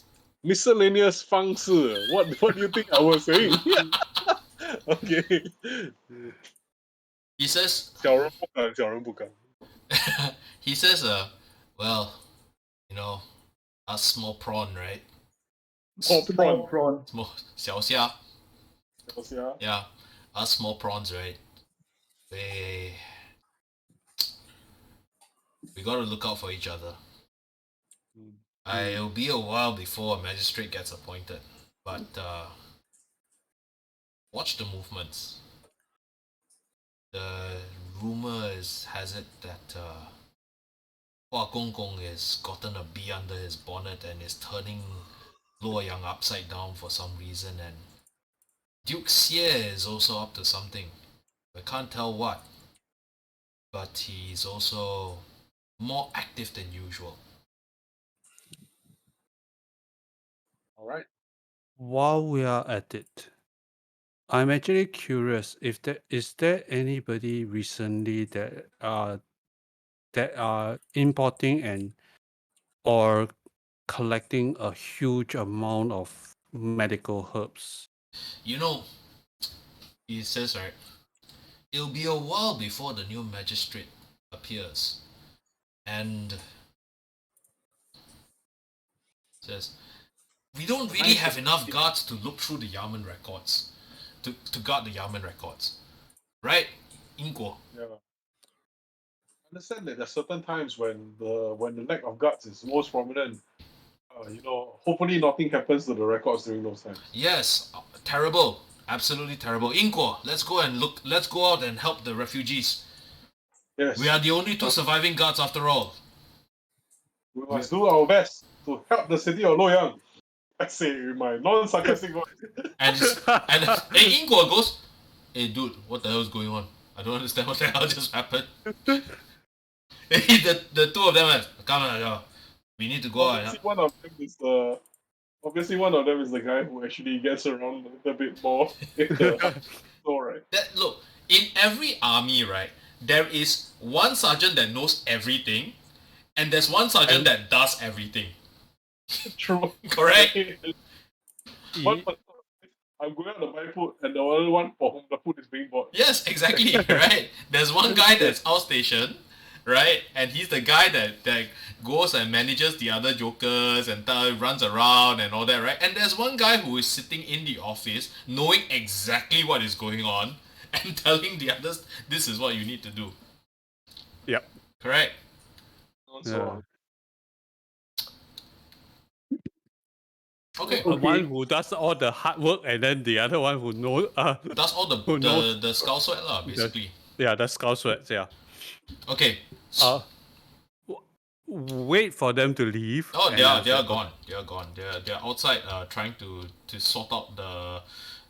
miscellaneous 方式. What do you think I was saying? Okay. He says, 小人不敢，小人不敢. he says, well, you know, us small prawn, right? Small prawn. Small 小虾. 小虾. Yeah, us small prawns, right? We gotta look out for each other. It'll be a while before a magistrate gets appointed, but watch the movements. The rumor has it that Hua Gong has gotten a bee under his bonnet and is turning Luoyang upside down for some reason, and Duke Xie is also up to something. I can't tell what, but he's also more active than usual. All right. While we are at it, I'm actually curious if there anybody recently that are importing and or collecting a huge amount of medical herbs. You know, he says, right, it'll be a while before the new magistrate appears. And says, we don't really have enough guards to look through the Yamen records, to guard the Yamen records. Right? Inguo. Yeah. I understand that there's certain times when the lack of guards is most prominent. Hopefully nothing happens to the records during those times. Yes, terrible. Absolutely terrible. Inguo, let's go out and help the refugees. Yes. We are the only two surviving guards after all. We must do our best to help the city of Luoyang. I say with my non-sarcastic voice. And hey, Inguo goes, hey dude, what the hell is going on? I don't understand what the hell just happened. the two of them are, come on, we need to go out. Obviously, one of them is the guy who actually gets around a little bit more in the store, right? Look, in every army, right, there is one sergeant that knows everything, and there's one sergeant that does everything. True. Correct? One person, I'm going out to buy food, and the other one for whom the food is being bought. Yes, exactly, right? There's one guy that's outstation, right? And he's the guy that goes and manages the other jokers and runs around and all that, right? And there's one guy who is sitting in the office knowing exactly what is going on and telling the others, this is what you need to do. Yep. Correct? Yeah. Okay. One who does all the hard work, and then the other one who knows does all the skull sweat lah, basically. The skull sweats, yeah. Okay. Wait for them to leave. Oh, they are gone. They are gone. They're outside trying to sort out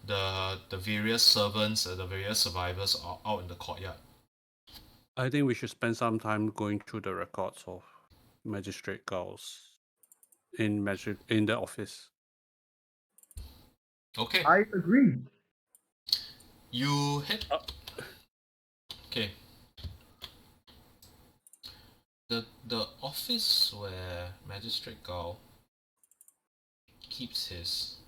the various servants, the various survivors out in the courtyard. I think we should spend some time going through the records of magistrate girls in the office. Okay. I agree. You hit. Okay. The office where Magistrate Gao keeps his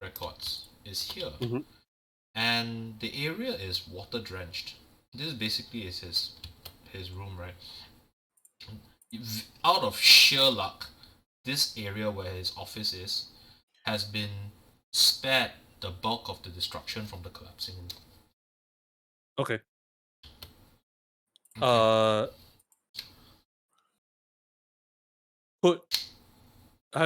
records is here. Mm-hmm. And the area is water drenched. This basically is his room, right? Out of sheer luck, this area where his office is has been spared the bulk of the destruction from the collapsing roof. Okay. I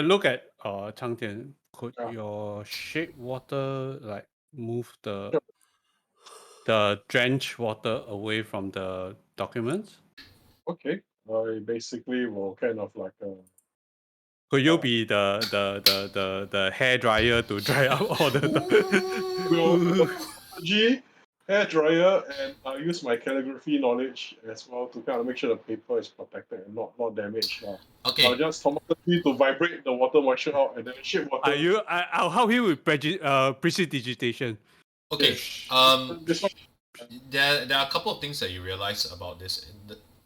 look at Cang Tian. Could your shape water move the drenched water away from the documents? Okay. I basically will kind of like could you be the hair dryer to dry out all the hair dryer, and I use my calligraphy knowledge as well to kind of make sure the paper is protected and not damaged. Okay. I'll just automatically to vibrate the water moisture out and then shape water. I'll help you with prestidigitation. Okay. There are a couple of things that you realize about this.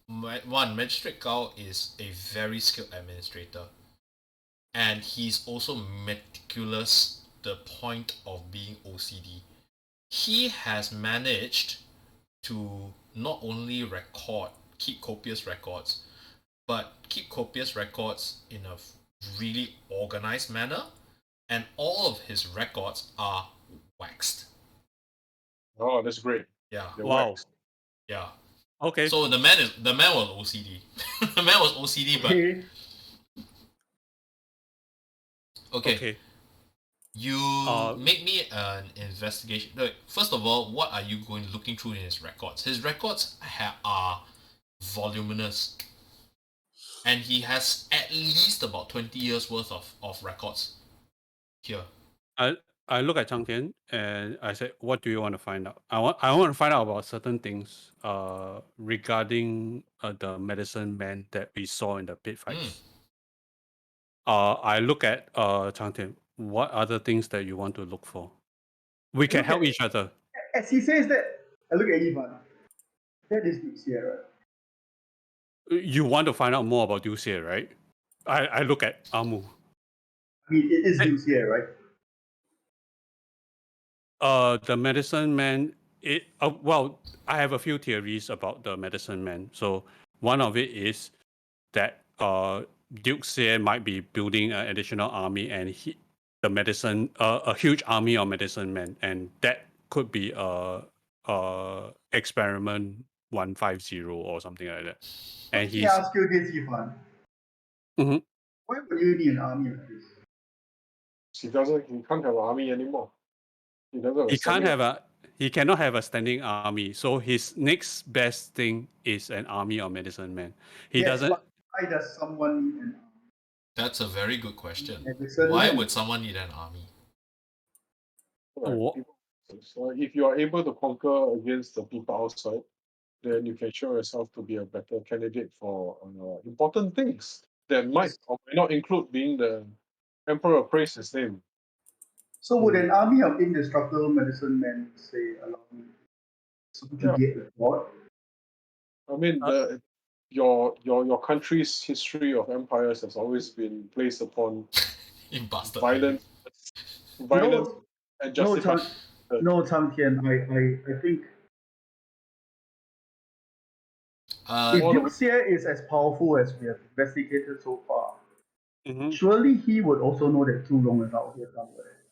One, Magistrate Gao is a very skilled administrator. and he's also meticulous to the point of being OCD. He has managed to not only keep copious records, but keep copious records in a really organized manner, and all of his records are waxed. Oh, that's great. Yeah. They're Wow. waxed. Yeah. Okay. So the man was OCD. The man was OCD, but okay. You make me an investigation. First of all, what are you looking through in his records? His records are voluminous, and he has at least about 20 years worth of records here. I look at Cang Tian and I said, "What do you want to find out?" I want to find out about certain things regarding the medicine man that we saw in the pit fights. I look at Cang Tian. What other things that you want to look for? We can help each other. As he says that, I look at Yifan. That is Nic here, right? You want to find out more about Ducia, right? I look at Amu. I mean, it is Nic here, right? The medicine man. Well, I have a few theories about the medicine man. So one of it is that Duke Xie might be building an additional army, and a huge army of medicine men, and that could be experiment 150 or something like that. And Let me ask you this, Yifan. Mhm. Why would you need an army like this? He can't have an army anymore. He cannot have a standing army. So his next best thing is an army of medicine men. But why does someone need an army? That's a very good question. Medicine Why men. would someone need an army? So if you are able to conquer against the people outside, then you can show yourself to be a better candidate for important things that might or may not include being the Emperor praised his name. So would an army of indestructible medicine men, say, allow me to subjugate the god? I mean, your country's history of empires has always been placed upon violence and justification. No, Cang Tian, I think if Duke Xie is as powerful as we have investigated so far, surely he would also know that Zhu Rong is out here somewhere.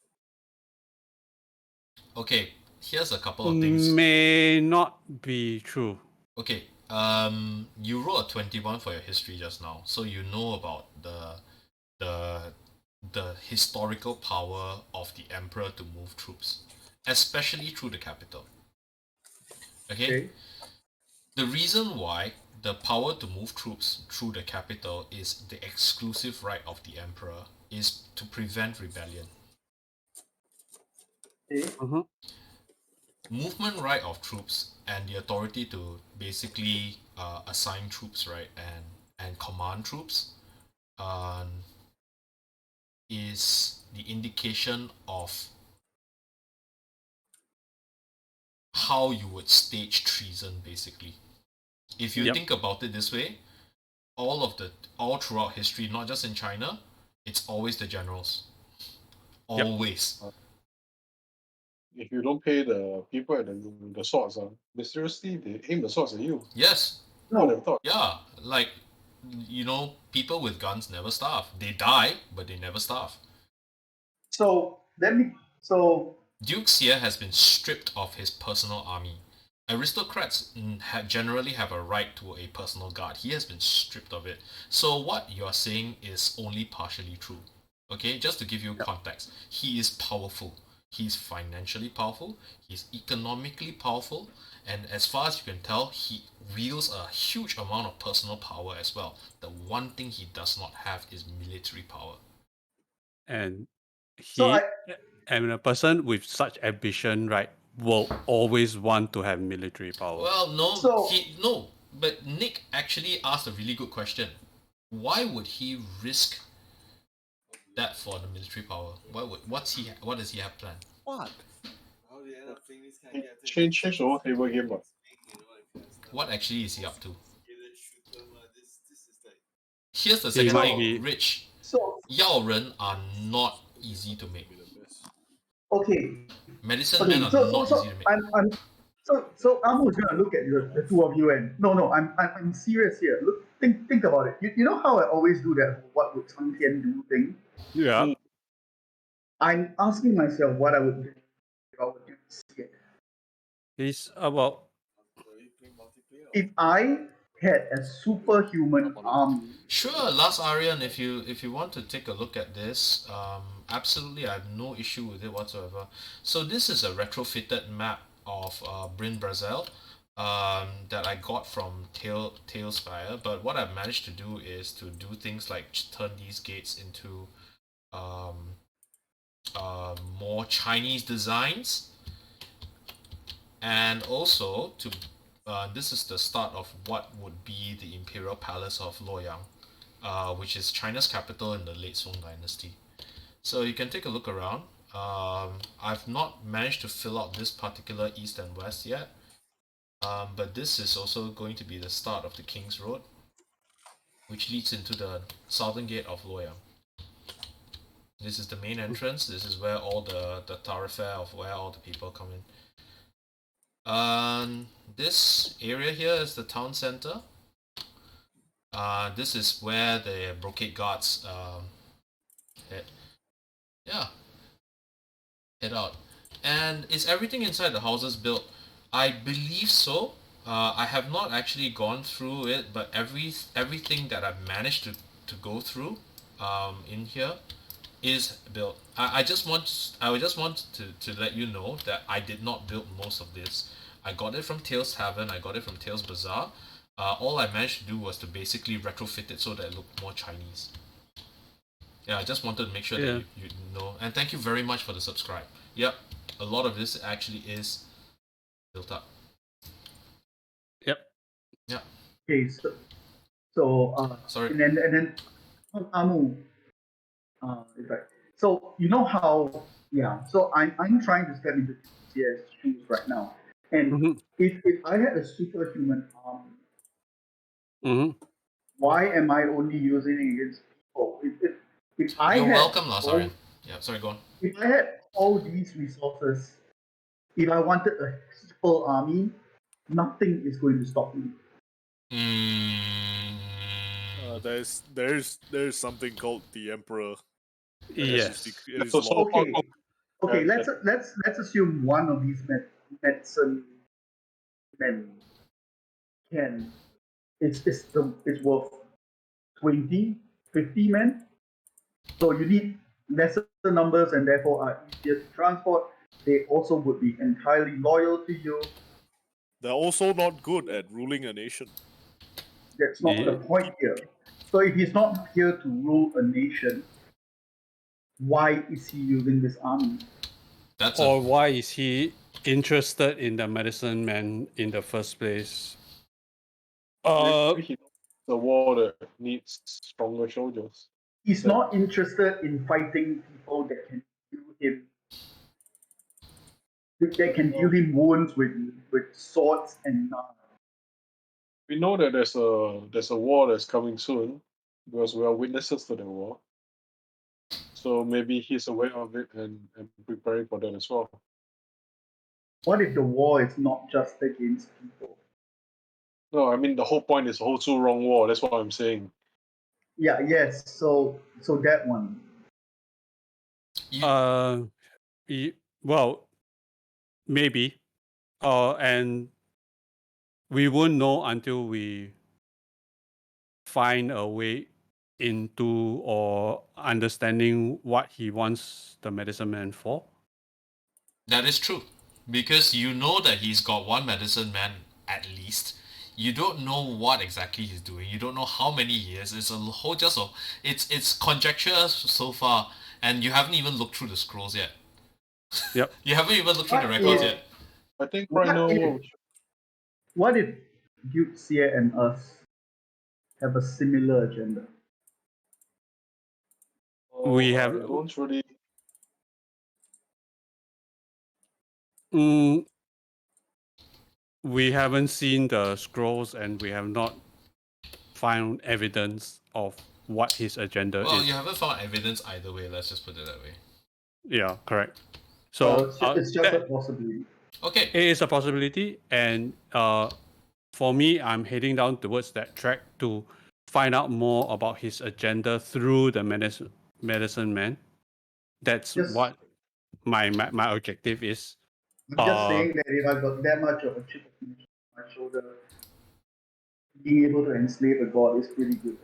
Okay, here's a couple of things. May not be true. Okay, you rolled a 21 for your history just now, so you know about the historical power of the emperor to move troops, especially through the capital. Okay? The reason why the power to move troops through the capital is the exclusive right of the emperor is to prevent rebellion. Movement right of troops and the authority to basically assign troops, right, and command troops is the indication of how you would stage treason, basically. If you think about it this way, all throughout history, not just in China, it's always the generals. Always. If you don't pay the people at the swords, mysteriously they aim the swords at you. Yes. Yeah, like, people with guns never starve. They die, but they never starve. Duke Xie has been stripped of his personal army. Aristocrats generally have a right to a personal guard. He has been stripped of it. So what you're saying is only partially true. Okay, just to give you context, he is powerful. He's financially powerful. He's economically powerful. And as far as you can tell, he wields a huge amount of personal power as well. The one thing he does not have is military power. And a person with such ambition, right, will always want to have military power. Well, no. But Nick actually asked a really good question. Why would he risk that for the military power? What does he have planned? What? Change the whole table game. What actually is he up to? Here's the second thing, Rich. So Yao Ren are not easy to make. Be the best. okay, Medicine okay. men are So not so easy to make. so Amu is gonna look at the two of you and no, I'm serious here. Look, think about it. You know how I always do that what would Cang Tian do thing? Yeah. Mm. I'm asking myself what I would do if I would do it. It's about If I had a superhuman army, Sure, Last Aryan, if you want to take a look at this, absolutely, I have no issue with it whatsoever. So this is a retrofitted map of Bryn Brazel that I got from Talespire, but what I've managed to do is to do things like turn these gates into more Chinese designs, and also to this is the start of what would be the Imperial Palace of Luoyang, which is China's capital in the late Song Dynasty. So you can take a look around. I've not managed to fill out this particular east and west yet, but this is also going to be the start of the King's Road, which leads into the southern gate of Luoyang. This is the main entrance. This is where all the thoroughfare of where all the people come in. This area here is the town center. This is where the brocade guards head out. And is everything inside the houses built? I believe so. I have not actually gone through it, but everything that I've managed to go through in here is built. I just want to let you know that I did not build most of this. I got it from Tales Tavern, I got it from Tales Bazaar. All I managed to do was to basically retrofit it so that it looked more Chinese. Yeah, I just wanted to make sure that you know. And thank you very much for the subscribe. Yep, a lot of this actually is built up. Yep. Yeah. okay, Sorry. and then Amu, is right. So you know how so I'm trying to step into TCS shoes right now. And if I had a superhuman army, why am I only using it against people? If I You're had welcome, Lazarian. Yeah, sorry, go on. if I had all these resources, if I wanted a people army, nothing is going to stop me. There's something called the Emperor. Yes. It is law. Okay. Let's assume one of these medicine men it's worth 20, 50 men. So you need lesser numbers and therefore are easier to transport. They also would be entirely loyal to you. They're also not good at ruling a nation. That's not the point here. So if he's not here to rule a nation, why is he using this army? Why is he interested in the medicine man in the first place? Maybe the war that needs stronger soldiers. He's not interested in fighting people that can deal him wounds with swords and knives. We know that there's a war that's coming soon because we are witnesses to the war. So maybe he's aware of it and preparing for that as well. What if the war is not just against people? No, I mean the whole point is Ho Tzu wrong war. That's what I'm saying. Yeah. Yes. So that one. Well, maybe. And we won't know until we find a way into or understanding what he wants the medicine man for. That is true. Because you know that he's got one medicine man at least. You don't know what exactly he's doing. You don't know how many years. It's a whole it's conjecture so far, and you haven't even looked through the scrolls yet. Yep. You haven't even looked through the records yet. I think right now. What if Duke Xie and us have a similar agenda? We have. I don't really. We haven't seen the scrolls, and we have not found evidence of what his agenda Well, is. you haven't found evidence either way. Let's just put it that way. Yeah, correct. So it's just a that possibility. Okay. it is a possibility, and for me, I'm heading down towards that track to find out more about his agenda through the medicine man. That's Just, what my objective is. I'm just saying that if I've got that much of a chip on my shoulder, being able to enslave a god is pretty good.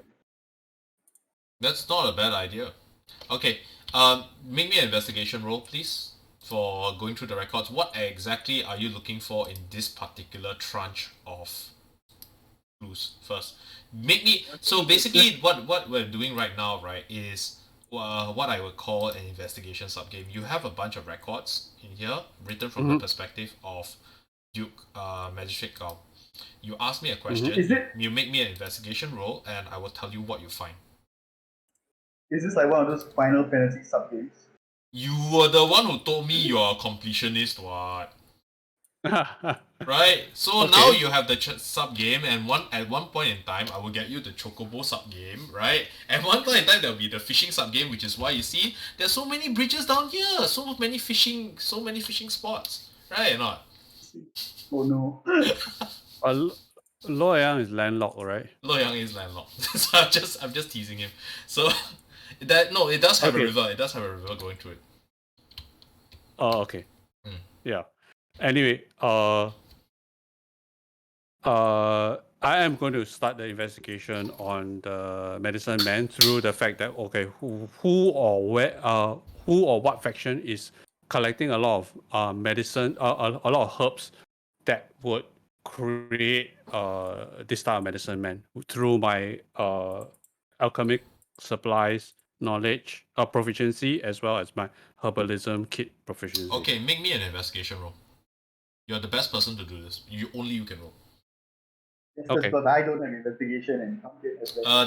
That's not a bad idea. Okay. Make me an investigation roll, please, for going through the records. What exactly are you looking for in this particular tranche of clues? First, make me. So basically, what we're doing right now, right, is what I would call an investigation subgame. You have a bunch of records in here written from the perspective of Duke Magistrate Gao. You ask me a question. You make me an investigation roll, and I will tell you what you find. Is this like one of those Final Fantasy subgames? You were the one who told me you're a completionist, what? Right? So now you have the sub game, and at one point in time, I will get you the Chocobo sub game, right? At one point in time, there'll be the fishing sub game, which is why you see there's so many bridges down here, so many fishing spots, right or not? Oh no. Loyang is landlocked, right? Loyang is landlocked, so I'm just teasing him. So it does have a river. It does have a river going through it. Oh, okay. Yeah. Anyway, I am going to start the investigation on the medicine man through the fact that who or what faction is collecting a lot of medicine, a lot of herbs that would create this type of medicine man through my alchemic supplies knowledge proficiency as well as my herbalism kit proficiency. Okay, make me an investigation roll. You're the best person to do this. You can roll. Okay. Because I don't have investigation and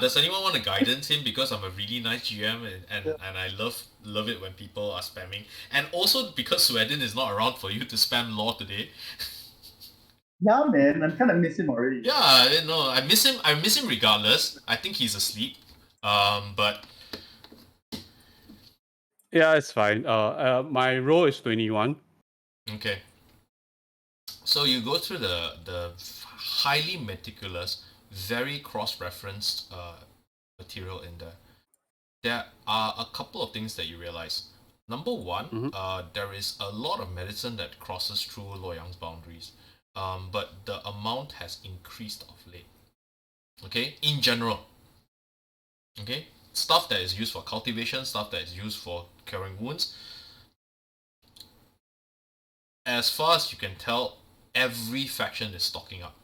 does anyone want to guidance him, because I'm a really nice GM and I love it when people are spamming, and also because Sweden is not around for you to spam law today. Yeah, man, I'm kind of miss him already. Yeah, no, I miss him regardless. I think he's asleep. But yeah, it's fine. My roll is 21. Okay. So you go through the highly meticulous, very cross-referenced material in there. There are a couple of things that you realize. Number one, there is a lot of medicine that crosses through Loyang's boundaries, but the amount has increased of late. Okay, in general. Okay, stuff that is used for cultivation, stuff that is used for curing wounds. As far as you can tell, every faction is stocking up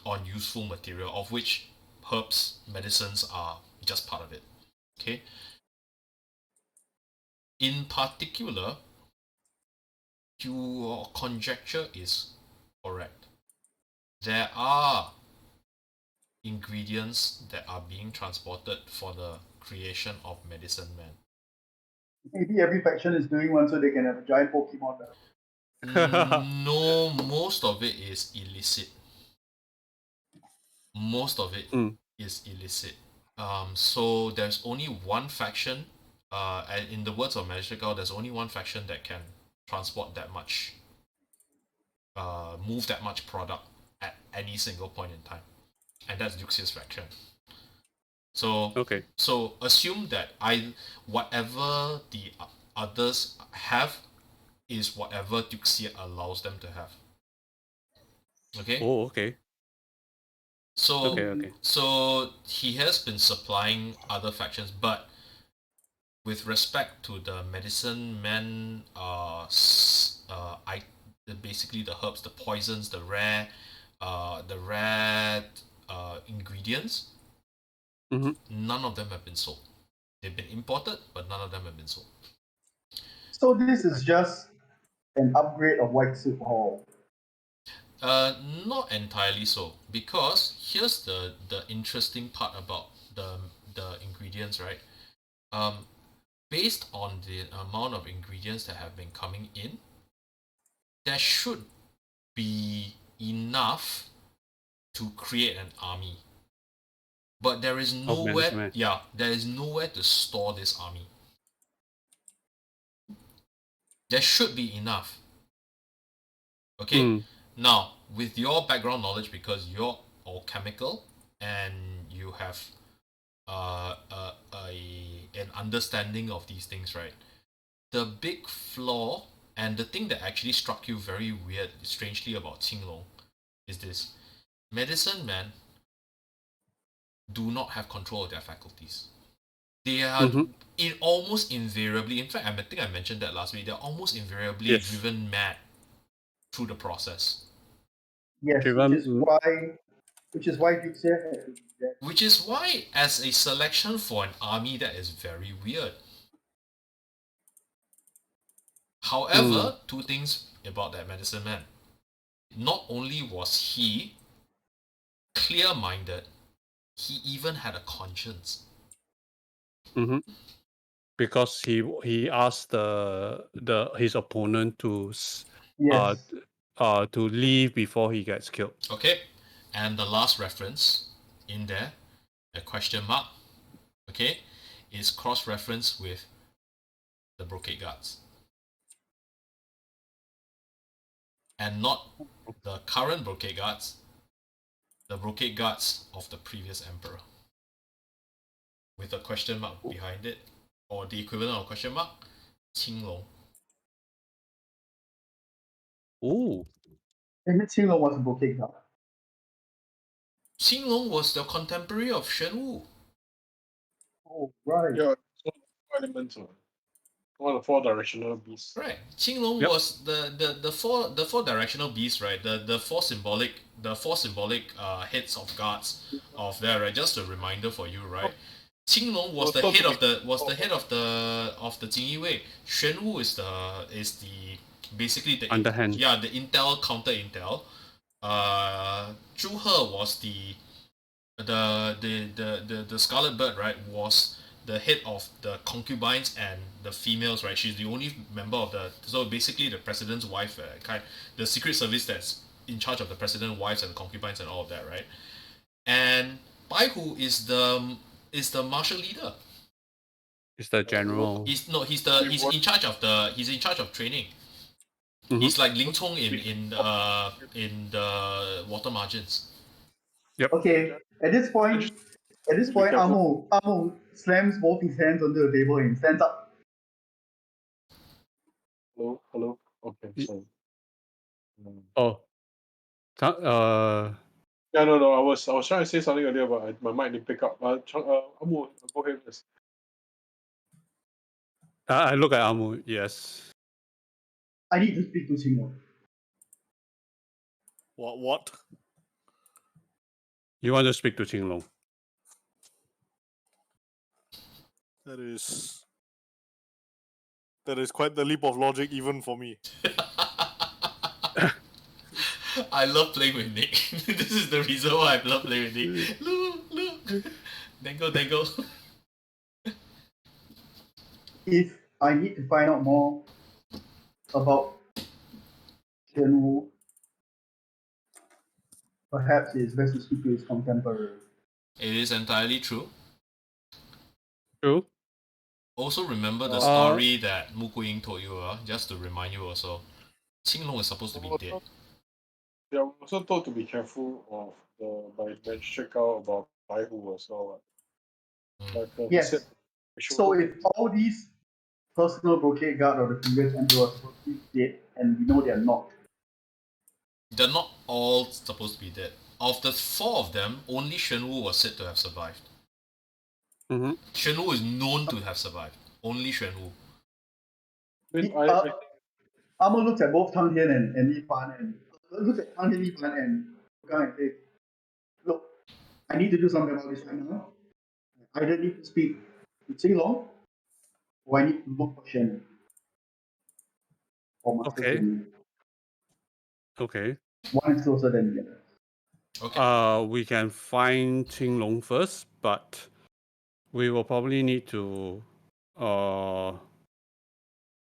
on useful material, of which herbs, medicines are just part of it. Okay. In particular, your conjecture is correct. There are ingredients that are being transported for the creation of medicine man. Maybe every faction is doing one so they can have a giant Pokemon battle. No, most of it is illicit. Most of it is illicit. So there's only one faction, and in the words of Magical, there's only one faction that can transport that much, move that much product at any single point in time, and that's Duxia's faction. So so assume that whatever the others have is whatever Duxia allows them to have. Okay? Oh, okay. So so he has been supplying other factions, but with respect to the medicine man, basically the herbs, the poisons, the rare ingredients, none of them have been sold. They've been imported, but none of them have been sold. So this is just an upgrade of White Soup Hall. Not entirely so, because here's the interesting part about the ingredients, right? Based on the amount of ingredients that have been coming in, there should be enough to create an army. but there is Medicine nowhere. Man. Yeah, there is nowhere to store this army. There should be enough. Okay. Now, with your background knowledge, because you're alchemical and you have an understanding of these things, right? The big flaw and the thing that actually struck you very weird, strangely about Qinglong, is this: medicine men do not have control of their faculties. They are almost invariably, in fact, I think I mentioned that last week, they're almost invariably Yes. driven mad through the process. Yes, Driven- which is why Duke said had to be there. Which is why, as a selection for an army, that is very weird. However, two things about that medicine man. Not only was he clear-minded, he even had a conscience. Because he asked his opponent to Yes. to leave before he gets killed. Okay, and the last reference in there, a question mark, okay, is cross-reference with the Brocade Guards. And not the current Brocade Guards, the Brocade Guards of the previous Emperor. With a question mark behind it, or the equivalent of question mark, Qinglong. Ooh. And Qinglong was a bouquet guard. Qinglong was the contemporary of Shen Wu. Oh, right. Yeah, so elemental. One of the 4 directional beasts. Right. Qinglong was the four directional beasts, right? The four symbolic heads of guards of there, right? Just a reminder for you, right? Qinglong was the head of the Jingyi Wei. Shen Wu is the basically the Underhand. the intel counter intel. Zhu He was the Scarlet Bird, right? Was the head of the concubines and the females, right? She's the only member of so basically the president's wife, the secret service that's in charge of the president's wives and the concubines and all of that, right? And Bai Hu is the martial leader. He's the general. He's in charge of training. He's like Ling Cong in the water margins. Yep. Okay, at this point, Amo slams both his hands onto the table and stands up. Hello. Okay, sorry. Oh. Yeah, no. I was trying to say something earlier, but my mic didn't pick up. Amu, go ahead first. I look at Amu. Yes. I need to speak to Qinglong. What? You want to speak to Qinglong? That is quite the leap of logic even for me. I love playing with Nick. This is the reason why I love playing with Nick. Look. Dangle. If I need to find out more about Shen Wu, perhaps it's best to speak to his contemporary. It is entirely true. True. Also remember the story that Mu Guiying told you, just to remind you also. Qinglong is supposed to be dead. Yeah, we're also told to be careful of by check out about Bai Hu as well. Like, Yes. So if all these personal brocade guard of the previous emperor are supposed to be dead, and we know they're not. They're not all supposed to be dead. Of the 4 of them, only Shen Wu was said to have survived. Shen Wu is known to have survived. Only Shen Wu. Amo looks at both Cang Tian and Yifan and looks at Cang Tian, Yifan and Wudang and says, "Look, I need to do something about this right now. I either need to speak to Qinglong, or I need to look for Shen or Master Shen. Okay. One is closer than the other." Okay. We can find Qinglong first, but we will probably need to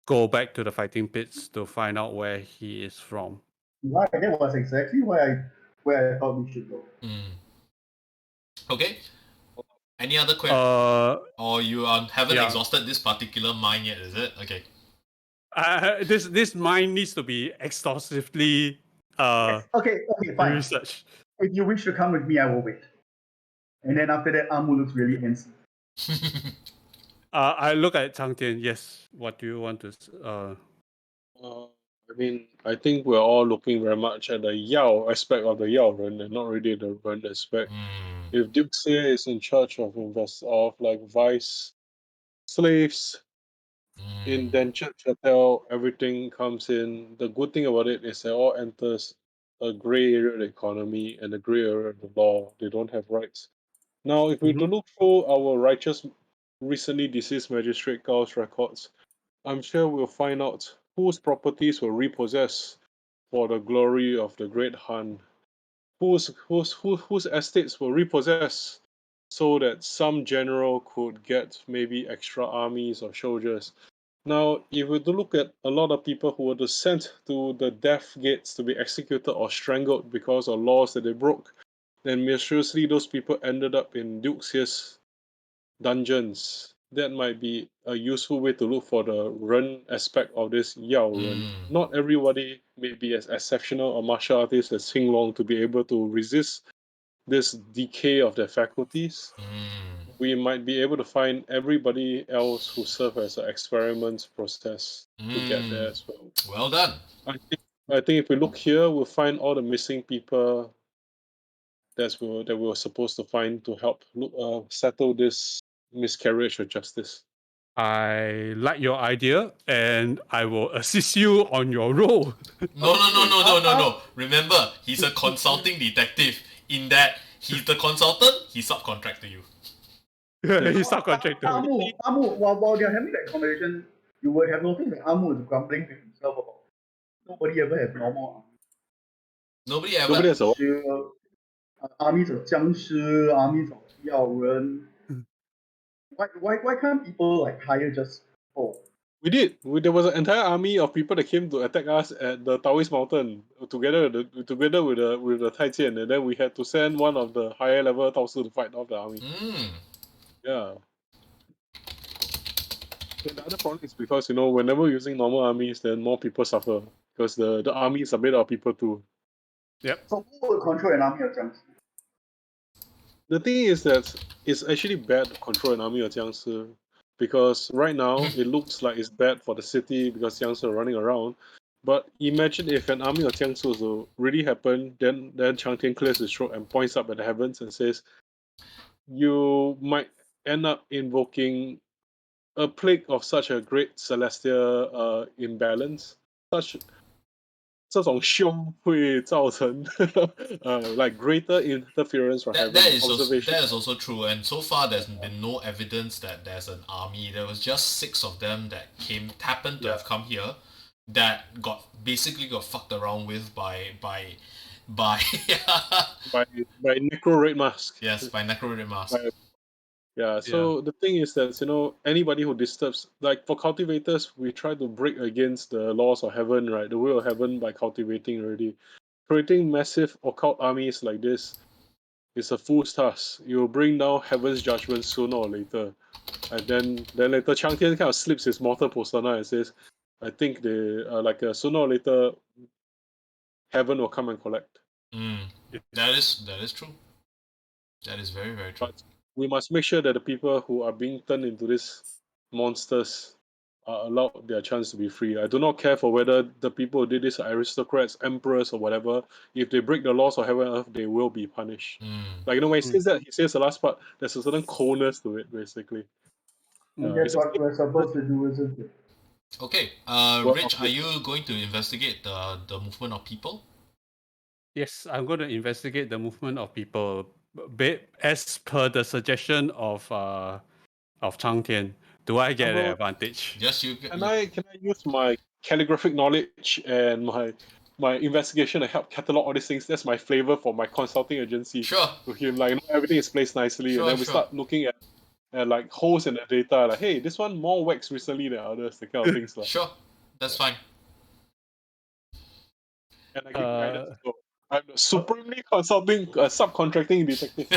go back to the fighting pits to find out where he is from. Right, that was exactly where I thought we should go. Okay. Any other questions? Or you haven't exhausted this particular mine yet, is it? Okay. This mine needs to be exhaustively Yes. Okay, fine. researched. If you wish to come with me, I will wait. And then after that, Amu looks really handsome. I look at Cang Tian. Yes. What do you want to? I mean, I think we're all looking very much at the Yao aspect of the Yao Ren and not really the Ren aspect. If Duke Xie is in charge of vice slaves, indentured chattel, everything comes in. The good thing about it is it all enters a grey area of the economy and a grey area of the law. They don't have rights. Now, if we to look through our righteous, recently deceased magistrate Gao's records, I'm sure we'll find out whose properties were repossessed for the glory of the great Han, whose estates were repossessed so that some general could get maybe extra armies or soldiers. Now, if we to look at a lot of people who were sent to the death gates to be executed or strangled because of laws that they broke, then mysteriously those people ended up in Duke Xie's dungeons. That might be a useful way to look for the Ren aspect of this Yao Ren. Not everybody may be as exceptional a martial artist as Xing Long to be able to resist this decay of their faculties. We might be able to find everybody else who served as an experiment process to get there as well. Well done. I think if we look here, we'll find all the missing people that we were supposed to find to help settle this miscarriage of justice. I like your idea, and I will assist you on your role. No. Remember, he's a consulting detective. In that, he's the consultant, he subcontract to you. He's subcontractor. Amu, while they're having that conversation, you would have noticed that Amu is grumbling to himself about nobody ever has normal armies. Nobody ever. Nobody has a armies of Jiangshi, armies of Yao Ren. Why can't people like hire just people? We did. There was an entire army of people that came to attack us at the Taoist Mountain together with the Tai Jian, and then we had to send one of the higher level Tao Su to fight off the army. Yeah. And the other problem is because whenever we're using normal armies, then more people suffer because the armies are made of people too. Yep. So who will control an army of Jiangshi? The thing is that it's actually bad to control an army of Jiangshi because right now it looks like it's bad for the city because Jiangshi are running around. But imagine if an army of Jiangshi was to really happen, then Cang Tian clears his throat and points up at the heavens and says, you might end up invoking a plague of such a great celestial imbalance, 这种凶会造成 like greater interference from heaven. That is also true, and so far there's been no evidence that there's an army. There was just 6 of them that happened to have come here that basically got fucked around with by Necro Red Mask. Yes, by Necro Red Mask. So the thing is that anybody who disturbs, like for cultivators, we try to break against the laws of heaven, right? The will of heaven by cultivating already. Creating massive occult armies like this is a fool's task. You will bring down heaven's judgment sooner or later. And then later Cang Tian kind of slips his mortal persona and says, I think sooner or later heaven will come and collect. That is true. That is very, very true. But we must make sure that the people who are being turned into these monsters are allowed their chance to be free. I do not care for whether the people who did this are aristocrats, emperors, or whatever. If they break the laws of heaven and earth, they will be punished. Like when he says that, he says the last part, there's a certain coldness to it, basically. That's what we're supposed to do, isn't it? Okay, Rich, are you going to investigate the movement of people? Yes, I'm going to investigate the movement of people as per the suggestion of Cang Tian. Do I get an advantage? Yes, you. Can I use my calligraphic knowledge and my investigation to help catalog all these things? That's my flavor for my consulting agency. Sure. To him, everything is placed nicely, and then we start looking at like holes in the data, like, hey, this one more wax recently than others, the kind of things. Sure, that's fine. And I give guidance. So I'm the supremely consulting, subcontracting detective.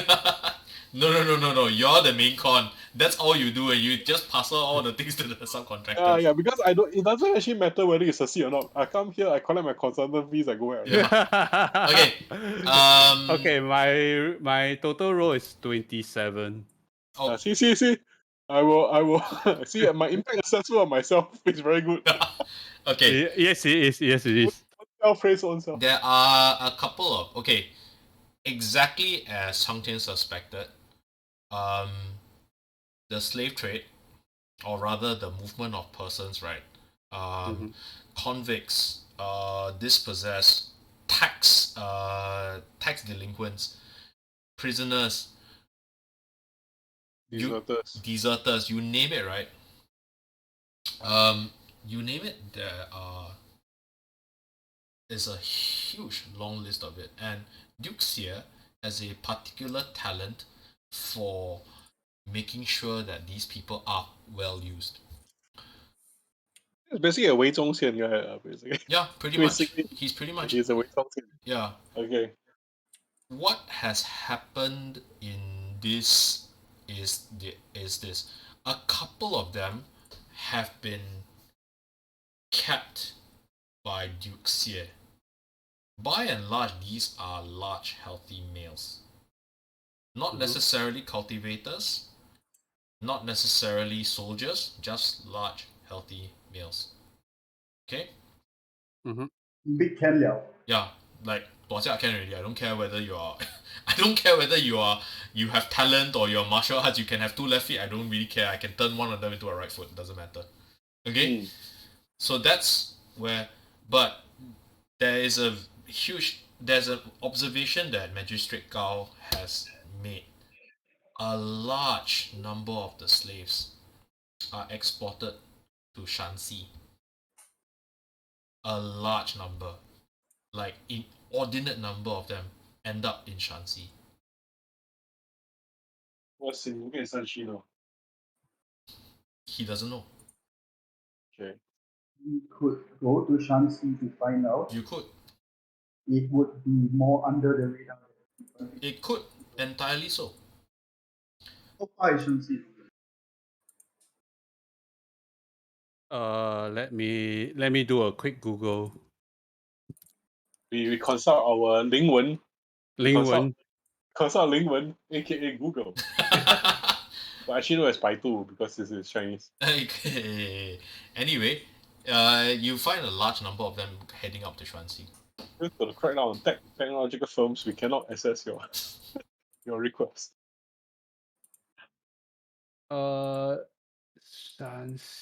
No. You're the main con. That's all you do, and you just pass all the things to the subcontractors. Yeah, because I don't. It doesn't actually matter whether you succeed or not. I come here, I collect my consultant fees, I go out. Yeah. Okay. Okay, my total roll is 27. Oh, See. I will see my impact assessment on myself is very good. okay. Yes, it is. Yes, it is. Self-praise on self. There are a couple of exactly as Cang Tian suspected. The slave trade, or rather the movement of persons, right? Convicts, dispossessed, tax delinquents, prisoners, deserters, you name it, right? You name it, there's a huge long list of it, and Duxia has a particular talent for making sure that these people are well used. It's basically a Wei Zhongxian guy, basically. Yeah, pretty much. He's pretty much. He's a Wei Zhongxian. Yeah. Okay. What has happened in this is this. A couple of them have been kept by Duke Xie. By and large, these are large, healthy males. Not necessarily cultivators, not necessarily soldiers, just large, healthy males. Okay? Big Ken Liao. Yeah, like 多下 can already. I don't care whether you are I don't care whether you have talent or you're martial arts, you can have 2 left feet, I don't really care. I can turn one of them into a right foot, doesn't matter. Okay? So that's where, but there's an observation that Magistrate Gao has made. A large number of the slaves are exported to Shanxi. A large number, like inordinate number of them, end up in Shanxi. What's in Shanxi now? He doesn't know. Okay. We could go to Shanxi to find out. You could. It would be more under the radar. It could, entirely so. How far is Shanxi? Let me do a quick Google. We consult our Ling Wen. Lingwen. Consult Ling Wen, aka Google. But actually no, it's Baidu because this is Chinese. Okay. Anyway, you find a large number of them heading up to Shanxi. Due to the crackdown on technological firms, we cannot access your request.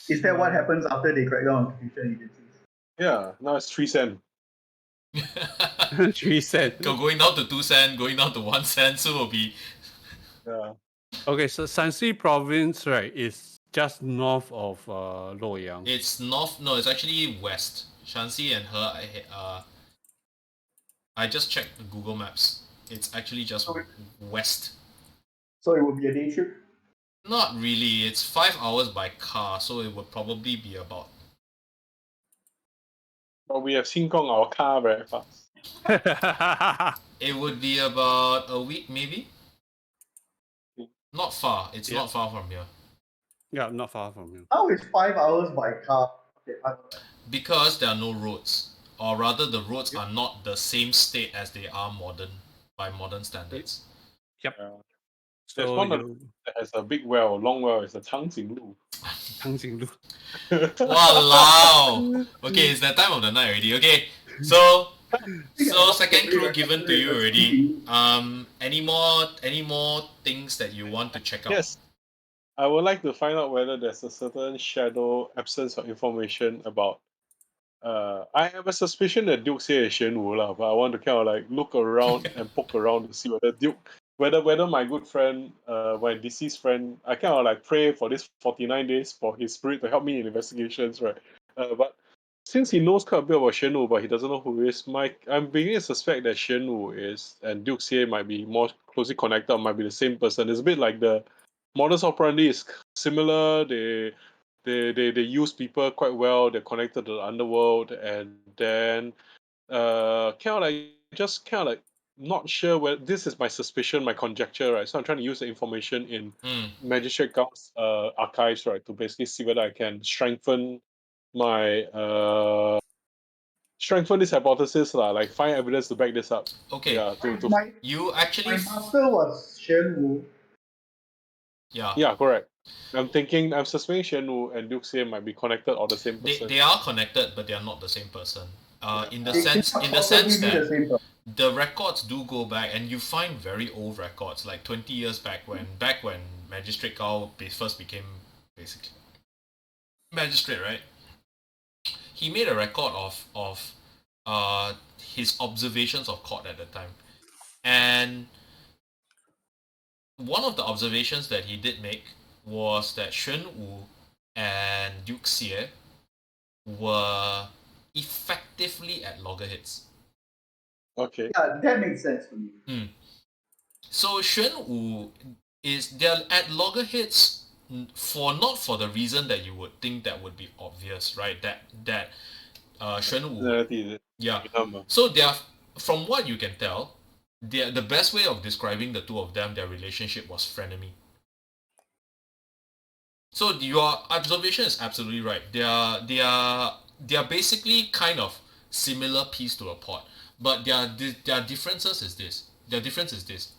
Is that what happens after they crack down on computer agencies? Yeah, now it's 3 cents. 3 cents. Going down to 2 cents, going down to 1 cent, so will be. Yeah. Okay, so Shanxi province, right, is just north of Luoyang. It's north. No, it's actually west. Shanxi and her. I just checked the Google Maps. It's actually just west. So it would be a day trip? Not really. It's 5 hours by car, so it would probably be about. But we have Xing Gong our car very fast. It would be about a week, maybe. Not far. It's not far from here. Yeah, not far from here. How is 5 hours by car? Okay, Because there are no roads, or rather, the roads are not the same state as they are by modern standards. Yep. There's one that has a big well, long well. It's the Changjing Lu. Changjing Walao! Okay, it's that time of the night already. Okay, so second clue given to you already. Any more things that you want to check out? Yes. I would like to find out whether there's a certain shadow absence of information about. I have a suspicion that Duke say is Xuan Wu lah, but I want to kind of like look around and poke around to see whether my good friend, my deceased friend, I kind of like pray for this 49 days for his spirit to help me in investigations, right? But since he knows quite a bit about Xuan Wu, but he doesn't know who he is, I'm beginning to suspect that Xuan Wu and Duke Xie might be more closely connected, or might be the same person. It's a bit like the modus operandi is similar. They use people quite well. They're connected to the underworld, and then kind of like not sure whether this is my suspicion, my conjecture, right? So I'm trying to use the information in Magistrate Guild's archives, right, to basically see whether I can strengthen my strengthen this hypothesis, like find evidence to back this up. Okay. Yeah, My You actually. master was Shen Wu. Yeah, correct. I'm suspecting Shen Wu and Duke Xie might be connected or the same person. They are connected, but they are not the same person. In the They sense cannot in the possibly sense be the that same person. the records do go back, and you find very old records, like 20 years back when Magistrate Gao first became basically magistrate, right? He made a record of his observations of court at the time, and one of the observations that he did make was that Shen Wu and Duke Xie were effectively at loggerheads. Okay. Yeah, that makes sense to me. So Shen Wu they're at loggerheads not for the reason that you would think that would be obvious, right? That Shen Wu. Yeah. So they are, from what you can tell, the best way of describing the two of them, their relationship was frenemy. So your observation is absolutely right. They are basically kind of similar piece to a pot, but their differences is this. Their difference is this.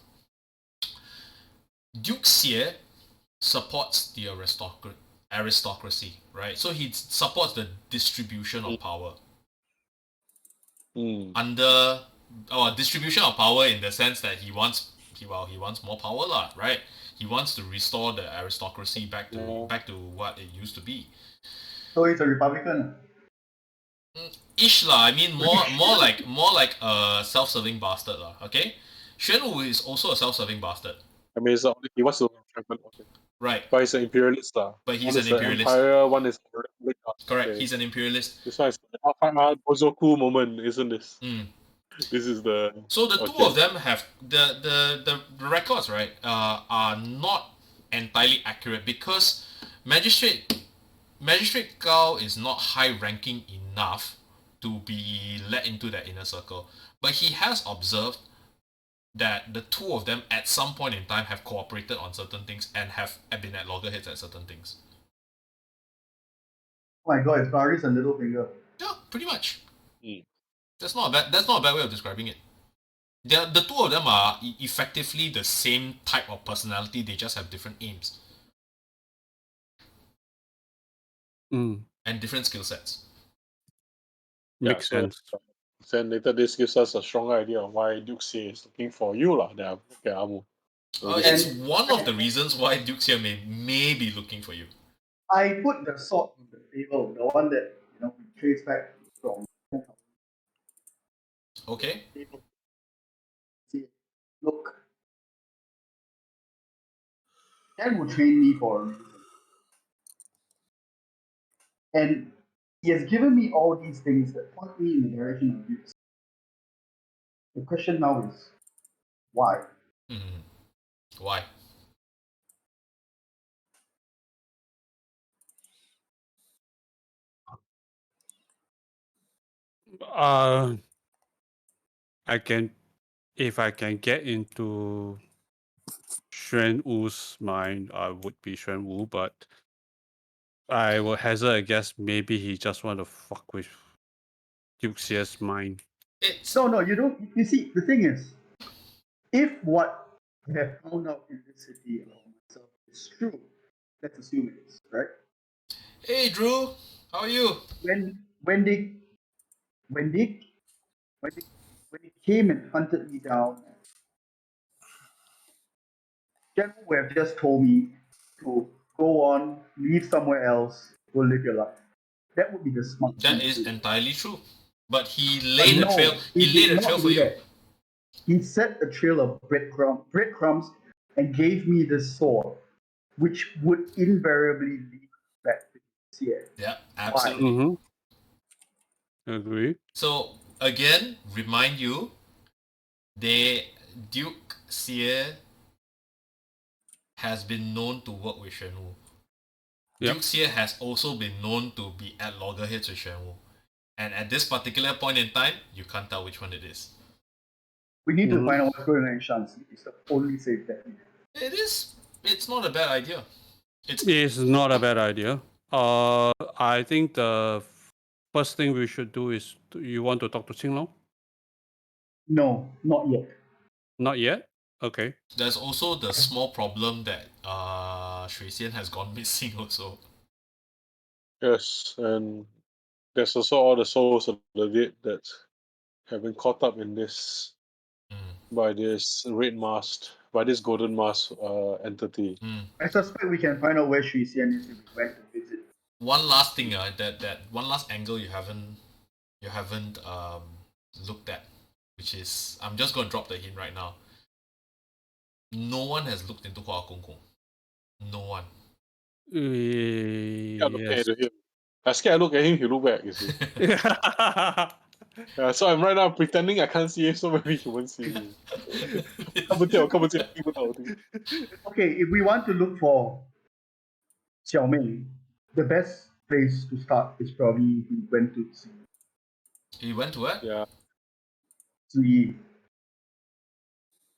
Duke Xie supports the aristocracy, right? So he supports the distribution of power. Under distribution of power in the sense that he wants more power, right? He wants to restore the aristocracy back to what it used to be. So he's a Republican. Ish lah. I mean more like a self-serving bastard lah. Okay, Shen Wu is also a self-serving bastard. I mean, he wants to right, but he's an imperialist lah. But he's an imperialist. Empire, one is correct. Okay. He's an imperialist. This one is the Bozoku moment, isn't this? This is the. So the two of them have the records, right? Are not entirely accurate because Magistrate Gao is not high ranking enough to be let into that inner circle, but he has observed that the two of them at some point in time have cooperated on certain things and have been at loggerheads at certain things. Oh my god, it's Barry's and Littlefinger. Yeah, pretty much. That's not a bad way of describing it. The two of them are effectively the same type of personality, they just have different aims. And different skill sets. Makes sense. Then later this gives us a stronger idea of why Duke Xie is looking for you lah. It's one of the reasons why Duke Xie may be looking for you. I put the sword on the table, the one that we trace back from. Okay. See, look. Ken will train me for a reason. And he has given me all these things that point me in the direction of use. The question now is, why? Why? If I can get into Xuan Wu's mind, I would be Xuan Wu, but I will hazard a guess maybe he just want to fuck with Duke Xie's mind. No, you don't. You see, the thing is, if what I have found out in this city about myself is true, let's assume it is, right? Hey Drew, how are you? When they came and hunted me down, General would have just told me to go on, leave somewhere else, go live your life. That would be the smart thing. That is entirely true. But he laid a trail. He laid a trail for you. He set a trail of breadcrumbs and gave me this sword, which would invariably lead back to Xie. Yeah, absolutely. Agree. So again, remind you, Duke Xie has been known to work with Shen Wu. Duke Xie has also been known to be at loggerheads with Shen Wu. And at this particular point in time, you can't tell which one it is. We need to find out what's going on in Shanxi. It's the only safe bet. It is. It's not a bad idea. It's not a bad idea. I think the first thing we should do is you want to talk to Qinglong? No, not yet. Not yet. Okay. There's also the small problem that Shui Xian has gone missing also. Yes, and there's also all the souls of the dead that have been caught up in this by this by this golden mask entity. I suspect we can find out where Shui Xian is if we went to visit. One last thing, that one last angle you haven't looked at, which is, I'm just going to drop the hint right now. No one has looked into Hua Gong Gong. No one. Yes. I scared I look at him, he look back, you see. Yeah, so I'm right now pretending I can't see him, so maybe he won't see me. 看不见，听不到。 Okay, if we want to look for Xiaomei, the best place to start is probably we went to He went to where? Yeah. Ziyi.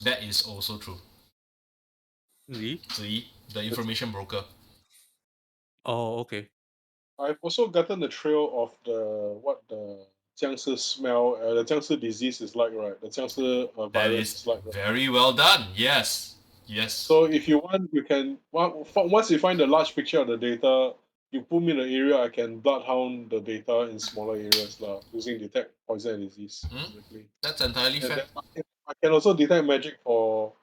That is also true. Ziyi, the information broker. Oh, okay. I've also gotten the trail of the Jiangshi smell, the Jiangshi disease is like, right? The Jiangshi That virus is is like, right? very well done. Yes. Yes. So if you want, you can, once you find the large picture of the data, you put me in the area, I can bloodhound the data in smaller areas using detect poison and disease. Basically. That's entirely And fair. then I can also detect magic you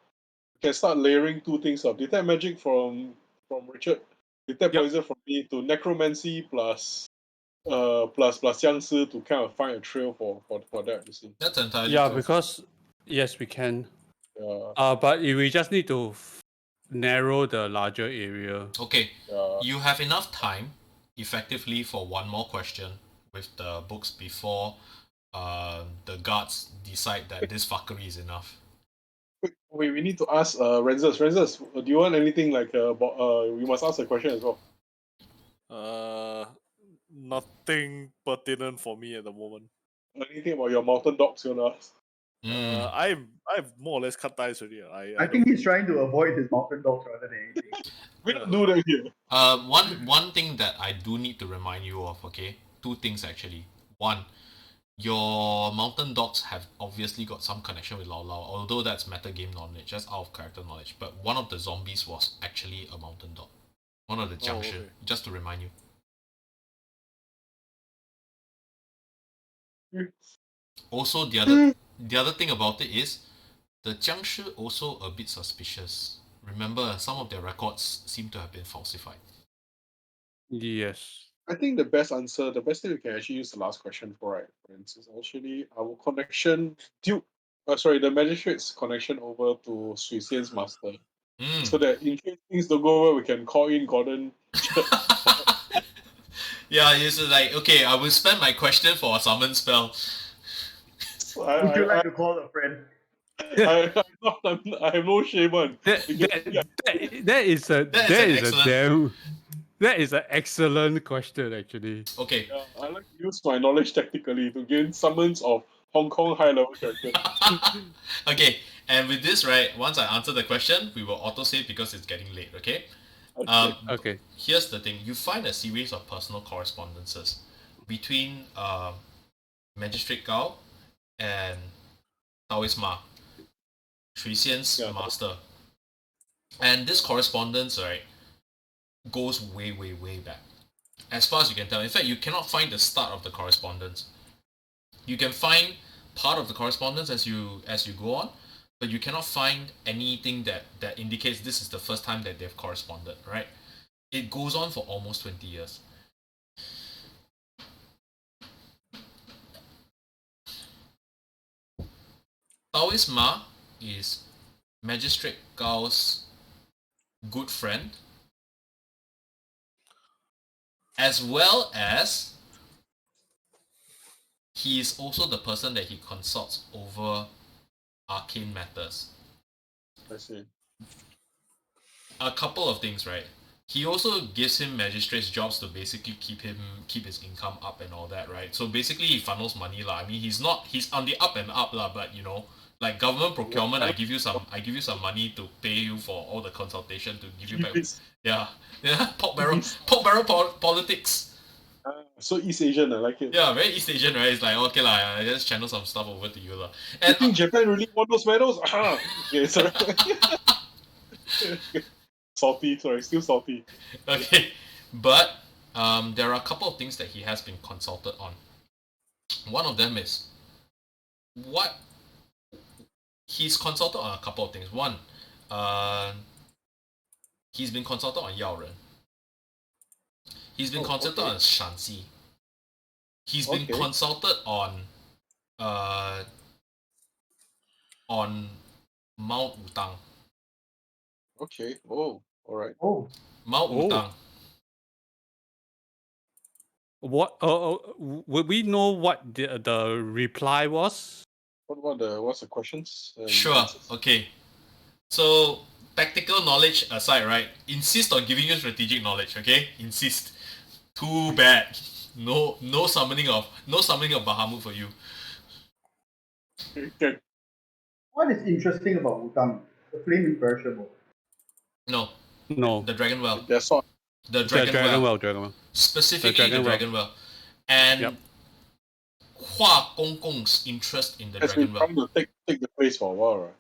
can start layering two things up. Detect magic from Richard, detect poison from me, to necromancy plus Jiangshi to kind of find a trail for that, you see. That's entirely Yeah, fair. because yes, we can. Yeah. But we just need to narrow the larger area. Okay. Yeah. You have enough time, effectively, for one more question with the books before the guards decide that this fuckery is enough. Wait, we need to ask Renzus. Renzus, do you want anything like we must ask a question as well. Nothing pertinent for me at the moment. Anything about your mountain dogs you wanna ask? I've more or less cut ties already. I think he's trying to avoid his mountain dogs rather than anything. We don't do that here. One thing that I do need to remind you of, okay? Two things actually. One, your mountain dogs have obviously got some connection with Lao Lao, although that's metagame knowledge, just out of character knowledge. But one of the zombies was actually a mountain dog. One of the Junction, okay. just to remind you. Also, the other thing about it is, the Jiangshi also a bit suspicious. Remember, some of their records seem to have been falsified. Yes. I think the best thing we can actually use the last question for, right, friends, is actually our connection, the magistrate's connection over to Shui Xian's master. So that in case things don't go well, we can call in Gordon. Yeah, it's like, okay, I will spend my question for a summon spell. Would you like to call a friend? I have no shame on. That is an excellent question actually. Okay. I like to use my knowledge tactically to gain summons of Hong Kong high level characters. Okay, and with this, right, once I answer the question, we will autosave because it's getting late, okay? Okay. Here's the thing. You find a series of personal correspondences between Magistrate Gao and Taoist Ma, Shui Xian's master. And this correspondence, right, goes way, way, way back. As far as you can tell. In fact, you cannot find the start of the correspondence. You can find part of the correspondence as you go on, but you cannot find anything that indicates this is the first time that they've corresponded, right? It goes on for almost 20 years. Taoist Ma is Magistrate Gao's good friend, as well as he is also the person that he consults over arcane matters. I see. A couple of things, right? He also gives him magistrate's jobs to basically keep his income up and all that, right? So basically he funnels money lah. I mean, he's on the up and up lah, but you know, Like government procurement, I give you some money to pay you for all the consultation to give you back. Yeah, pork barrel politics. So East Asian, I like it. Yeah, very East Asian, right? It's like okay lah, I just channel some stuff over to you lah. You And think Japan really won those medals? Okay, sorry. Salty, sorry, still salty. okay, but there are a couple of things that he has been consulted on. One of them is what he's consulted on a couple of things. One, he's been consulted on Yao Ren. He's been consulted on Shanxi. He's been consulted on Mount Wudang. Okay. Oh, all right. Oh, Mount Wudang. What? Would we know what the reply was? What's the questions? Sure. Answers? Okay. So tactical knowledge aside, right? Insist on giving you strategic knowledge. Okay. Insist. Too bad. No summoning of Bahamut for you. Okay. what is interesting about Wudang? The flame imperishable. No. No. The Dragon Well. That's all. The Dragon Well. Dragon Well. Specifically the Dragon Well. And Hua Gong's interest in the Has Dragon been Well. trying to take the place for a while, right?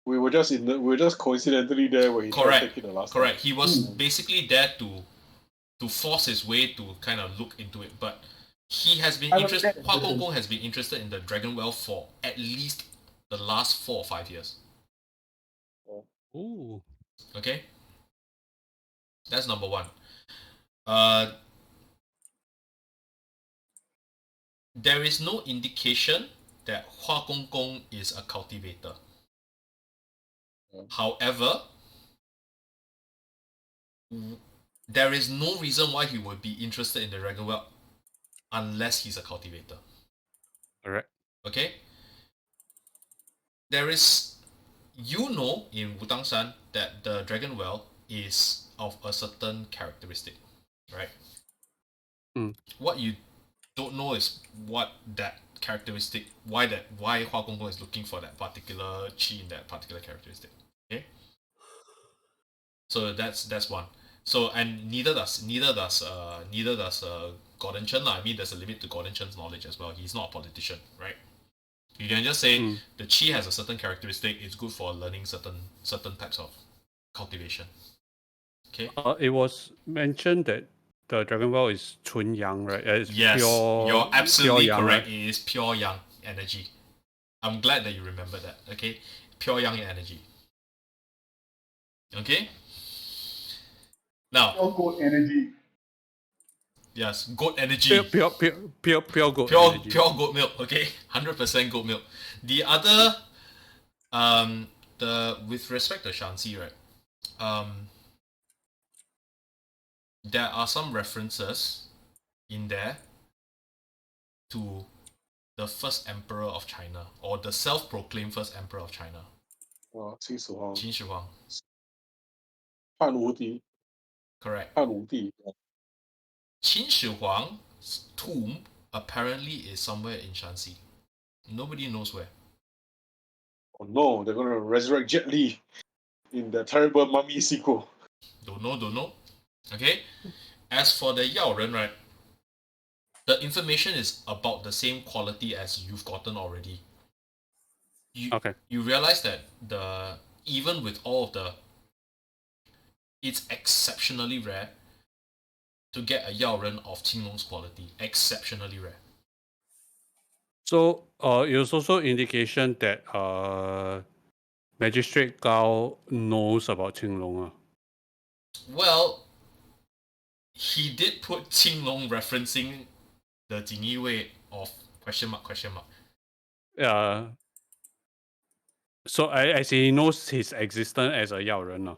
We were just coincidentally there when he tried to take it the last Correct. He was basically there to force his way to kind of look into it, but he has been interested. Hua Gong has been interested in the Dragon Well for at least the last 4 or 5 years. Ooh. Okay, that's number one. There is no indication that Hua Gong is a cultivator. However, there is no reason why he would be interested in the Dragon Well unless he's a cultivator. Alright. Okay? There is, in Wudang Shan that the Dragon Well is of a certain characteristic, right? What you don't know is what that characteristic, why Hua Gong is looking for that particular chi in that particular characteristic. Okay? So that's one. So and neither does Gordon Chen. I mean, there's a limit to Gordon Chen's knowledge as well. He's not a politician, right? You can just say the chi has a certain characteristic. It's good for learning certain types of cultivation. Okay. It was mentioned that the Dragon Well is Chun Yang, right? It's Yes, pure, you're absolutely pure correct. Yang, It is pure yang energy. I'm glad that you remember that. Okay, pure yang energy. Okay. Now, Pure goat energy. yes, goat energy. Right? Pure goat Pure energy. goat milk. Okay, 100% goat milk. The other, with respect to Shanxi, right? There are some references in there to the first emperor of China, or the self-proclaimed first emperor of China, Qin Shi Huang. Qin Shi Huang. Han Wudi. Correct. Han Wudi. Qin Shi Huang's tomb apparently is somewhere in Shanxi. Nobody knows where. Oh no, they're gonna resurrect Jet Li in the terrible Mummy sequel. Don't know. Okay? As for the Yao Ren, right? The information is about the same quality as you've gotten already. You realize that even with all of it's exceptionally rare to get a Yao Ren of Qinglong's quality. Exceptionally rare. So it was also indication that Magistrate Gao knows about Qinglong. Well, he did put Qinglong referencing the Jingyi Wei of question mark. Yeah. So I see he knows his existence as a Yao Ren.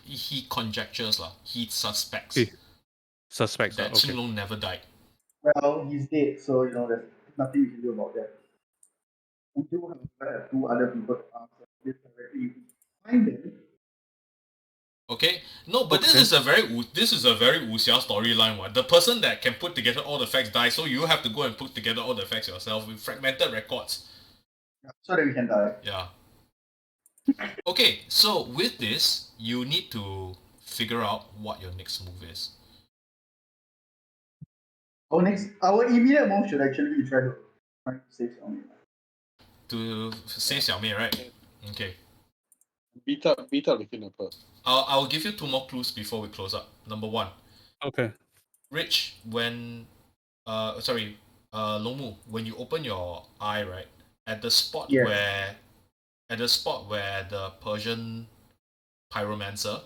He conjectures lah. He suspects Suspects that okay. Qinglong never died. Well, he's dead, so there's nothing you can do about that. We do have 2 other people to answer this directly. If we find them. Okay, no, but this is a very Wuxia storyline. What the person that can put together all the facts dies, so you have to go and put together all the facts yourself with fragmented records. So that we can die. Yeah. Okay, so with this, you need to figure out what your next move is. Our immediate move should actually be try to save Xiaomi. To save Xiaomei, right? Okay. Beat up the kidnapper. I'll give you 2 more clues before we close up. Number 1. Okay. Rich, when Lomu, when you open your eye, right, at the spot Yes. where the Persian pyromancer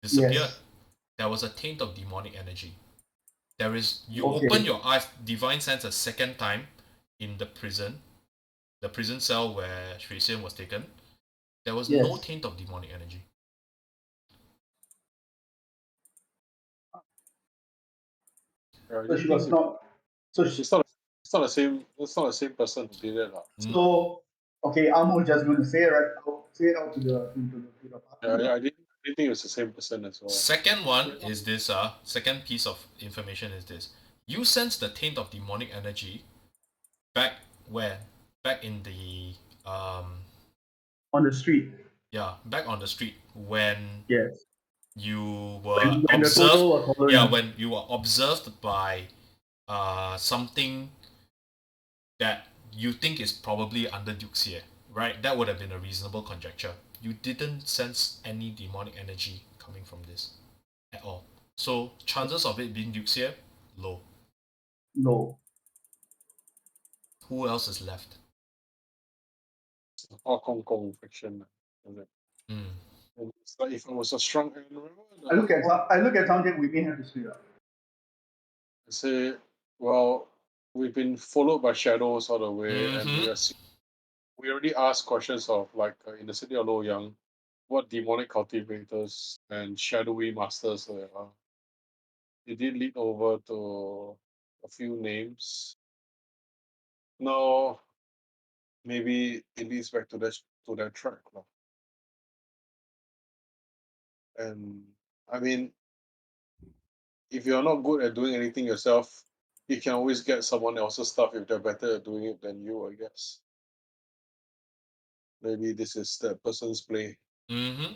disappeared, Yes. there was a taint of demonic energy. You Okay. open your eyes, divine sense, a second time in the prison cell where Shui Xian was taken. There was no Yes. taint of demonic energy. So she was not. So she, It's not the same. It's not the same person who did it, lah. so okay. Amo just going to say it right. I'll say it out to the party. Yeah, I didn't think it was the same person as well. Second one is this. Second piece of information is this. You sense the taint of demonic energy back in the On the street. back on the street when Yes. you were When the observed. total was following. When you were observed by something that you think is probably under Duxie, right? That would have been a reasonable conjecture. You didn't sense any demonic energy coming from this at all. So chances of it being Duxie, low. No. Who else is left? Hong Kong fiction. Mm. It's like if I was a strong hand, I look at something we may have to split up. I say, well, we've been followed by shadows all the way, and Mhm. we already asked questions of like in the city of Luoyang, what demonic cultivators and shadowy masters there are. It did lead over to a few names. Now, maybe it leads back to that track, lah. And I mean, if you're not good at doing anything yourself, you can always get someone else's stuff if they're better at doing it than you, I guess. Maybe this is that person's play. Mm-hmm.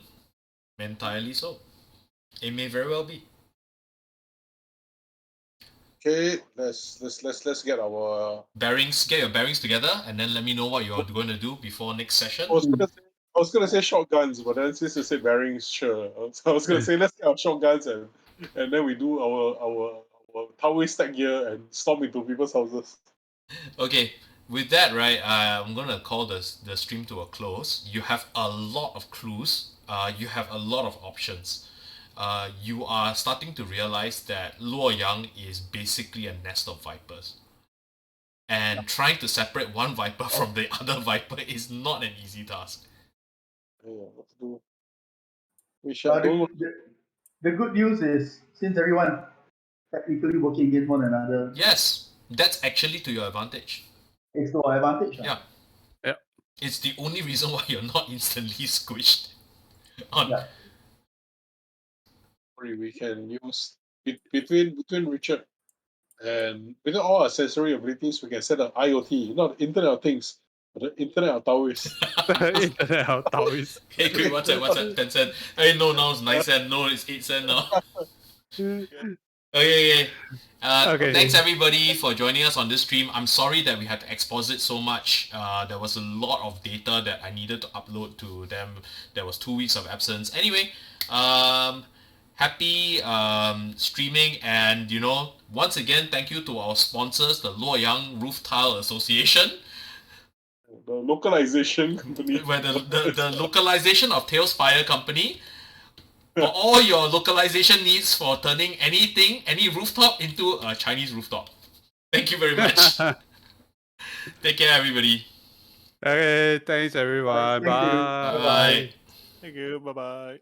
Entirely so. It may very well be. Okay, let's get our Get your bearings together, and then let me know what you're going to do before next session. I was gonna say shotguns, but then since you say bearings, sure. I was gonna say let's get our shotguns and then we do our Taoist stack gear and storm into people's houses. Okay, with that, right, I'm gonna call the stream to a close. You have a lot of clues. You have a lot of options. You are starting to realize that Luoyang is basically a nest of vipers. And trying to separate one viper from the other viper is not an easy task. Yeah, let's do. We shall go. The good news is, since everyone technically working against one another, Yes, that's actually to your advantage. it's to our advantage. Yeah. It's the only reason why you're not instantly squished. Yeah. We can use between Richard and between all our sensory abilities, we can set up IoT, not Internet of Things, but the Internet of Taoist. Internet of Taoist. Hey, quick, what's that? 10 cent. Hey, no, now it's 9 cent. No, it's 8 cent now. Okay. Okay. Thanks everybody for joining us on this stream. I'm sorry that we had to exposit so much. There was a lot of data that I needed to upload to them. There was 2 weeks of absence. Anyway, happy streaming, and once again, thank you to our sponsors, the Luoyang Roof Tile Association. The localization company. Where the localization of Talespire company. For all your localization needs for turning any rooftop into a Chinese rooftop. Thank you very much. Take care, everybody. Okay, thanks everyone. Thank you. Bye. Bye-bye. Thank you. Bye bye.